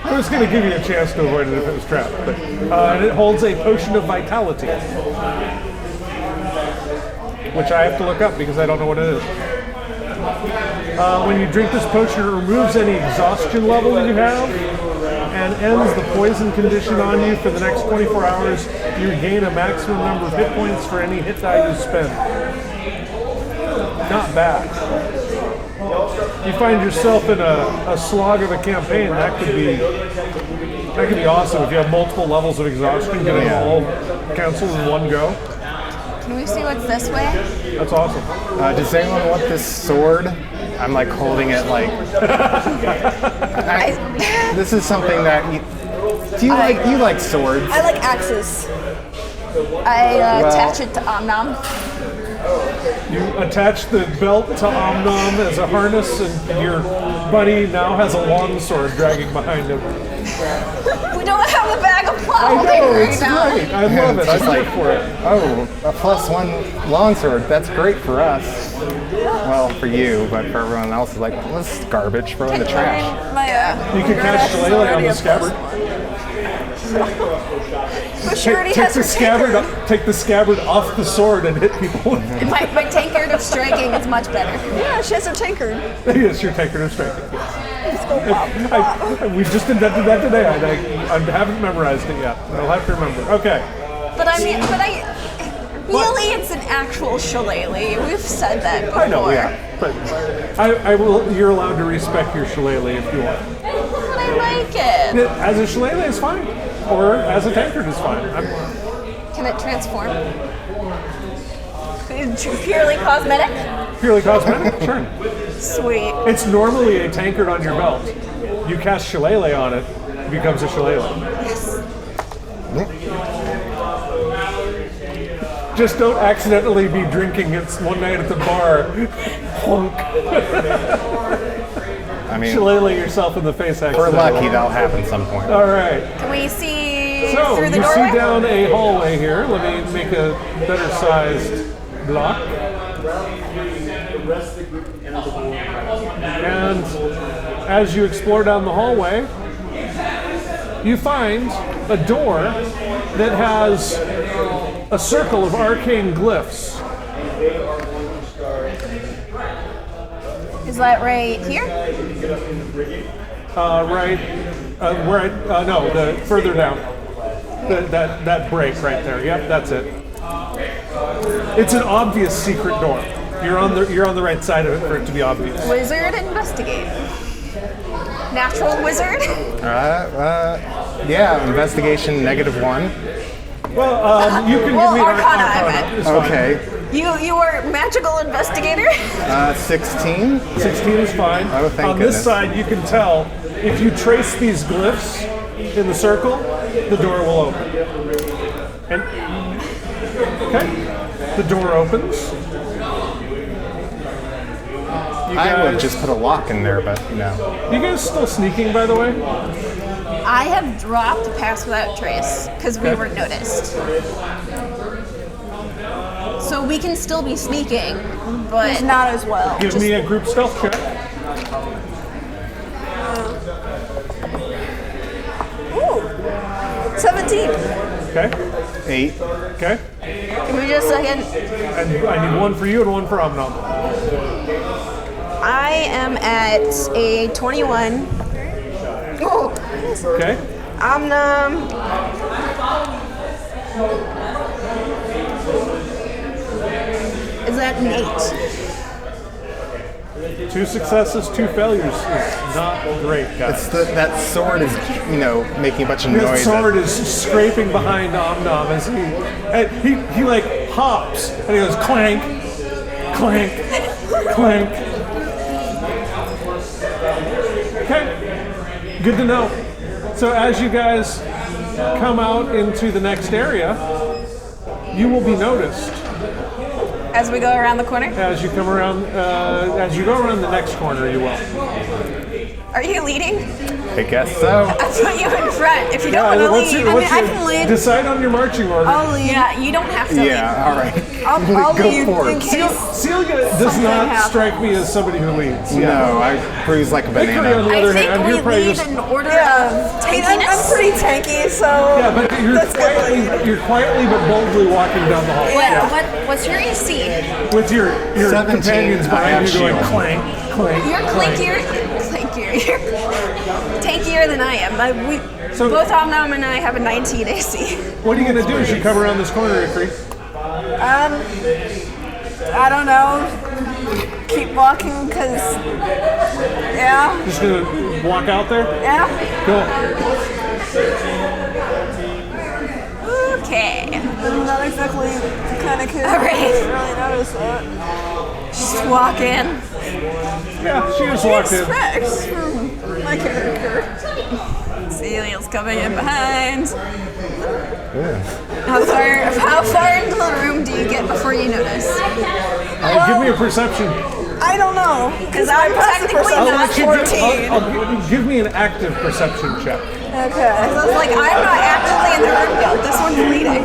I was going to give you a chance to avoid it if it was trapped, but and it holds a potion of vitality, which I have to look up because I don't know what it is. When you drink this potion, it removes any exhaustion level that you have and ends the poison condition on you for the next 24 hours. You gain a maximum number of hit points for any hit die you spend. Not bad. You find yourself in a slog of a campaign, that could be awesome if you have multiple levels of exhaustion, getting them all canceled in one go. Can we see what's this way? That's awesome. Does anyone want this sword? I'm like holding it like. This is something that you like swords. I like axes. I attach it to Omnom. You attach the belt to Omnom as a harness, and your buddy now has a longsword dragging behind him. We don't have a bag of I plow know, right it's now. great. I love it. Just I'm like, here for it. oh, a +1 longsword. That's great for us. Well, for you, but for everyone else, it's like, well, this is garbage. Throw in the trash. You can catch Shillelagh on the scabbard. But she already Take has the her scabbard, tankard. take the scabbard off the sword and hit people with it. My tankard of striking is much better. Yeah, she has her tankard. Yes, your tankard of strength. We just invented that today. I haven't memorized it yet. I'll have to remember. Okay. But really, it's an actual shillelagh. We've said that before. I know, yeah. But you're allowed to respect your shillelagh if you want. But I like it. As a shillelagh is fine. Or as a tankard is fine. Can it transform? Purely cosmetic? Purely cosmetic? Sure. Sweet. It's normally a tankard on your belt. You cast shillelagh on it, it becomes a shillelagh. Yes. Just don't accidentally be drinking it one night at the bar. Plunk. I mean, Shillelagh yourself in the face. we're Accidentally. lucky that'll happen some point. All right. Can we see So through the you doorway? see down a hallway here. Let me make a better sized block. And as you explore down the hallway, you find a door that has a circle of arcane glyphs. Is that right here? Further down. That break right there. Yep, that's it. It's an obvious secret door. You're on the right side of it for it to be obvious. Wizard investigate. Natural wizard. Yeah, investigation -1. Well, you can Well, give me an Arcana, I Arcana. meant. It's fine. Okay. You are magical investigator. 16. 16 is fine. Oh, thank On goodness. this side, you can tell if you trace these glyphs in the circle, the door will open. And okay, the door opens. You I would guys, just put a lock in there, but you know. you guys still sneaking, by the way? I have dropped Pass Without Trace because we weren't noticed. So we can still be sneaking, but It's not as well. Give me a group stealth check. Ooh. 17. Okay. 8. Okay. give me just a second. And I need one for you and one for Omnom. I am at a 21. Oh, Okay. is that an 8? 2 successes, 2 failures is not great, guys. That sword is, making a bunch of His noise. sword is scraping behind Omnom as he like hops and he goes clank, clank, clank. Okay, good to know. So as you guys come out into the next area, you will be noticed As we go around the corner? as you come around. As you go around the next corner, you will. Are you leading? I guess so. I'll put you in front if you don't want to what's lead. your- what's I your- can lead. Decide on your marching order. I'll lead. Yeah, you don't have to lead. Yeah, all right. I'll Go lead for in it. case. Celia does Something not happens. strike me as somebody who leads. No, I bruise like a Hickory, on banana. the I other think hand, we you're probably lead just in order Yeah. of I'm tankiness. pretty tanky, so. yeah, but That's good. you're quietly but boldly walking down the hall. What's your AC? With your 17, companions I behind have you going shield. clank, clank, You're clank. clankier. You're tankier than I am. So- Both Omnom and I have a 19 AC. What are you gonna do as you come around this corner, Hickory? I don't know. Keep walking, because. Yeah. Just gonna walk out there? Yeah. Cool. Okay. I'm not exactly the kind of kid All right. who doesn't really notice that. Just walk in. Yeah, she just walked in. Expects from my character. Celia's coming in behind. How far into the room do you get before you notice? Give me a perception. I don't know. Because I'm technically I'll not let you 14. give me an active perception check. Okay. So it's like, I'm not actively in the room yet. This one's leading.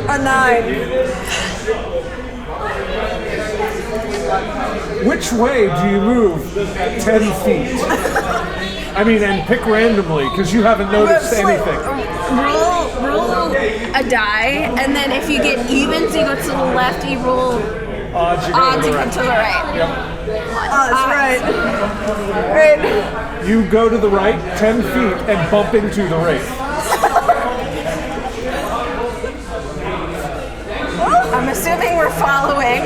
A 9. Which way do you move 10 feet? I mean, and pick randomly, because you haven't noticed anything. Roll a die, and then if you get evens, you go to the left. You roll Odds, you go odds, to you the come right. to the right. Oh, that's right. Right. You go to the right 10 feet and bump into the wraith. I'm assuming we're following.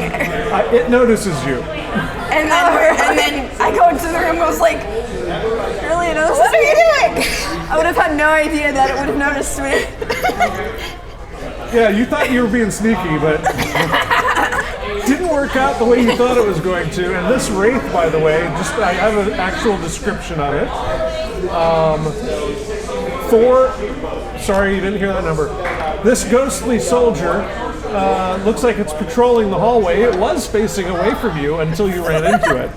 It notices you. And then I go into the room and was like, Really, you noticed what are you doing? I would have had no idea that it would have noticed me. Yeah, you thought you were being sneaky, but didn't work out the way you thought it was going to. And this wraith, by the way, I have an actual description of it. Sorry, you didn't hear that number. This ghostly soldier looks like it's patrolling the hallway. It was facing away from you until you ran into it.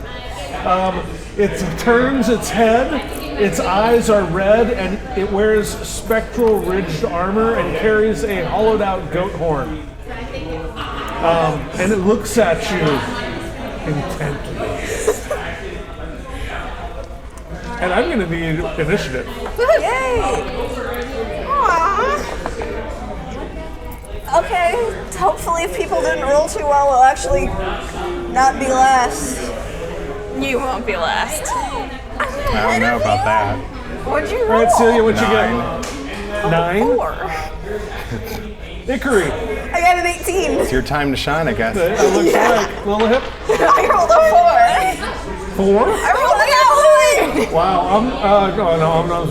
It turns its head, its eyes are red, and it wears spectral ridged armor and carries a hollowed out goat horn. And it looks at you intently. And I'm going to need initiative. Yay! Aww. Okay, hopefully if people didn't roll too well, we'll actually not be last. You won't be last. I don't know about that. What'd you All roll? right, Celia, what'd you 9. get? 9? 4. Hickory. I got an 18. It's your time to shine, I guess. It looks like Little Hip. I rolled a 4. 4? I rolled a 9. Wow, I'm not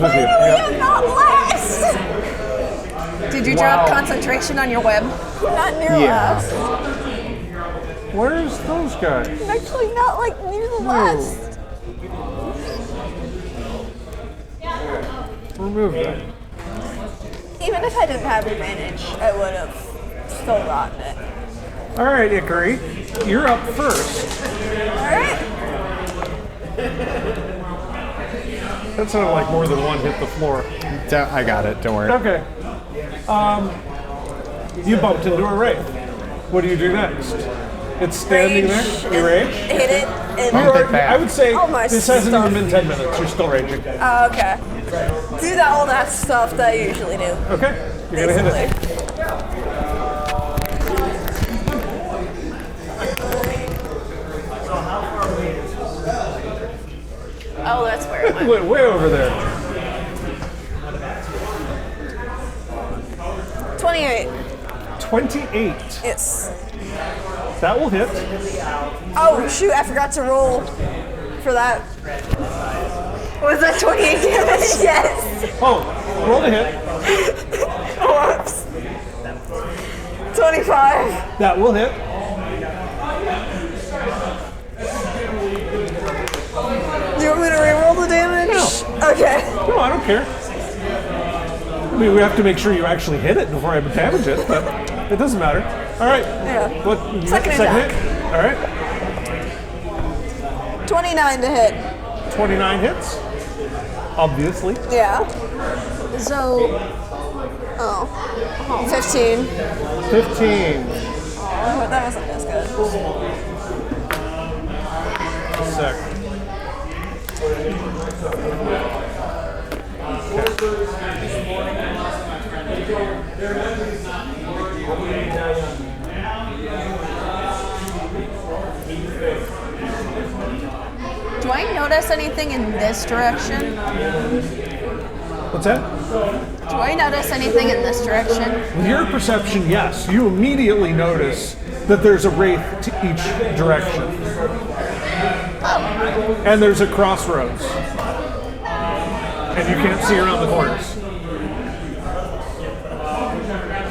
with you. Literally, I'm not last. Did you drop concentration on your web? Not near last. Where's those guys? I'm actually not like near the last. Remove that. Even if I didn't have advantage, I would have still gotten it. All right, Hickory, you're up first. Alright. That sounded like more than one hit the floor. I got it, don't worry. Okay. You bumped into a wraith. What do you do next? It's standing there. You rage? Hit it. And Bump it back. I would say Almost this hasn't stuff. even been 10 minutes. You're still raging. Oh, okay. Do all that stuff that I usually do. Okay. You're going to hit it. Oh, that's where it went. Went way over there. 28. 28. Yes. That will hit. Oh, shoot, I forgot to roll for that. Was that 28 damage? Yes. Oh, roll to hit. Whoops. 25. That will hit. Do you want me to reroll the damage? No. Okay. No, I don't care. I mean, we have to make sure you actually hit it before I damage it, but it doesn't matter. All right. Yeah. What? Second hit? attack. All right. 29 to hit. 29 hits. Obviously. Yeah. So, 15. 15. Oh, that wasn't as good. Sec. do I notice anything in this direction? What's that? Do I notice anything in this direction? With your perception, yes. You immediately notice that there's a wraith to each direction. And there's a crossroads. And you can't see around the corners.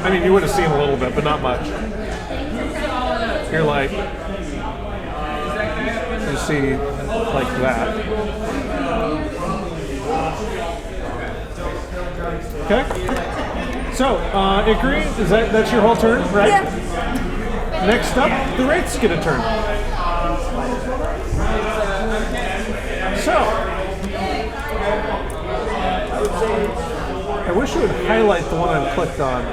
I mean, you would have seen a little bit, but not much. You're like, you see like that. Okay. So, Ikari, that's your whole turn, right? Yeah. Next up, the wraiths get a turn. So, I wish you would highlight the one I clicked on.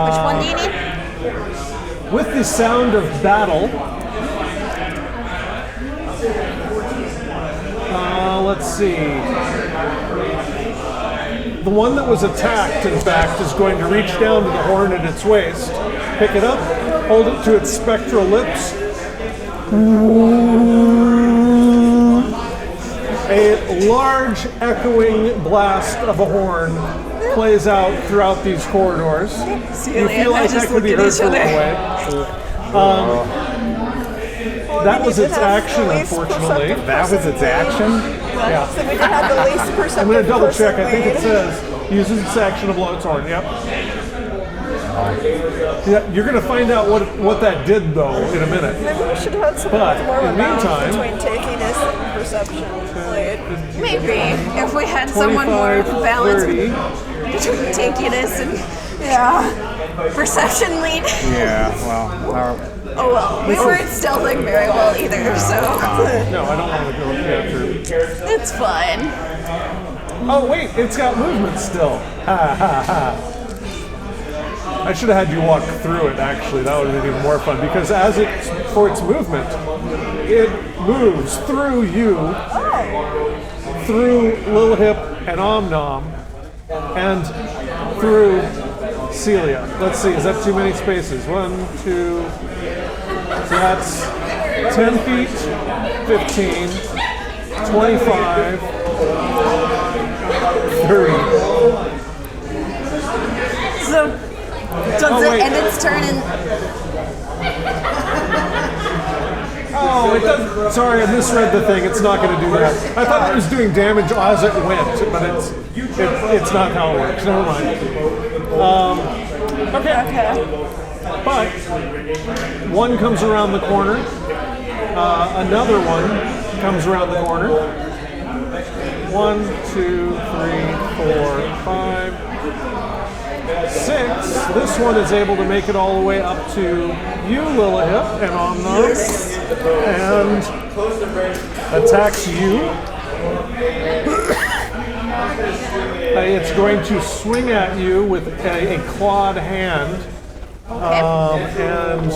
Which one do you need? With the sound of battle, let's see. The one that was attacked, in fact, is going to reach down to the horn at its waist, pick it up, hold it to its spectral lips. A large echoing blast of a horn plays out throughout these corridors. You feel like that could be heard from away. That was its action, unfortunately. That was its action? Yeah. So we can have the least perceptive I'm going to double check. I person think it lead. says uses its action to blow its horn. Yep. Yeah, you're going to find out what that did, though, in a minute. Maybe we should have had someone But, with more of in a balance meantime- between takiness and perception played. Maybe if we had someone more 25, balanced 30. between takiness and Yeah. Perception lead. Yeah, well, Oh well, we weren't stealthing very well either, so No, I don't want to go after. it's fine. Oh wait, it's got movement still. Ha ha ha. I should have had you walk through it. Actually, that would have been even more fun because for its movement, it moves through you, through Lilhip and Omnom, and through Celia. Let's see, is that too many spaces? 1, 2. So that's 10 feet, 15, 25, 30. So does it end its turn in? Oh, it doesn't. Sorry, I misread the thing. It's not going to do that. I thought it was doing damage as it went, but it's not how it works. Never mind. Okay. But one comes around the corner. Another one comes around the corner. 1, 2, 3, 4, 5, 6. This one is able to make it all the way up to you, Lilihip, and Omnom, and attacks you. It's going to swing at you with a clawed hand. And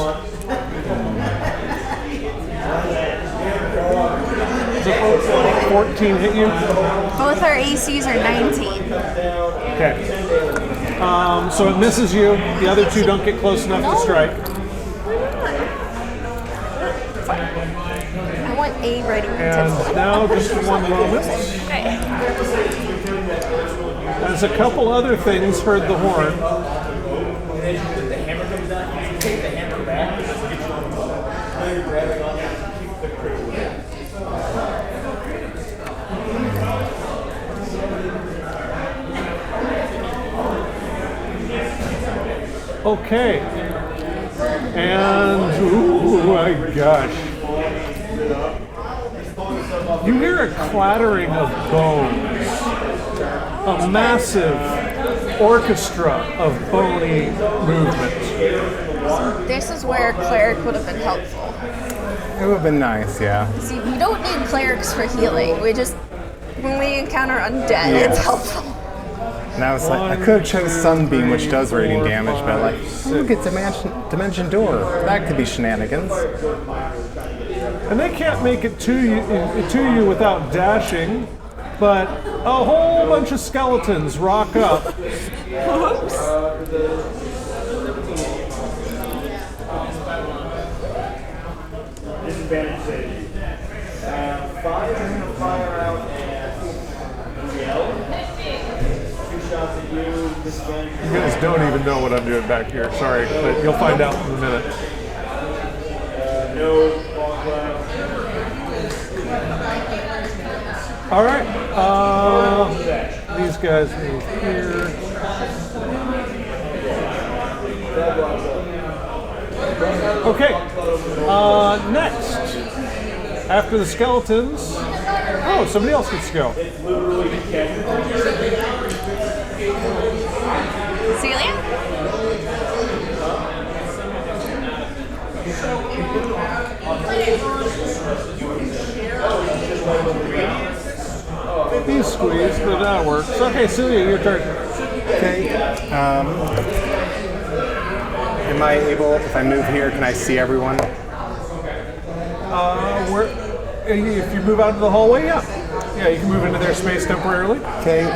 14 hit you? Both our ACs are 19. Okay. So it misses you. The other two don't get close enough to strike. I want A ready. And now, just one moment. As a couple other things heard the horn. Take the hammer back. You're grabbing on it. Keep the critical. Okay. And, oh my gosh. You hear a clattering of bones. A massive orchestra of bony movement. This is where cleric would have been helpful. It would have been nice, yeah. See, we don't need clerics for healing. When we encounter undead, it's helpful. And I was like, I could have chose Sunbeam, which does radiant damage, but like, look at Dimension Door. That could be shenanigans. And they can't make it to you without dashing, but a whole bunch of skeletons rock up. Disadvantage save. Fire out and yell. 2 shots at you. Disadvantage. You guys don't even know what I'm doing back here. Sorry, but you'll find out in a minute. No long left. All right. These guys move here. Okay. Next, after the skeletons. Oh, somebody else gets to go. Celia? He's squeezed, but that works. Okay, Celia, your turn. Okay. Am I able, if I move here, can I see everyone? If you move out into the hallway, yeah. Yeah, you can move into their space temporarily. Okay.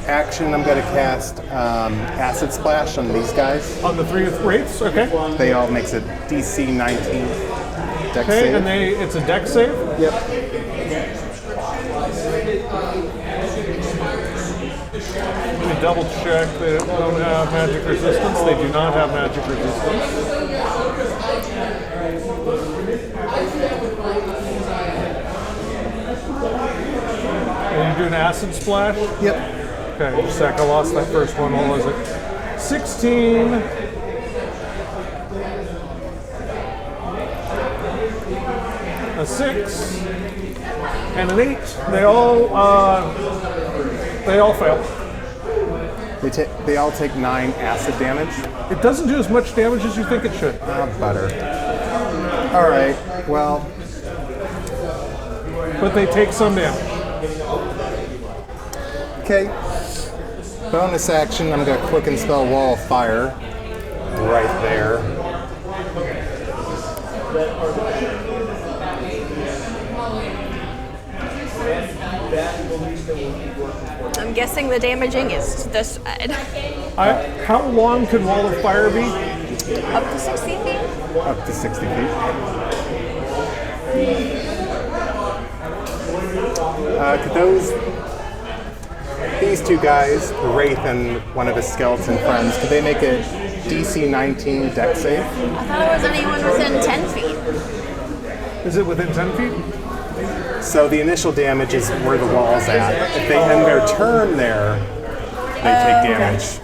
Action, I'm going to cast Acid Splash on these guys. On the 3 wraiths, okay. They all makes a DC 19 dex Okay, save. and it's a dex save? Yep. Let me double check. They don't have magic resistance. They do not have magic resistance. And you do an acid splash? Yep. Okay, just a sec. I lost that first one. What was it? 16. A 6. And an 8. They all fail. They all take 9 acid damage. It doesn't do as much damage as you think it should. Butter. All right. Well, but they take some damage. okay. Bonus action. I'm gonna quicken spell Wall of Fire. Right there. I'm guessing the damaging is to this side. How long can Wall of Fire be? Up to 60 feet? Up to 60 feet. These two guys, the Wraith and one of his skeleton friends, could they make a DC 19 dex save? I thought it was anyone within 10 feet. Is it within 10 feet? So the initial damage is where the wall's at. If they end their turn there, they take damage.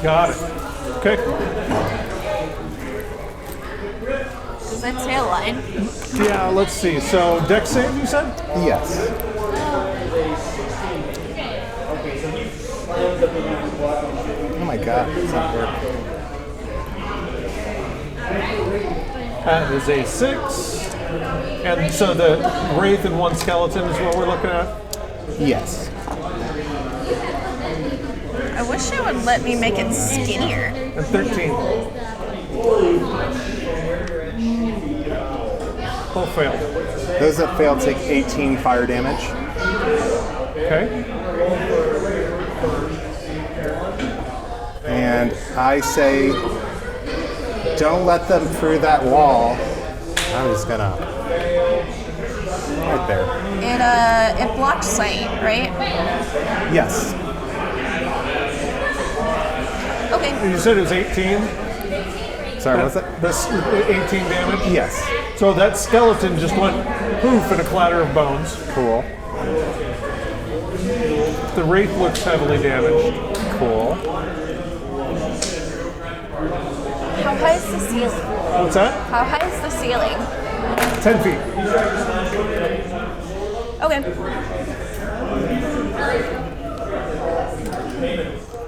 Got it. Okay. Does that say a line? Yeah, let's see. So, dex save, you said? Yes. Oh my god, it's not working. That is a 6. And so the Wraith and one skeleton is what we're looking at? Yes. I wish it would let me make it skinnier. And 13. Both failed. Those that fail take 18 fire damage. Okay. And I say, don't let them through that wall. I'm just gonna, right there. It blocks sight, right? Yes. Okay. You said it was 18? Sorry, what's that? This 18 damage? Yes. So that skeleton just went poof in a clatter of bones. Cool. The Wraith looks heavily damaged. Cool. How high is the ceiling? What's that? How high is the ceiling? 10 feet. Okay.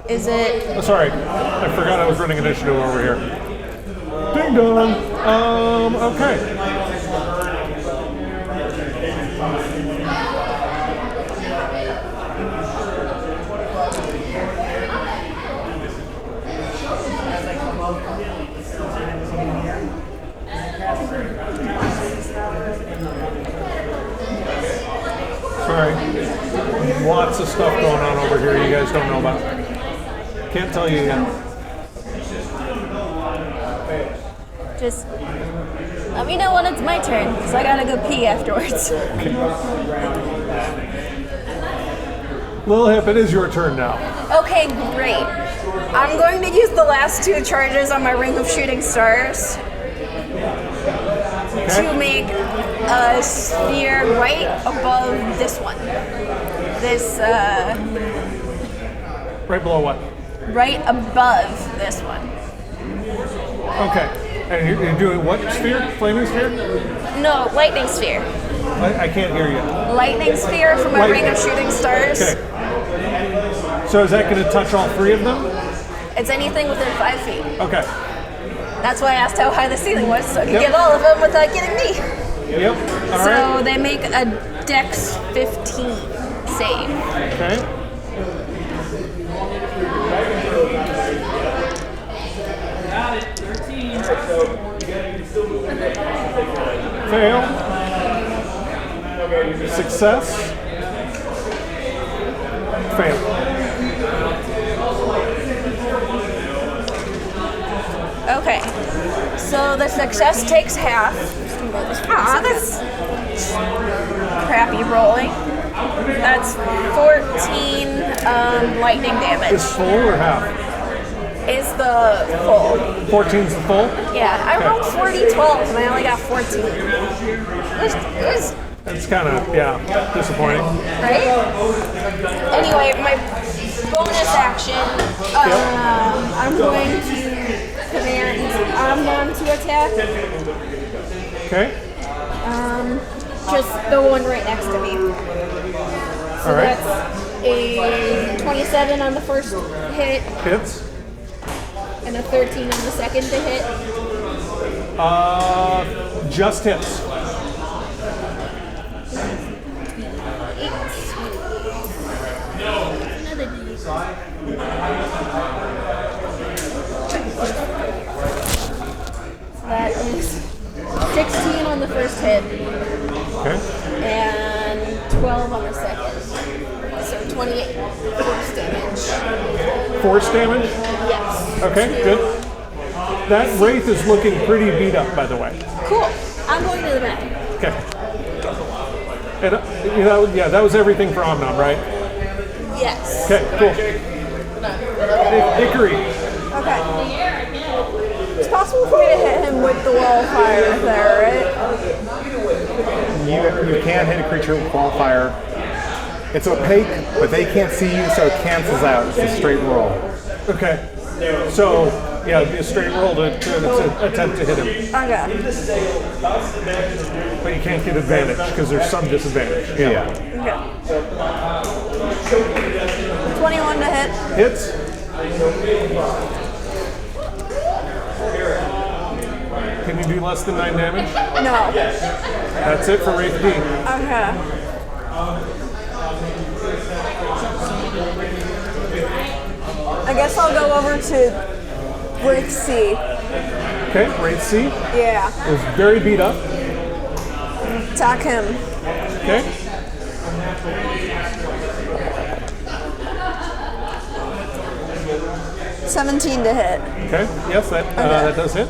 Is it? Oh, sorry, I forgot I was running initiative over here. Ding dong. Okay. Sorry. Lots of stuff going on over here you guys don't know about. Can't tell you yet. Just let me know when it's my turn, because I gotta go pee afterwards. Little Hip, it is your turn now. Okay, great. I'm going to use the last 2 charges on my Ring of Shooting Stars to make a sphere right above this one. This, Right below what? right above this one. Okay. And you're doing what sphere? Flaming sphere? No, lightning sphere. I can't hear you. Lightning sphere from my Ring of Shooting Stars. Okay. So is that going to touch all 3 of them? It's anything within 5 feet. Okay. That's why I asked how high the ceiling was, so I could get all of them without getting me. Yep. All So right. they make a Dex 15 save. Okay. Got it. 13. Fail. Success. Fail. Okay. So the success takes half. Ah, that's crappy rolling. That's 14 lightning damage. Is full or half? Is the full. 14's the full? Yeah, I Okay. rolled 40-12 and I only got 14. It was It's kind of, yeah, disappointing. right? Anyway, my bonus action, I'm going to command Omnom to attack. Okay. Just the one right next to me. So All right. that's A 27 on the first hit Hits. and a 13 on the second to hit. Just hits. That is 16 on the first hit Okay. and 12 on the second. So 28 force damage. Force damage. Yes. Okay, good. That Wraith is looking pretty beat up, by the way. Cool. I'm going to the back. Okay. And yeah, that was everything for Omnom, right? Yes. Okay, cool. Hickory. Okay. It's possible for me to hit him with the wall of fire there, right? You can hit a creature with wall fire. It's opaque, but they can't see you, so it cancels out. It's a straight roll. Okay. So, yeah, it'd be a straight roll to attempt to hit him. Okay. But you can't get advantage because there's some disadvantage. Yeah. Okay. 21 to hit. Hits. Can you do less than 9 damage? No. That's it for Wraith D. Okay. I guess I'll go over to Wraith C. Okay, Wraith C Yeah. is very beat up. Attack him. Okay. $17 to hit. Okay. Yes, that does hit.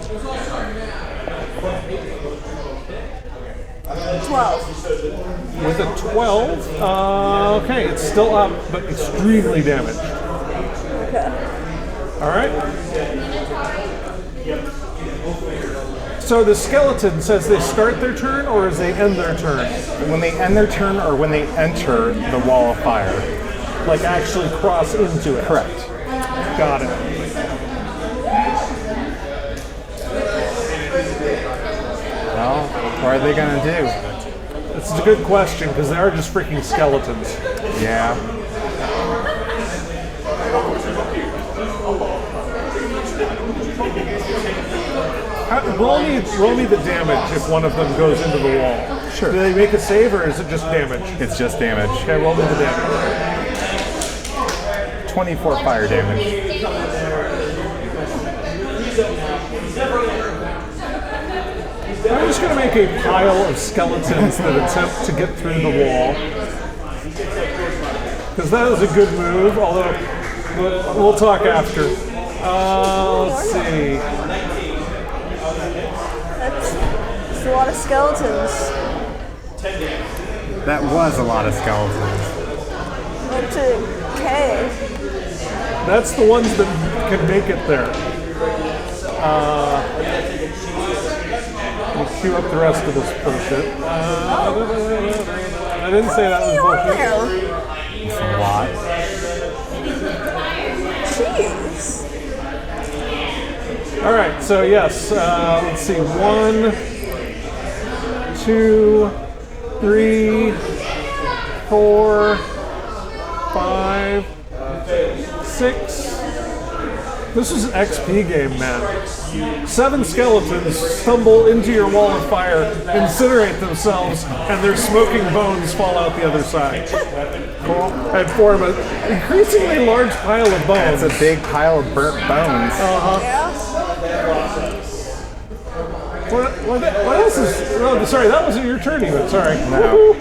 12. With a 12, okay, it's still up, but extremely damaged. Okay. All right. So the skeleton says they start their turn or as they end their turn? When they end their turn or when they enter the wall of fire. Like actually cross into it? Correct. Got it. Well, what are they going to do? This is a good question because they are just freaking skeletons. Yeah. Roll me the damage if one of them goes into the wall. Sure. Do they make a save or is it just damage? It's just damage. Okay, roll me the damage. 24 fire damage. I'm just going to make a pile of skeletons that attempt to get through the wall. Because that is a good move, although we'll talk after. Let's see. That's a lot of skeletons. That was a lot of skeletons. Up to K. That's the ones that can make it there. We'll queue up the rest of this bullshit. I didn't say that was bullshit. It's a lot. Jeez. All right, so yes, let's see. 1, 2, 3, 4, 5, 6. This is an XP game, man. 7 skeletons stumble into your wall of fire, incinerate themselves, and their smoking bones fall out the other side. Cool. And form an increasingly large pile of bones. That's a big pile of burnt bones. Yeah. What else is... Oh, sorry, that wasn't your turn even. Sorry. No.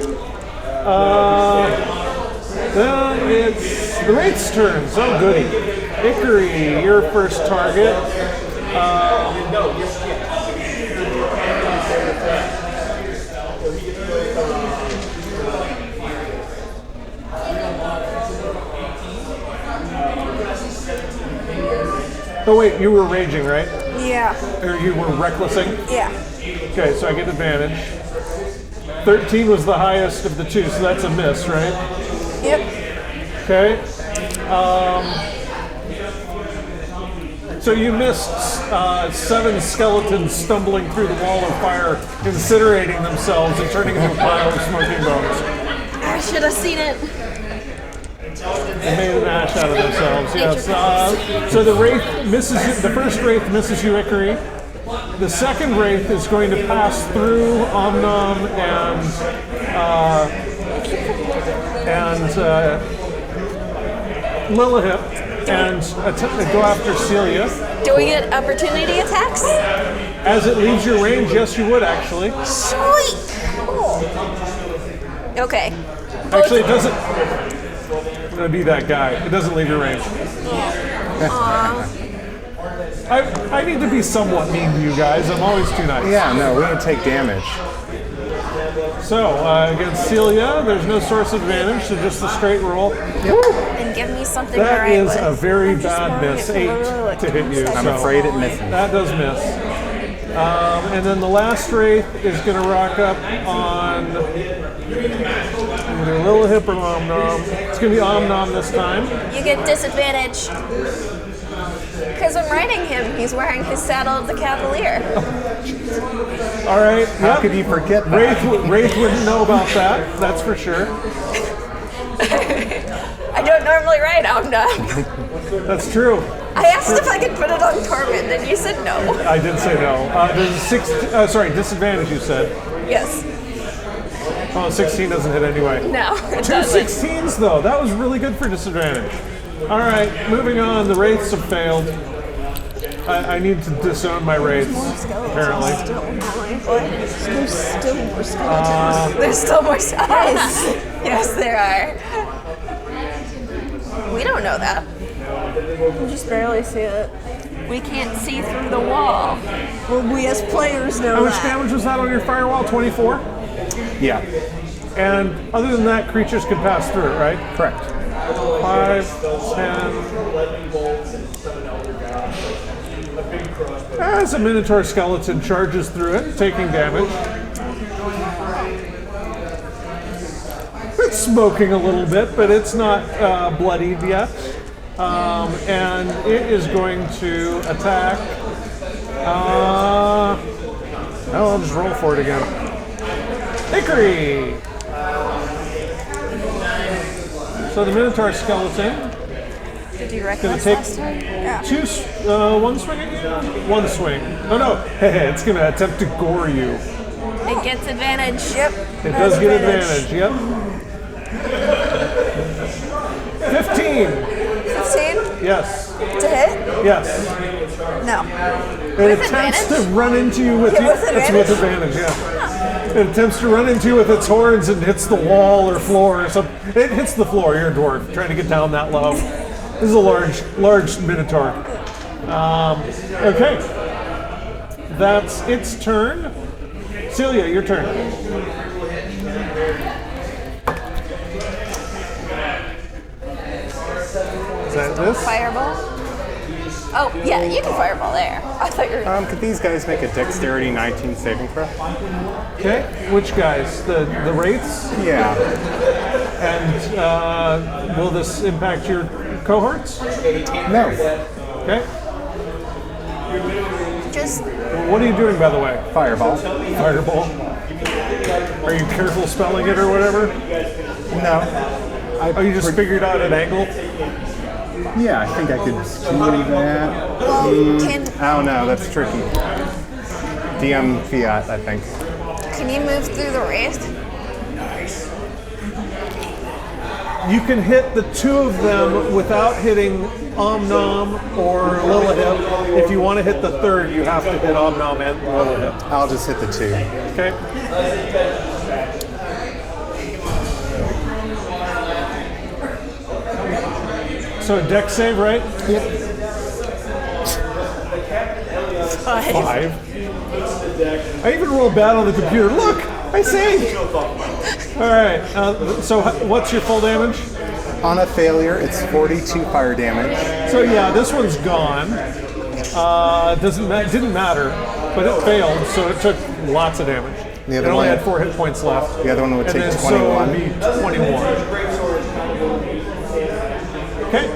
Then it's the Wraith's turn. So goody. Hickory, your first target. Oh wait, you were raging, right? Yeah. Or you were recklessing? Yeah. Okay, so I get advantage. 13 was the highest of the two, so that's a miss, right? Yep. Okay. So you missed 7 skeletons stumbling through the wall of fire, incinerating themselves and turning into a pile of smoking bones. I should have seen it. They made an ash out of themselves. Yes. So the wraith misses you. The first wraith misses you, Ikari. The second wraith is going to pass through Omnom and Lilith and go after Celia. Do we get opportunity attacks? As it leaves your range, yes, you would actually. Sweet. Cool. Okay. Actually, it doesn't. I'm gonna be that guy. It doesn't leave your range. I need to be somewhat mean to you guys. I'm always too nice. Yeah, no, we don't take damage. So, against Celia, there's no source advantage, so just a straight roll. And give me something to That write is with. a very bad miss. 8 to hit you. I'm so afraid it misses. That does miss. And then the last wraith is going to rock up on either Lilith or Omnom. It's going to be Omnom this time. You get disadvantage. Because I'm riding him, he's wearing his saddle of the Cavalier. All right. How could you forget that? Wraith wouldn't know about that. That's for sure. I don't normally ride Omnom. That's true. I asked if I could put it on Torment, and you said no. I did say no. There's disadvantage, you said. Yes. Oh, 16 doesn't hit anyway. No, it Two doesn't. 16s, though. That was really good for disadvantage. All right, moving on. The wraiths have failed. I need to disown my wraiths, apparently. There's still more skeletons. There's still more skeletons. Yes, there are. We don't know that. You can just barely see it. We can't see through the wall. Well, we as players know How much that. damage was that on your firewall? 24? Yeah, And other than that, creatures can pass through it, right? correct. 5, 10. As a Minotaur skeleton charges through it, taking damage. It's smoking a little bit, but it's not bloodied yet. And it is going to attack. I'll just roll for it again. Hickory! So the Minotaur skeleton Did you wreck gonna this take last time? one swing at you? One swing. Oh no, it's gonna attempt to gore you. It gets advantage. Yep. It does get advantage, yep. 15. 15 Yes. to hit? Yes. No. It With attempts advantage? to run into you with Yeah, with It's with advantage, yeah. It attempts to run into you with its horns and hits the wall or floor or something. It hits the floor. You're a dwarf trying to get down that low. This is a large Minotaur. Okay. That's its turn. Celia, your turn. Is that this? Fireball? Oh, yeah, you can fireball there. I thought you were... Could these guys make a dexterity 19 saving throw? Okay. Which guys? The wraiths? Yeah. And will this impact your cohorts? No. Okay. Just... What are you doing, by the way? Fireball. Fireball. Are you careful spelling it or whatever? No. Oh, you just figured out an angle? Yeah, I think I could do that. Well, can I don't know, that's tricky. DM Fiat, I think. you move through the wraith? You can hit the two of them without hitting Omnom or Lilith. If you want to hit the third, you have to hit Omnom and Lilith. I'll just hit the 2. Okay? So a dex save, right? Yep. 5. I even rolled bad on the computer. Look, I saved. All right. So what's your full damage? On a failure, it's 42 fire damage. So yeah, this one's gone. Didn't matter, but it failed, so it took lots of damage. The It other only one- had 4 hit points left. The other one would And take then 21. So it would be 21. Okay.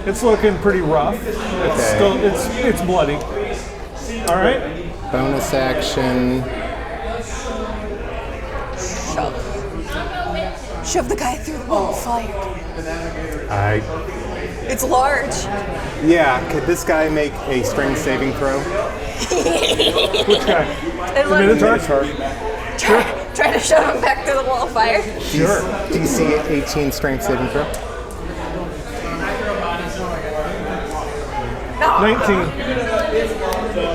It's looking pretty rough. It's still it's bloody. All right. Bonus action. Shove the guy through the wall of fire. It's large. Yeah, could this guy make a strength saving throw? Which guy? The Minotaur? Try to shove him back through the wall of fire. Sure. DC 18 strength saving throw. 19.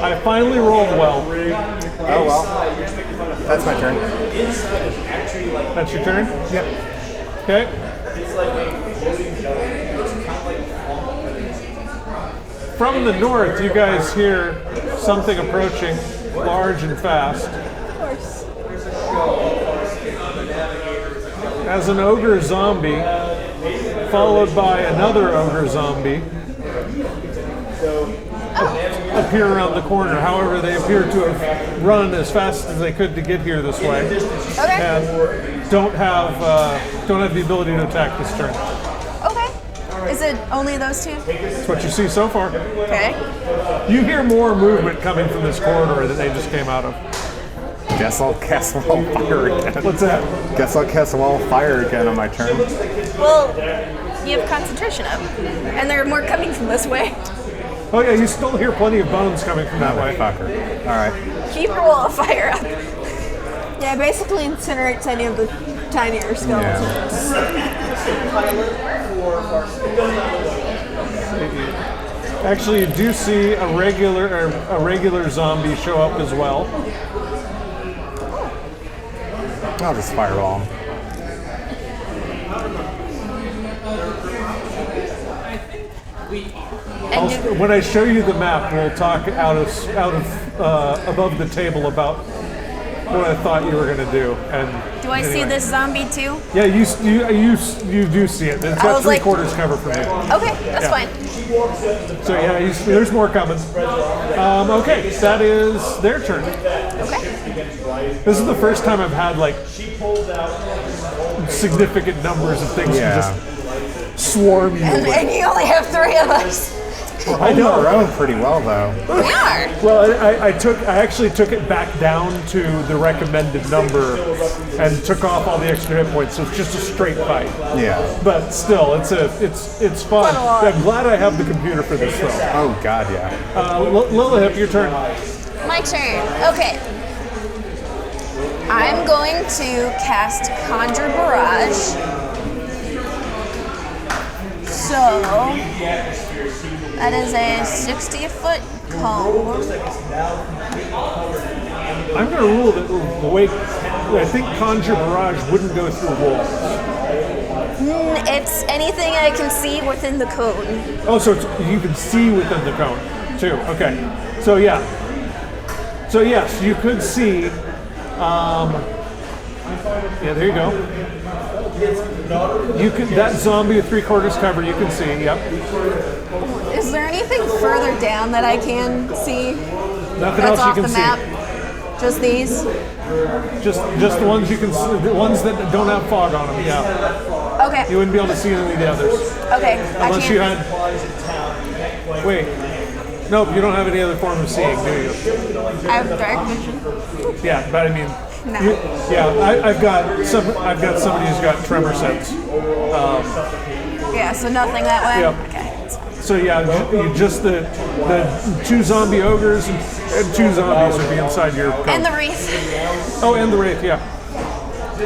I finally rolled well. Oh well. That's my turn. That's your turn? Yep. Okay. From the north, you guys hear something approaching, large and fast. Of course. As an ogre zombie, followed by another ogre zombie, appear around the corner. However, they appear to have run as fast as they could to get here this way, and don't have the ability to attack this turn. Okay. Is it only those two? That's what you see so far. Okay. You hear more movement coming from this corridor that they just came out of. Guess I'll cast Wall of Fire again. What's that? Guess I'll cast Wall of Fire again on my turn. Well, you have concentration up, and there are more coming from this way. Oh yeah, you still hear plenty of bones coming from that way. Fucker. All right. Keep your wall of fire up. Yeah, basically incinerates any of the tinier skeletons. Actually, you do see a regular zombie show up as well. I'll just fireball him. When I show you the map, we'll talk out of above the table about what I thought you were going to do. And Do I see this zombie too? Yeah, you do see it. It's got three-quarters cover from you. Okay, that's fine. So yeah, there's more coming. Okay, that is their turn. Okay. This is the first time I've had like significant numbers of things to just swarm you. And you only have 3 of us. I know. Our own pretty well though. We are. Well, I actually took it back down to the recommended number and took off all the extra hit points, so it's just a straight fight. Yeah. But still, it's fun. I'm glad I have the computer for this though. Oh God, yeah. Lilith, your turn. My turn. Okay. I'm going to cast Conjure Barrage. So that is a 60-foot cone. I'm going to rule that the way I think Conjure Barrage wouldn't go through walls. It's anything I can see within the cone. Oh, so you can see within the cone too. Okay. So yeah. So yes, you could see. Yeah, there you go. You can that zombie with 3/4 cover. You can see. Yep. Is there anything further down that I can see? Nothing That's else you off can the see. map? Just these? Just the ones you can see, the ones that don't have fog on them. Yeah. Okay. You wouldn't be able to see any of the others. Okay. Unless you had. Wait. Nope, you don't have any other form of seeing, do you? I have dark vision. Yeah, but I mean. No. I've got somebody who's got tremor sense. Yeah, so nothing that way? Yep. Okay. So yeah, just the 2 zombie ogres and 2 zombies would be inside your cone. And the wreath. Oh, and the wraith, yeah.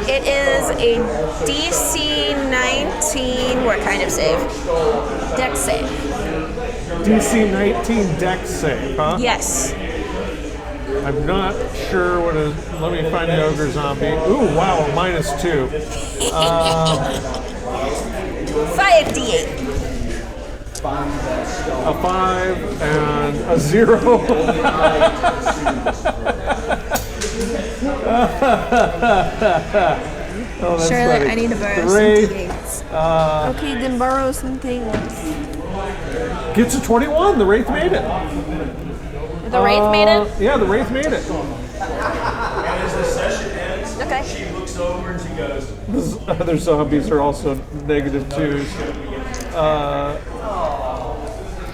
It is a DC 19. What kind of save? Dex save. DC 19 Dex save, huh? Yes. I'm not sure what is. Let me find the ogre zombie. Ooh, wow, a -2. 5d8. A 5 and a 0. Oh, that's Charlotte, funny. I need to borrow The some wraith, things. Okay, then borrow some things. gets a 21. The wraith made it. The wraith made it? Yeah, the wraith made it. And as the session ends, Okay. she looks over and she goes, The other zombies are also -2s.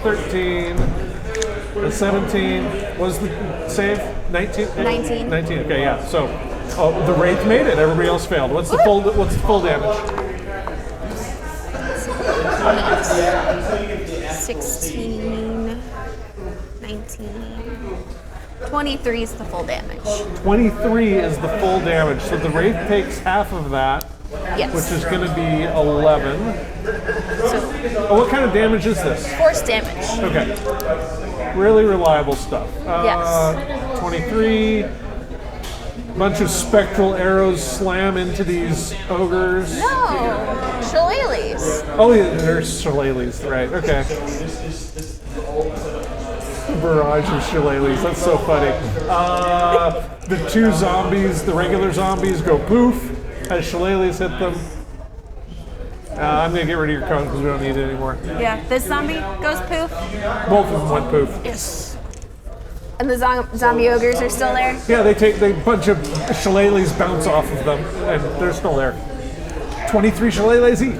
13, a 17. Was the save 19? 19. 19. Okay, yeah. So Oh, the Wraith made it. Everybody else failed. What's the full damage? 16, 19, 23 is the full damage. 23 is the full damage. So the Wraith takes half of that, Yes. which is going to be 11. So What kind of damage is this? force damage. Okay. Really reliable stuff. Yes. 23. Bunch of spectral arrows slam into these ogres. No, shillelaghs. Oh, yeah, there's shillelaghs, right? Okay. Barrage of shillelaghs. That's so funny. The two zombies, the regular zombies, go poof as shillelaghs hit them. I'm gonna get rid of your cone because we don't need it anymore. Yeah, this zombie goes poof. Both of them went poof. Yes. And the zombie ogres are still there. Yeah, they bunch of shillelaghs bounce off of them, and they're still there. 23 shillelaghs each.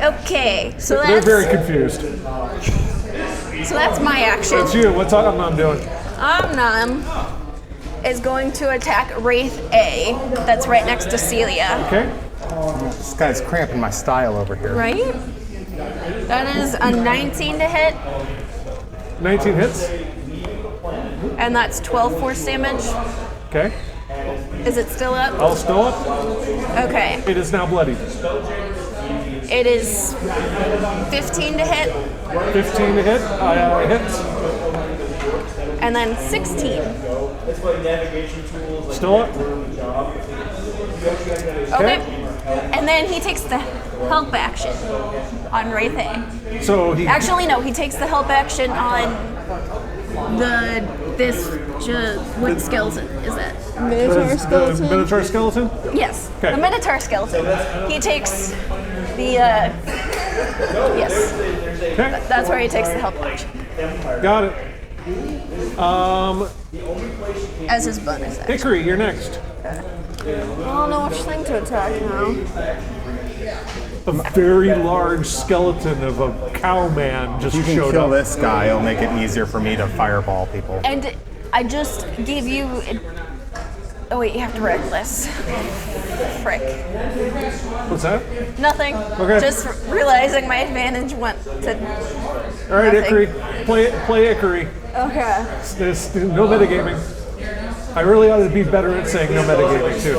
Okay, so They're that's very confused. so that's my action. It's you. What's Omnom doing? Omnom is going to attack Wraith A, that's right next to Celia. Okay. This guy's cramping my style over here. Right? That is a 19 to hit, 19 hits. and that's 12 force damage. Okay. Is it still up? All still up. Okay. It is now bloodied. It is 15 to hit, 15 to hit. Hits. and then 16. Still up. Okay. And then he takes the help action on Wraith A. So he. Actually, no, he takes the help action on what skeleton is that? Minotaur skeleton. The Minotaur skeleton? Yes, Okay. the Minotaur skeleton. He takes the, yes, Okay. that's where he takes the help action Got it. as his bonus action. Hickory, you're next. I don't know which thing to attack now. A very large skeleton of a cow man just If you can showed kill up. this guy, it'll make it easier for me to fireball people. And I just gave you, oh wait, you have to reckless. Frick. What's that? Nothing. Okay. Just realizing my advantage went to All right, nothing. Hickory. Play Hickory. Okay. There's no metagaming. I really ought to be better at saying no metagaming too.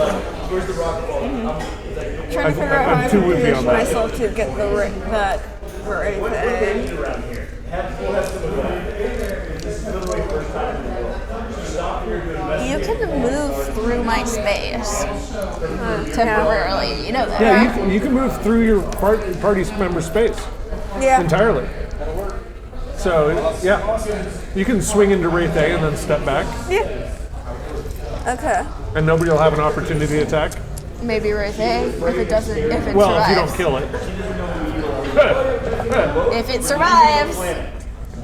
Trying to figure out how I'm I too can with you on position that. myself to get that right thing. You can move through my space temporarily. You know that, Yeah, right? you can move through your party member space Yeah. entirely. So yeah, you can swing into Wraith A and then step back, Yeah. Okay. and nobody will have an opportunity to attack. Maybe Wraith A if it doesn't. If it Well, survives. if you don't kill it. If it survives.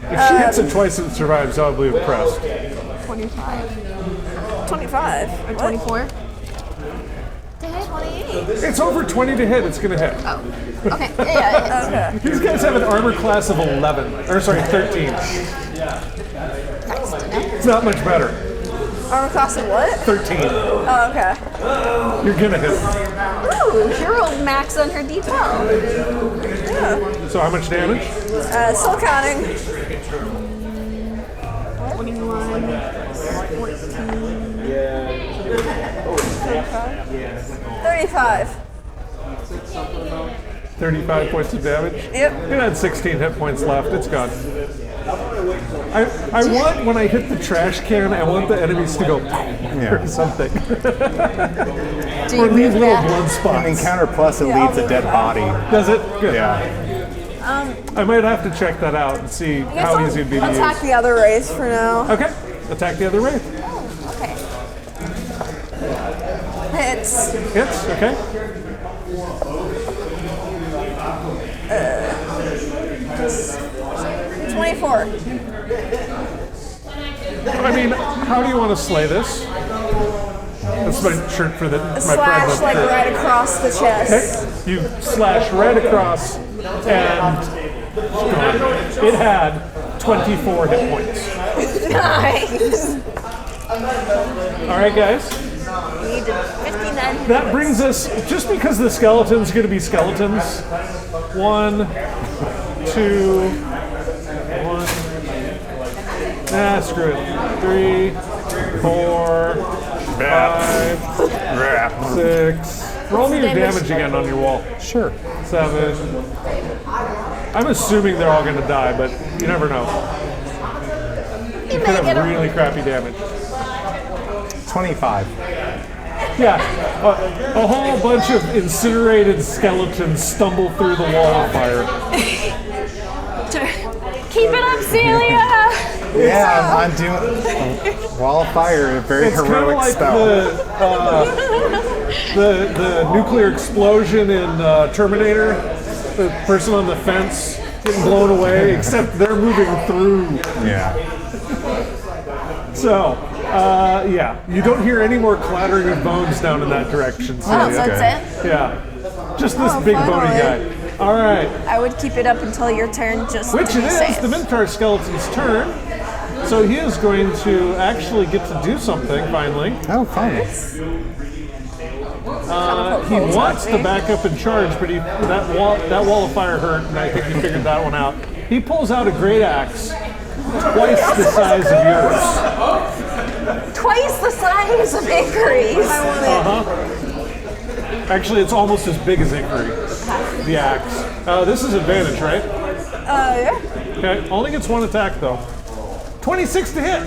If she hits it twice and survives, I'll be impressed. 25 25. or 24. To hit 28. It's over 20 to hit. It's gonna hit. Oh. Okay. Yeah. Okay. These guys have an armor class of 11, or sorry, 13. Nice to know. It's not much better. Armor class of what? 13. Oh, okay. You're gonna hit. Ooh, she rolled max on her D12. Yeah. So how much damage? Still counting. 21, 35. 35 points of damage. Yep. It had 16 hit points left. It's gone. I want, when I hit the trash can, I want the enemies to go or something. Do Or you leave move little back? blood In spots. Encounter Plus, it Yeah, leaves I'll a dead body. Does it? Good. Yeah. I might have to check that out and see I guess how I'll easy it'd be to attack use. the other race for now. Okay. Attack the other Wraith. Okay. Hits. Hits. Okay. 24. I mean, how do you want to slay this? That's my shirt for the my Slash present like shirt. right across the chest. Okay. You slash right across, and it had 24 hit points. Nice. All right, guys. We did 59. That brings us, just because the skeleton's going to be skeletons, 1, 2, 1. Nah, screw it. 3, 4, 5, 6. Roll me your damage again on your wall. Sure. 7. I'm assuming they're all going to die, but you never know. You could have really crappy damage. 25. Yeah, a whole bunch of incinerated skeletons stumble through the wall of fire. Keep it up, Celia. Yeah, I'm doing Wall of Fire, a very It's kind of heroic like spell. the nuclear explosion in Terminator. The person on the fence getting blown away, except they're moving through. Yeah. So, yeah, you don't hear any more clattering of bones down in that direction. Oh, Celia. so that's it? Yeah, just this big bony finally. guy. All right. I would keep it up until your turn, just Which to it be is safe. the Minotaur Skeleton's turn. So he is going to actually get to do something finally. Oh, fun. He wants to back up and charge, but that wall of fire hurt, and I think he figured that one out. He pulls out a great axe, twice the size of yours. Twice the size of Icary's. Actually, it's almost as big as Icary, the axe. This is advantage, right? Yeah. Okay, only gets one attack though. 26 to hit.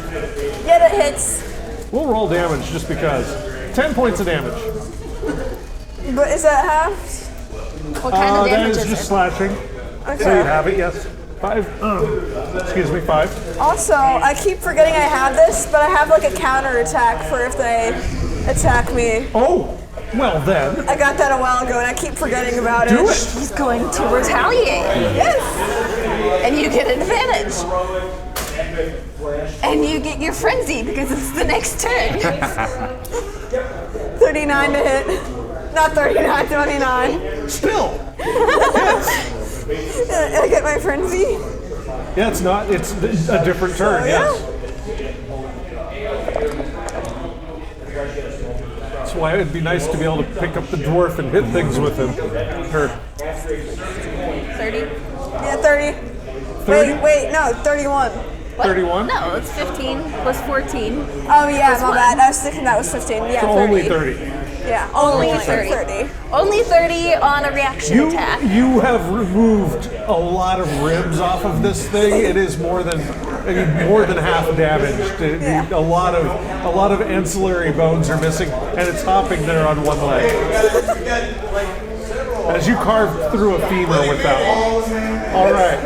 Yeah, that hits. We'll roll damage just because. 10 points of damage. But is that half? What kind of That damage is is just it? slashing. Okay. So you have it, yes. 5. Excuse me, 5. Also, I keep forgetting I have this, but I have like a counter attack for if they attack me. Oh, well then. I got that a while ago and I keep forgetting about it. Do it. He's going to retaliate. Yes! And you get advantage. And you get your frenzy because it's the next turn. 39 to hit. Not 39, 29. Still. I get my frenzy. Yeah, it's not. It's a different turn, yes. That's why it'd be nice to be able to pick up the dwarf and hit things with him. Or 30. Yeah, 30. 30? Wait, no, 31. 31? No, it's 15 plus 14. Oh yeah, Plus my one. bad. I was thinking that was 15. Yeah, So 30. only 30. Yeah, Only only 30. 30. Only 30 on a reaction attack. You have removed a lot of ribs off of this thing. It is more than half damaged. Yeah. A lot of ancillary bones are missing, and it's hopping there on one leg. As you carve through a femur with that one. All right.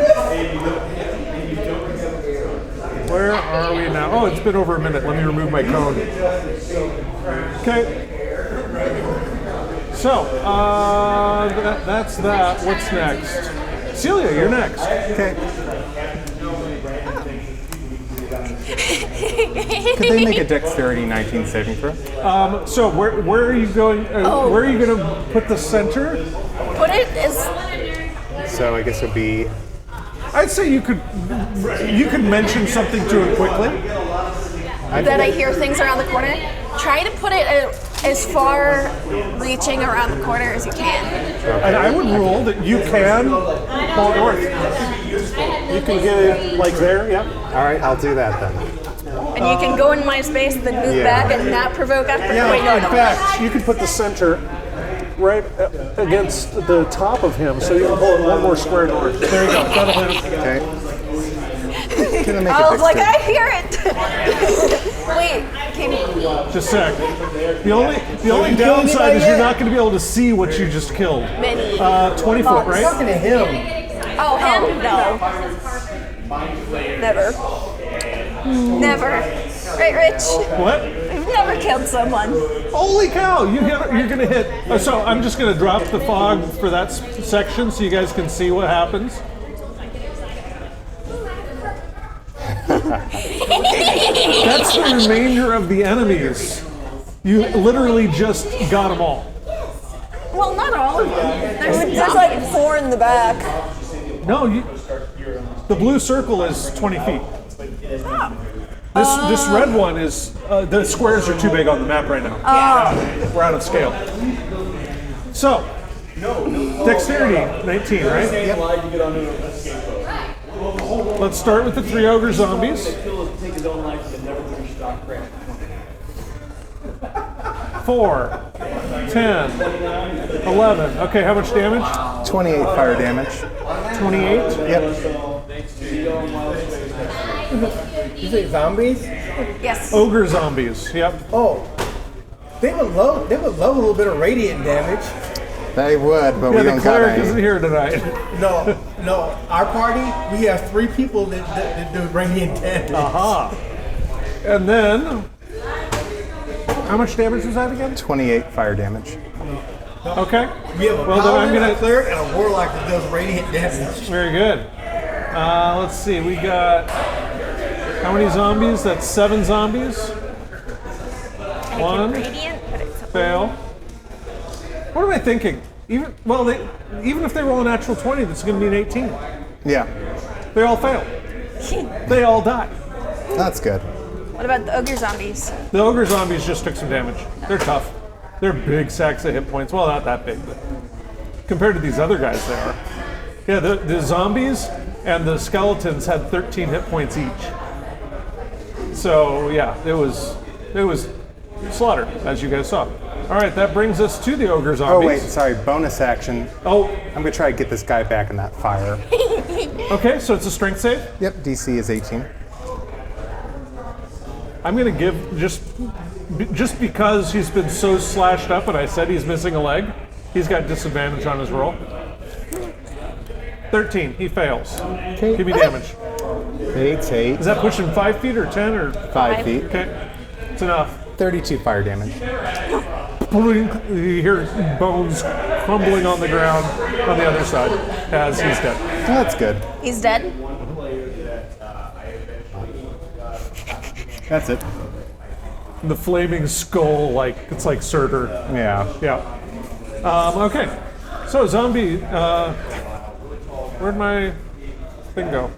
Where are we now? Oh, it's been over a minute. Let me remove my cone. Okay. So, that's that. What's next? Celia, you're next. Okay. Could they make a dexterity 19 saving throw? So where are you going? Where are you going to put the center? Put it as So I guess it would be. I'd say you could mention something to it quickly. that I hear things around the corner. Try to put it as far reaching around the corner as you can. And I would rule that you can pull north. You can get it like there, yeah. All right, I'll do that then. And you can go in my space, then move Yeah. back and not provoke after. Yeah, Wait, no, in no. fact, you could put the center right against the top of him, so you can pull it one more square north. There you go. That'll hit him. Okay. Can I make I a was like, dexterity? I hear it. Wait, can you? Just a sec. The only downside is you're not going to be able to see what you just killed. Many. 20 foot, right? Talking to him. Oh, him? No. Never. Never. Right, Rich? What? I've never killed someone. Holy cow! You're going to hit. So I'm just going to drop the fog for that section so you guys can see what happens. That's the remainder of the enemies. You literally just got them all. Well, not all of them. There's There's like 4 in the back. No, The blue circle is 20 feet. This red one is, the squares are too big on the map right now. We're out of scale. So, dexterity, 19, right? Yep. Let's start with the 3 ogre zombies. 4, 10, 11. Okay, how much damage? 28 fire damage. 28? Yep. You say zombies? Yes. Ogre zombies, yep. Oh, they would love a little bit of radiant damage. They would, but Yeah, we the don't got cleric isn't any. here tonight. No, our party, we have 3 people that do radiant damage. Aha. And then, how much damage was that again? 28 fire damage. Okay. We have a Well, then I'm paladin, gonna- a cleric, and a warlock that does radiant damage. Very good. Let's see, we got, how many zombies? That's 7 zombies. And it 1, can radiant, but it's fail. What am I thinking? Even if they roll a natural 20, that's going to be an 18. Yeah, They all fail. They all die. that's good. What about the ogre zombies? The ogre zombies just took some damage. They're tough. They're big sacks of hit points. Well, not that big, but compared to these other guys, they are. Yeah, the zombies and the skeletons had 13 hit points each. So yeah, it was slaughter, as you guys saw. All right, that brings us to the ogre zombies. Oh wait, sorry, bonus action. Oh, I'm gonna try to get this guy back in that fire. okay, so it's a strength save. Yep, DC is 18. I'm gonna give just because he's been so slashed up, and I said he's missing a leg. He's got disadvantage on his roll. 13, he fails. Okay. Give me damage. 8. Is that pushing 5 feet or 10 or? 5 feet. Okay, it's enough. 32 fire damage. You hear bones crumbling on the ground on the other side as he's dead. That's good. He's dead. That's it. The flaming skull, like it's like Surtur. Yeah. Yeah. Okay. So zombie. Where'd my thing go?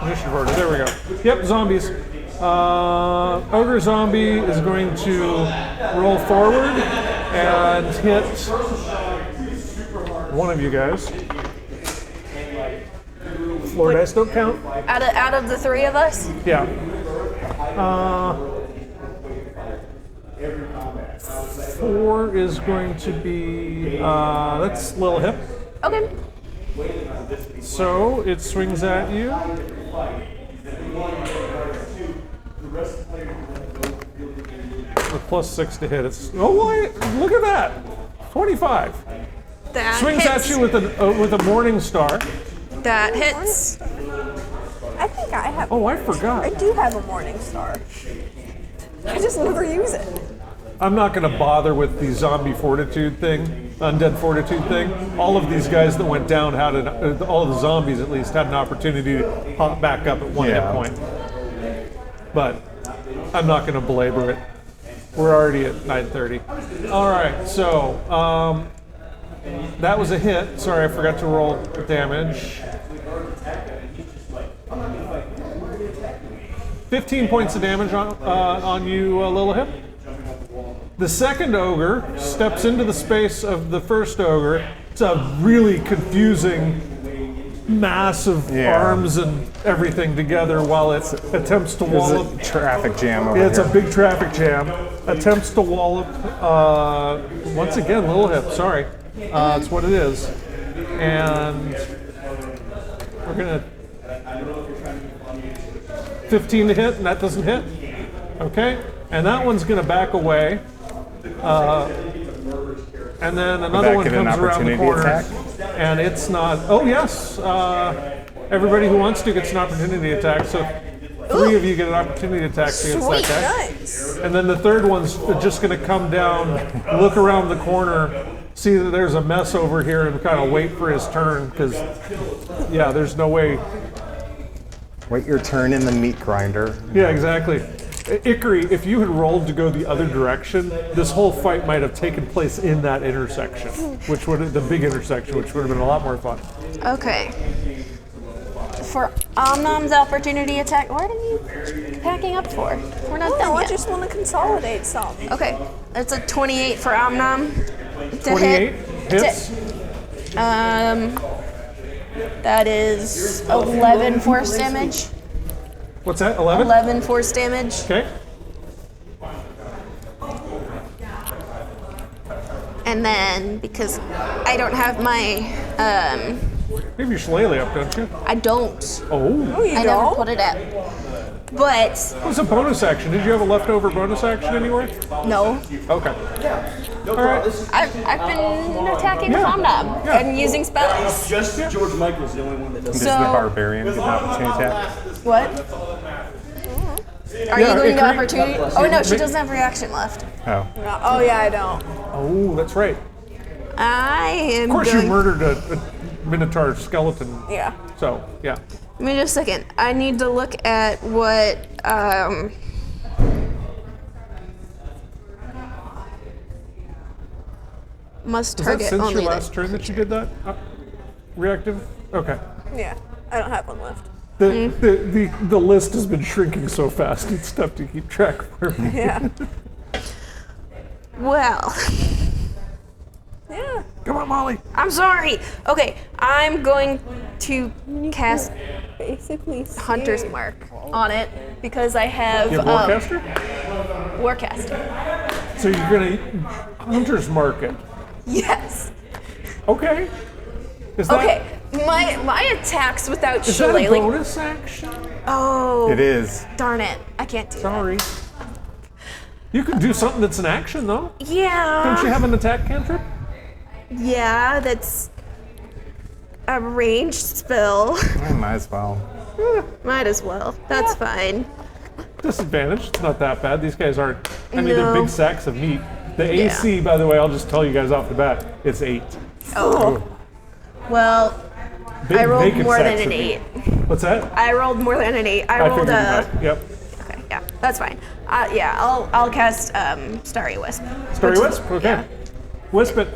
Initiative order. There we go. Yep. Zombies. Ogre zombie is going to roll forward and hit one of you guys. Floor dice don't count. Out of the 3 of us? Yeah. 4 is going to be, that's little hip. Okay. So it swings at you. With +6 to hit. It's, oh wait, look at that. 25. That Swings hits. at you with a morning star. That hits. I think I have. Oh, I I forgot. do have a morning star. I just never use it. I'm not going to bother with the zombie fortitude thing, undead fortitude thing. All of these guys that went down had all of the zombies at least had an opportunity to pop back up at 1 hit point. But I'm not going to belabor it. We're already at 9:30. All right, so that was a hit. Sorry, I forgot to roll damage. 15 points of damage on you, Lilihip. The second ogre steps into the space of the first ogre. It's a really confusing mass of arms and everything together while it attempts to wallop. There's a traffic jam over Yeah, it's here. a big traffic jam. Attempts to wallop, once again, Lilihip, sorry. It's what it is. And we're going to 15 to hit, and that doesn't hit. Okay, and that one's going to back away. And then another back one at an comes around the opportunity corner, attack? and it's not. Oh yes, everybody who wants to gets an opportunity attack. So 3 of you get an opportunity attack against Sweet. that guy. Nice. And then the third one's just going to come down, look around the corner, see that there's a mess over here, and kind of wait for his turn because, yeah, there's no way. Wait your turn in the meat grinder. Yeah, exactly. Ikari, if you had rolled to go the other direction, this whole fight might have taken place in that intersection, which would the big intersection, which would have been a lot more fun. Okay. for Omnom's opportunity attack. What are you packing up for? We're not done I yet. just want to consolidate some. Okay, that's a 28 for Omnom. To 28 hits. That is 11 force damage. What's that? 11? 11 force damage. Okay. And then, because I don't have my, You have your shillelagh up, don't you? I don't. Oh. I never put it up. But, It was a bonus action. Did you have a leftover bonus action anywhere? no. Okay. All right. I've been attacking with Omnom and using spells. Just George Michael's the only one that does. Does the barbarian get an opportunity attack? What? Are you going to opportunity? Oh no, she doesn't have reaction left. Oh. Oh yeah, I don't. Oh, that's right. I am. Of course, going... you murdered a Minotaur skeleton. Yeah. So, yeah. Give me just a second. I need to look at what. Must Was that target since only your last turn that you did that? Reactive? Okay. Yeah. I don't have one left. The list has been shrinking so fast, it's tough to keep track for me. Yeah. Well. Yeah. Come on, Molly. I'm sorry. Okay, I'm going to cast Basically. Hunter's Mark on it because I have You have Warcaster? Warcaster. So you're going to Hunter's Mark it. Yes. Okay. Is that, Okay. My attacks without is that a shillelagh. bonus action? Oh. It is. Darn it! I can't do Sorry. You can do something that's an action, though. that. Yeah. Don't you have an attack cantrip? Yeah, that's a ranged spell. I might as well. Might as well. That's fine. Disadvantage. It's not that bad. These guys aren't. I mean, they're No. big sacks of meat. The AC, by the way, I'll just tell you guys off the bat, it's 8. Oh. Well, Big I rolled bacon more than sacks an of 8. meat. What's that? I rolled more than an 8. I rolled figured you a. might. Yep. Okay, yeah, that's fine. Yeah, I'll cast Starry Wisp. Starry Which is- Wisp? Okay. Yeah, Wisp it.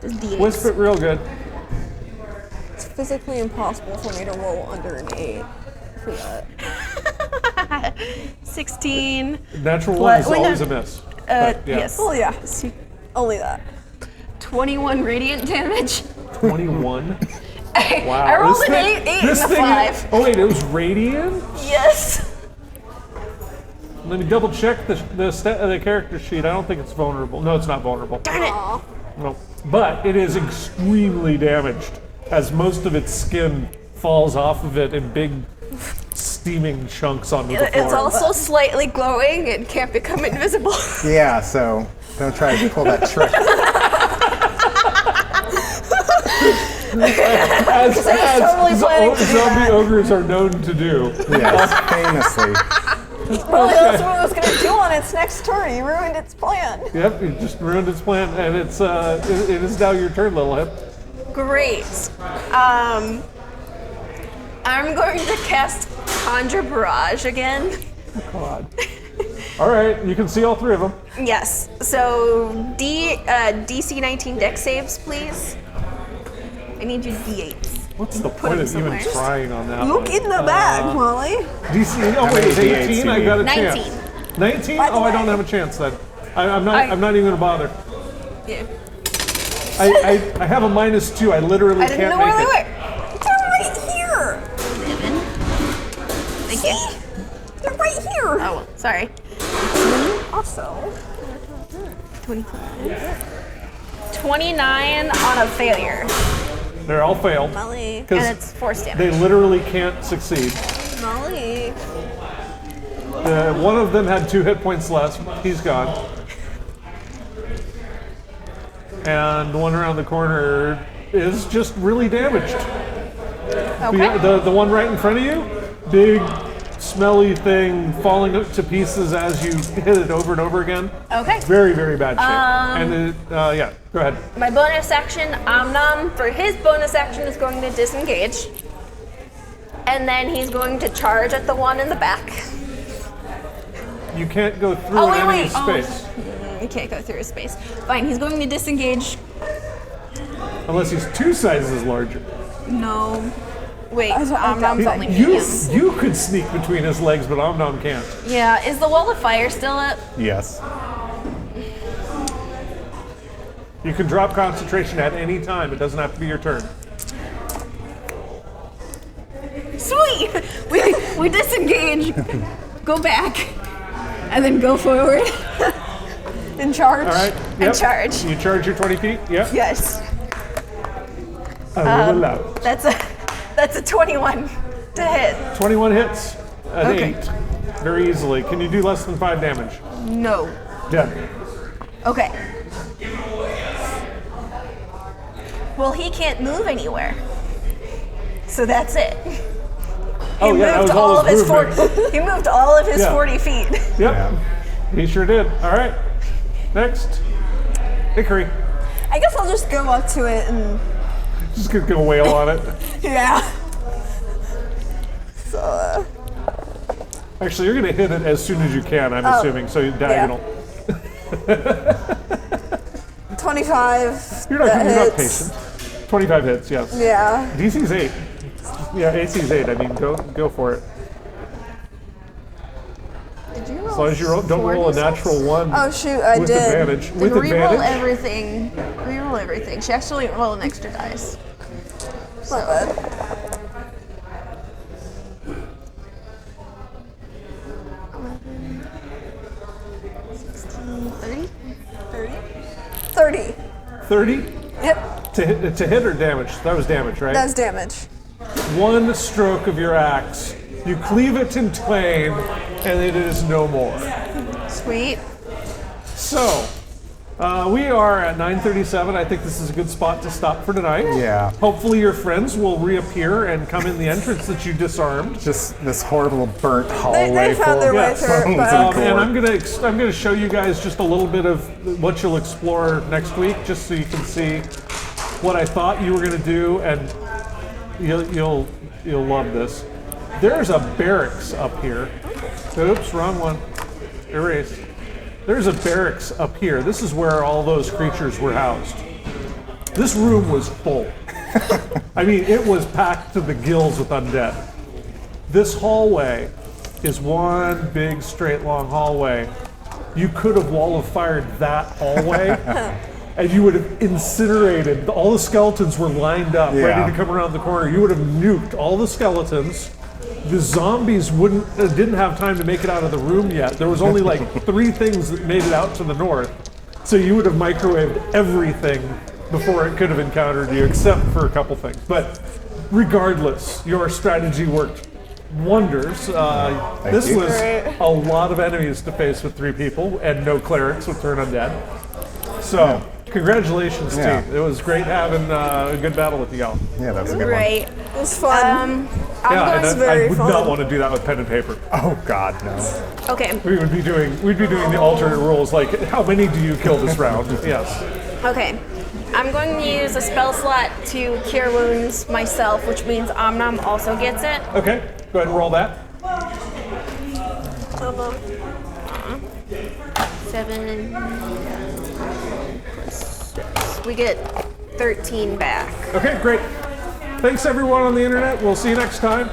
it's D8s. Wisp it real good. It's physically impossible for me to roll under an 8 for that. 16. Natural What- one is wait, no. always a miss. But, yeah. Yes. Oh yeah. Only that. 21 radiant damage. 21. Wow. I rolled This an thing- 8 this and a thing- 5. Oh wait, it was radiant? Yes. Let me double check the character sheet. I don't think it's vulnerable. No, it's not vulnerable. Darn it. No. But it is extremely damaged, as most of its skin falls off of it in big steaming chunks onto the floor. It's also slightly glowing and can't become invisible. Yeah, so don't try to pull that trick. as totally planning to do zombie that. ogres are known to do. Yes, famously. Well, that's what it was gonna do on its next turn. He ruined its plan. Yep, you just ruined its plan, and it is now your turn, Little Hip. Great. I'm going to cast Conjure Barrage again. God. All right, you can see all 3 of them. Yes. So DC 19 dex saves, please. I need you D8s. What's the Put point them of even somewhere. trying on that? Look in the bag, Molly. DC. Oh How wait, many it's 18. D8s I you got a need? chance. 19. By the Oh, I way- don't have a chance then. I'm not even gonna bother. Yeah. I have a -2. I literally I didn't can't know make where they it. were. They're right here. Thank you. They're right here. Oh, well, sorry. Also. 29 on a failure. They're all failed. Molly. And Because it's force damage. they literally can't succeed. Molly. One of them had 2 hit points less. He's gone. And the one around the corner is just really damaged. Okay. The one right in front of you, big, smelly thing falling to pieces as you hit it over and over again. Okay. Very, very bad shape. And yeah, go ahead. My bonus action, Omnom, for his bonus action is going to disengage. And then he's going to charge at the one in the back. You can't go through Oh, an wait, enemy's wait. space. You can't go through his space. Fine, he's going to disengage. Unless he's 2 sizes larger. No. Wait, Omnom's only You medium. you could sneak between his legs, but Omnom can't. Yeah, is the wall of fire still up? Yes. You can drop concentration at any time. It doesn't have to be your turn. Sweet! We disengage, go back, and then go forward. And charge. All right. And charge. You charge your 20 feet? Yep. Yes. I will allow it. That's a 21 to hit. 21 hits. An Okay. 8. Very easily. Can you do less than 5 damage? No. Dead. Okay. Well, he can't move anywhere. So that's it. He Oh, yeah, that was moved all all of his his movement. He moved all of his Yeah. 40 feet. Yep. He sure did. All right. Next. Hickory. I guess I'll just go up to it and Just gonna wail on it. yeah. So Actually, you're gonna hit it as soon as you can, I'm assuming. So you're diagonal. 25. You're not that you're not hits. patient. 25 hits, yes. Yeah. DC's 8. Yeah, AC's 8. I mean, go for it. Did you roll? As long as you don't roll a natural 1 Oh shoot, I with did. advantage. Then With reroll advantage. everything. Reroll everything. She actually roll an extra dice. My bad. Thirty? 30. 30 Yep. to hit or damage? That was damage, right? That's damage. 1 stroke of your axe. You cleave it in twain, and it is no more. Sweet. So, we are at 9:37. I think this is a good spot to stop for tonight. Yeah. Hopefully your friends will reappear and come in the entrance that you disarmed. Just this horrible burnt hallway. They found full their of way Yes. through. bones But and And gore. I'm gonna show you guys just a little bit of what you'll explore next week, just so you can see what I thought you were gonna do, and you'll love this. There's a barracks up here. Oops, wrong one. Erase. There's a barracks up here. This is where all those creatures were housed. This room was full. I mean, it was packed to the gills with undead. This hallway is one big straight long hallway. You could have wall of fired that hallway and you would have incinerated. All the skeletons were lined up, Yeah. ready to come around the corner. You would have nuked all the skeletons. The zombies didn't have time to make it out of the room yet. There was only like 3 things that made it out to the north. So you would have microwaved everything before it could have encountered you, except for a couple things. But regardless, your strategy worked wonders. This you. was Great. a lot of enemies to face with 3 people and no clerics with turn undead. So, congratulations, Yeah. team. It was great having a good battle with y'all. Yeah, that was a good Great. it was fun. Yeah, and very I would fun. not want to do that with pen and paper. one. Oh God, no. Okay. We'd be doing the alternate rules, like how many do you kill this round? Yes. Okay. I'm going to use a spell slot to cure wounds myself, which means Omnom also gets it. Okay. Go ahead and roll that. 7 plus 6. We get 13 back. Okay, great. Thanks everyone on the internet. We'll see you next time.